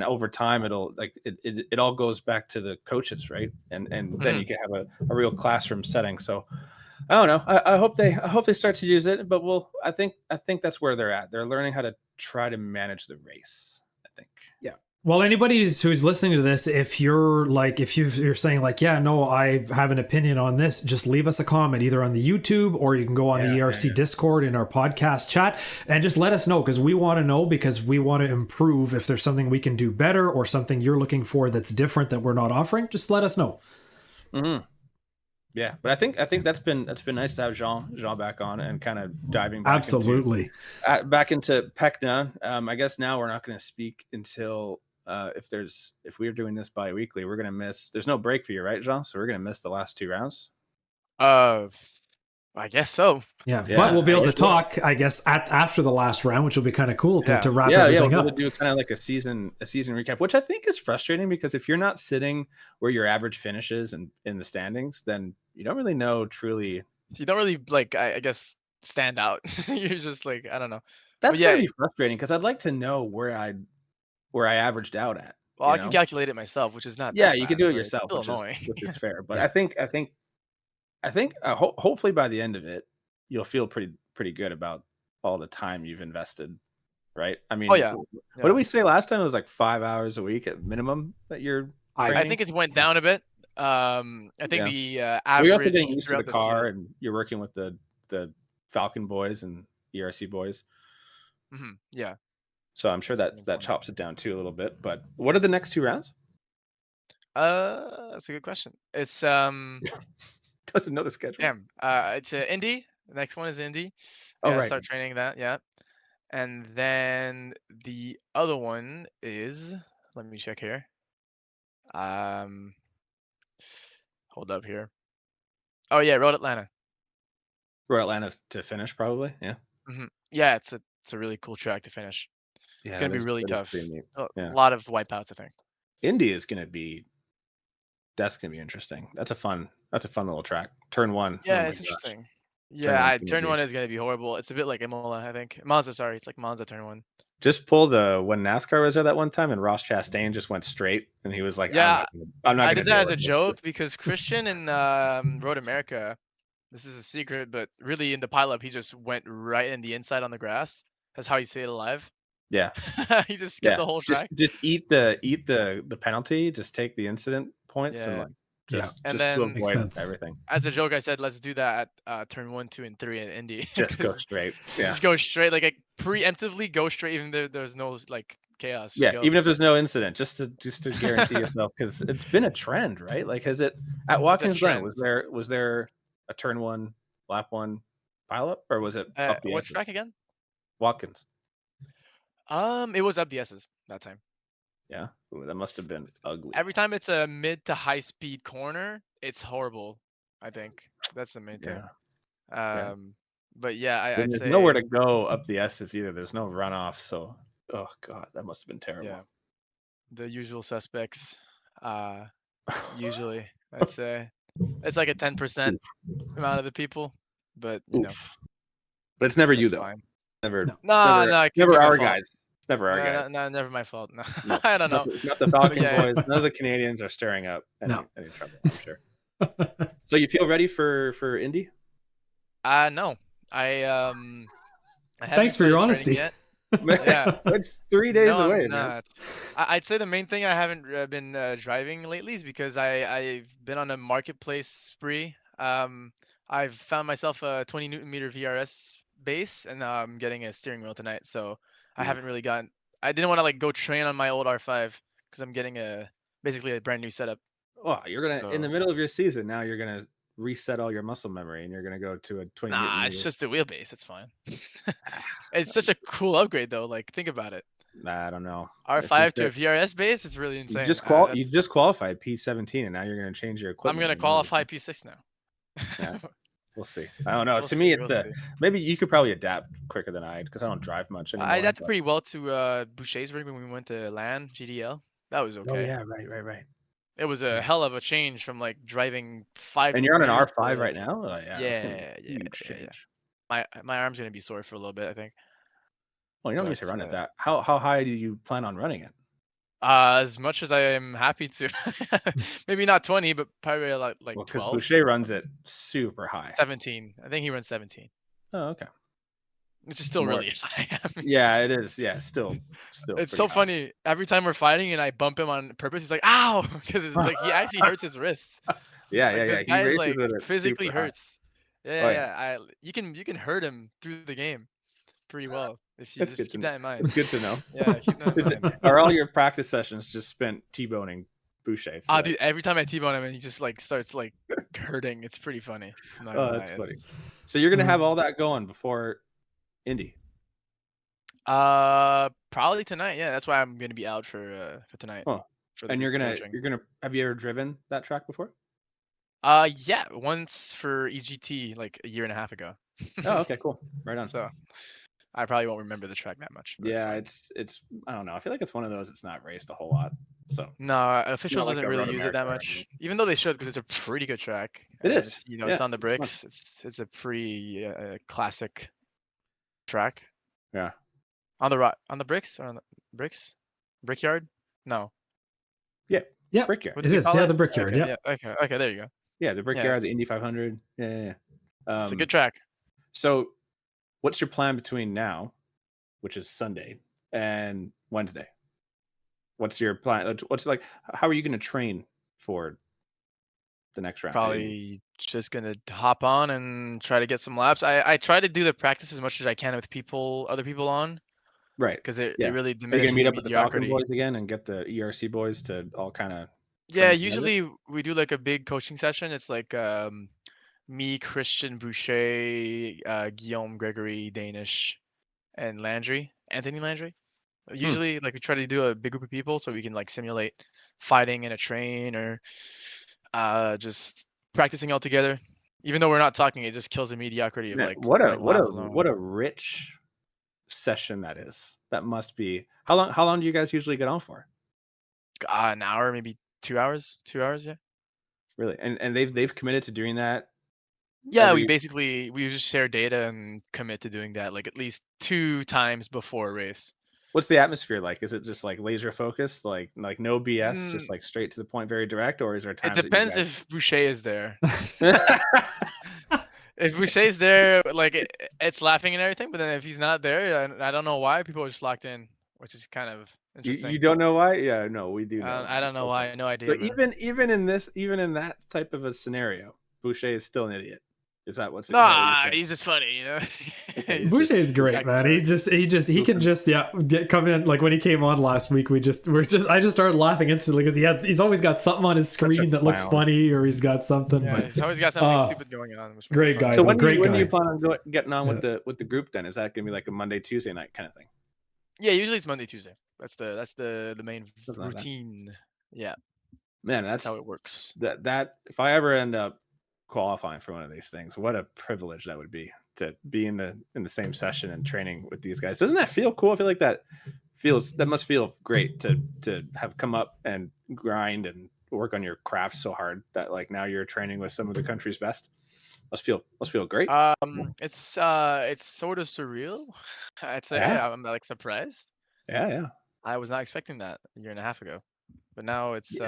over time it'll like it all goes back to the coaches, right? And then you can have a real classroom setting. So I don't know. I hope they start to use it, but I think that's where they're at. They're learning how to try to manage the race, I think. Yeah. Well, anybody who's listening to this, if you're saying like, yeah, no, I have an opinion on this, just leave us a comment either on the YouTube, or you can go on the ERC Discord in our podcast chat and just let us know, because we want to know, because we want to improve. If there's something we can do better or something you're looking for that's different that we're not offering, just let us know. Mm-hmm. Yeah, but I think that's been nice to have Jean back on and kind of diving back absolutely back into PECCNA. I guess now we're not going to speak until if we're doing this bi-weekly, we're going to miss. There's no break for you, right, Jean? So we're going to miss the last 2 rounds. I guess so. Yeah, but we'll be able to talk, I guess, after the last round, which will be kind of cool to wrap everything up. We'll do kind of like a season recap, which I think is frustrating, because if you're not sitting where your average finishes in the standings, then you don't really know truly. You don't really, like, I guess, stand out. You're just like, I don't know. That's going to be frustrating, because I'd like to know where I averaged out at. Well, I can calculate it myself, which is not. Yeah, that you bad, can do it yourself, which is fair. But I think hopefully by the end of it, you'll feel pretty good about all the time you've invested, right? I mean, what did we say last time? It was like 5 hours a week at minimum that you're training? I think it went down a bit. I think the average. You're also getting used to the car, and you're working with the Falcon boys and ERC boys. Mm-hmm. Yeah. So I'm sure that chops it down too a little bit. But what are the next 2 rounds? That's a good question. It's doesn't know the schedule. Damn. It's Indy. The next one is Indy. Right. Start training that. Yeah. And then the other one is, let me check here. Hold up here. Oh yeah, Road Atlanta. Road Atlanta to finish, probably. Yeah. Mm-hmm. Yeah, it's a really cool track to finish. Yeah, it's gonna be really tough. A lot of wipeouts, I think. Indy is gonna be. That's gonna be interesting. That's a fun little track. Turn 1. Yeah, it's interesting. Yeah, turn 1 is gonna be horrible. It's a bit like Imola, I think. Monza, sorry, it's like Monza turn 1. Just pull when NASCAR was there that one time, and Ross Chastain just went straight, and he was like, "Yeah, I'm not." I did that as a joke, because Christian in Road America, this is a secret, but really in the pileup, he just went right in the inside on the grass. That's how he stayed alive. Yeah, he just skipped the whole track. Just eat the penalty. Just take the incident points, and just to avoid everything. As a joke, I said, let's do that at turn 1, 2, and 3 in Indy. Just go straight. Yeah. Just go straight, like preemptively go straight, even though there's no like chaos. Yeah, even if there's no incident, just to guarantee yourself, because it's been a trend, right? Like, has it at Watkins Glen? Was there a turn 1, lap 1 pileup, or was it up the what S's? track again? Watkins. It was up the S's that time. Yeah, that must have been ugly. Every time it's a mid to high speed corner, it's horrible. I think that's the main thing. But yeah, I'd say nowhere to go up the S's either. There's no runoff, so oh god, that must have been terrible. Yeah, the usual suspects. Usually, I'd say it's like a 10% amount of the people, but you know. But it's never you though. Fine. Never. No, never our guys. It's never our guys. No, never my fault. No. I don't know. Not the Falcon boys. None of the Canadians are stirring up any trouble, I'm sure. So you feel ready for Indy? No. I Thanks for your honesty. Yeah, it's 3 days away. Man. I'd say the main thing I haven't been driving lately is because I've been on a marketplace spree. I've found myself a 20 Newton meter VRS base, and I'm getting a steering wheel tonight. So I haven't really gotten. I didn't want to like go train on my old R5 because I'm getting basically a brand new setup. Oh, you're gonna in the middle of your season now. You're gonna reset all your muscle memory, and you're gonna go to a 20. Nah, it's just a wheelbase. It's fine. It's such a cool upgrade though. Like, think about it. I don't know. R5 to a VRS base is really insane. You just qualified P17, and now you're gonna change your equipment. I'm gonna qualify P6 now. Yeah. We'll see. I don't know. We'll To me, see, it's we'll see. maybe you could probably adapt quicker than I, because I don't drive much anymore. I adapted but- pretty well to Boucher's rig when we went to LAN GDL. That was Oh okay. yeah, right. It was a hell of a change from like driving 5 And you're on an meters to, R5 right like, now. Oh, yeah, that's gonna be yeah, a yeah, huge yeah. change. My arm's gonna be sore for a little bit, I think. Well, you don't need But to run it that. How high do you plan on running it? as much as I am happy to, maybe not 20, but probably like Well, because 12, Boucher runs it super high. 17. I think he runs 17, Oh, okay. which is still More- really high. I mean, Yeah, it is. Yeah, still. it's pretty so high. funny. Every time we're fighting and I bump him on purpose, he's like, "Ow!" Because like he actually hurts his wrists. Yeah, Like this He guy is races like with it physically super high. hurts. Oh, Yeah. You can hurt him through the game pretty well if you That's just good to keep know. that in mind. It's good to know. Yeah, keep that in mind. Are all your practice sessions just spent T-boning Boucher? So, Dude, every time I T-bone him and he just like starts like hurting, it's pretty funny. I'm not oh, gonna that's lie. funny. So you're gonna have all that going before Indy. Probably tonight. Yeah, that's why I'm gonna be out for tonight. Oh, For the and you're gonna coaching. have you ever driven that track before? Yeah, once for EGT like a year and a half ago. Oh, okay, cool. Right on. So I probably won't remember the track that much. But Yeah, fine. it's I don't know. I feel like it's one of those it's not raced a whole lot. So No, officials like doesn't a really Road use it that America or anything. much, even though they should, because it's a pretty good track. It and is. It's, Yeah, it's on the it's fun. bricks. It's a pretty classic track. Yeah. On the bricks or on the bricks, brickyard? No. Yeah. Yeah, Brickyard. What it do you is. call Yeah, it? the Brickyard. Okay, Yeah. yeah. Okay. There you go. Yeah, the Brickyard, the it's- Indy 500. Yeah. It's a good track. So, what's your plan between now, which is Sunday, and Wednesday? What's your plan? What's like? How are you going to train for the next round? Probably just gonna hop on and try to get some laps. I try to do the practice as much as I can with other people on, Right. because it Yeah. really Are you going diminishes to meet the up with the Falcon mediocrity. boys again and get the ERC boys to all kind of? Yeah, train together? usually we do like a big coaching session. It's like me, Christian, Boucher, Guillaume, Gregory, Danish, and Anthony Landry. Usually, like we try to do a big group of people so we can like simulate fighting in a train or just practicing all together. Even though we're not talking, it just kills the mediocrity of Man, like what running lap alone. a rich session that is. That must be. How long do you guys usually get on for? An hour, maybe 2 hours. 2 hours, yeah. Really? And they've committed to doing that? Yeah, every- we just share data and commit to doing that like at least 2 times before a race. What's the atmosphere like? Is it just like laser focused, like no BS, just like straight to the point, very direct, or is there It times? depends if Boucher is there. If Boucher's there, like it's laughing and everything, but then if he's not there, I don't know why people are just locked in, which is kind of interesting. you don't know why? Yeah, no, we do know. I don't know why. No idea. But even in that type of a scenario, Boucher is still an idiot. Is that what's? Nah, he's just funny, you know. Okay. Boucher is great, man. He can just come in. Like when he came on last week, I just started laughing instantly because he's always got something on his screen that looks clown. funny, or he's got something. Yeah, but he's always got something stupid going on. Which makes great it guy. fun. So when Great do you guy. plan on getting on with the group? Then is that gonna be like a Monday, Tuesday night kind of thing? Yeah, usually it's Monday, Tuesday. That's the main Something like that. routine. Yeah, Man, that's that's how it works. that. If I ever end up qualifying for one of these things, what a privilege that would be to be in the same session and training with these guys. Doesn't that feel cool? I feel like that must feel great to have come up and grind and work on your craft so hard that like now you're training with some of the country's best. Must feel great. It's sort of surreal. I'd say. Yeah. I'm like surprised. Yeah. I was not expecting that a year and a half ago, but now it's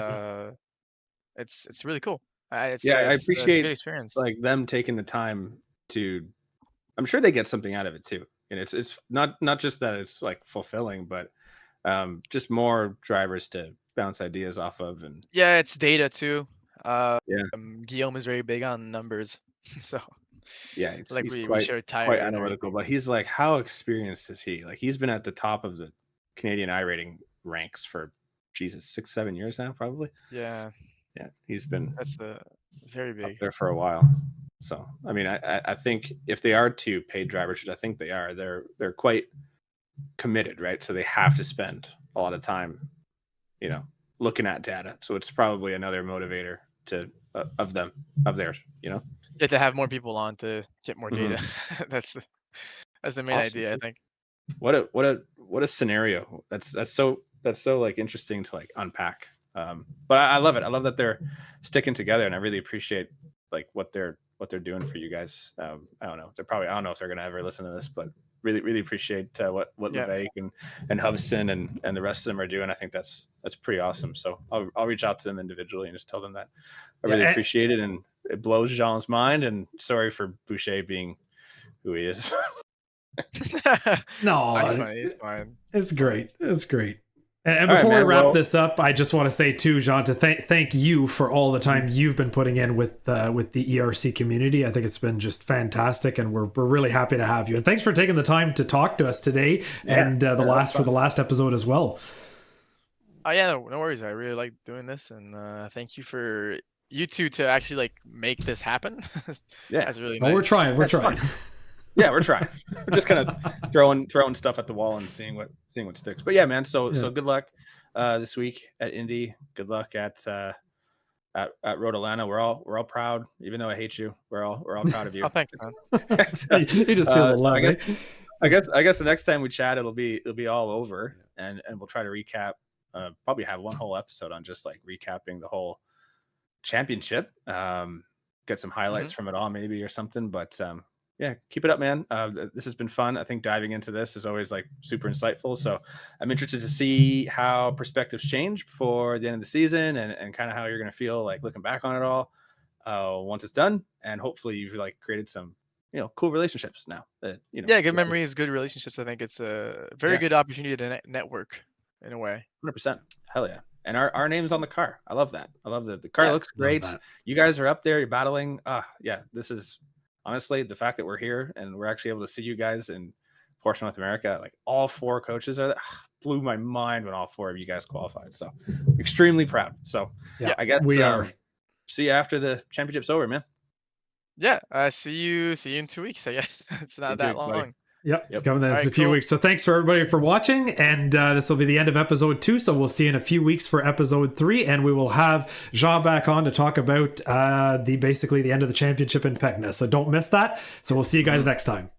really cool. It's I it's a appreciate good experience. like them taking the time to. I'm sure they get something out of it too, and it's not just that it's like fulfilling, but just more drivers to bounce ideas off of. And Yeah, it's data too. Yeah. Guillaume is very big on numbers, so yeah, like he's we quite share tire quite and analytical, everything. but he's like, how experienced is he? Like he's been at the top of the Canadian iRating ranks for Jesus 6-7 years now, probably. Yeah, He's been that's very up big. there for a while. So I mean, I think if they are two paid drivers, which I think they are, they're quite committed, right? So they have to spend a lot of time, looking at data. So it's probably another motivator of theirs, You have to have more people on to get more data. Mm-hmm. That's the main Awesome. idea, I think. What a scenario. That's so like interesting to like unpack. But I love it. I love that they're sticking together, and I really appreciate like what they're doing for you guys. I don't know. I don't know if they're gonna ever listen to this, but really appreciate what Levesque and Hubson and the rest of them are doing. I think that's pretty awesome. So I'll reach out to them individually and just tell them that I really appreciate it, and it blows Jean's mind. And sorry for Boucher being who he is. No, it's fine. It's great. It's great. And before we wrap this up, I just want to say too, Jean, to thank you for all the time you've been putting in with the ERC community. I think it's been just fantastic, and we're really happy to have you. And thanks for taking the time to talk to us today, and the last episode as well. Oh yeah, no worries. I really like doing this, and thank you for you two to actually like make this happen. Yeah, that's really nice. We're trying. Yeah, we're trying. We're just kind of throwing stuff at the wall and seeing what sticks. But yeah, man. So good luck this week at Indy. Good luck at Road Atlanta. We're all proud, even though I hate you. We're all proud of you. Oh, thanks, man. You just feel the love. I guess the next time we chat, it'll be all over, and we'll try to recap. Probably have one whole episode on just like recapping the whole championship. Get some highlights from it all, maybe, or something. But yeah, keep it up, man. This has been fun. I think diving into this is always like super insightful. So I'm interested to see how perspectives change before the end of the season, and kind of how you're going to feel like looking back on it all once it's done. And hopefully you've like created some, cool relationships now. Yeah, good memories, good relationships. I think it's a very good opportunity to network in a way. 100%. Hell yeah. And our name's on the car. I love that. I love that. The car looks great. You guys are up there. You're battling. Yeah, this is... Honestly, the fact that we're here and we're actually able to see you guys in Porsche North America, like all 4 coaches are there, blew my mind when all 4 of you guys qualified. So extremely proud. So yeah, I guess we are. See you after the championship's over, man. Yeah, see you in 2 weeks. I guess it's not that long. Buddy. Yep. Coming in a few weeks. So thanks for everybody for watching, and this will be the end of episode 2. So we'll see you in a few weeks for episode 3, and we will have Jean back on to talk about basically the end of the championship in PECCNA. So don't miss that. So we'll see you guys next time.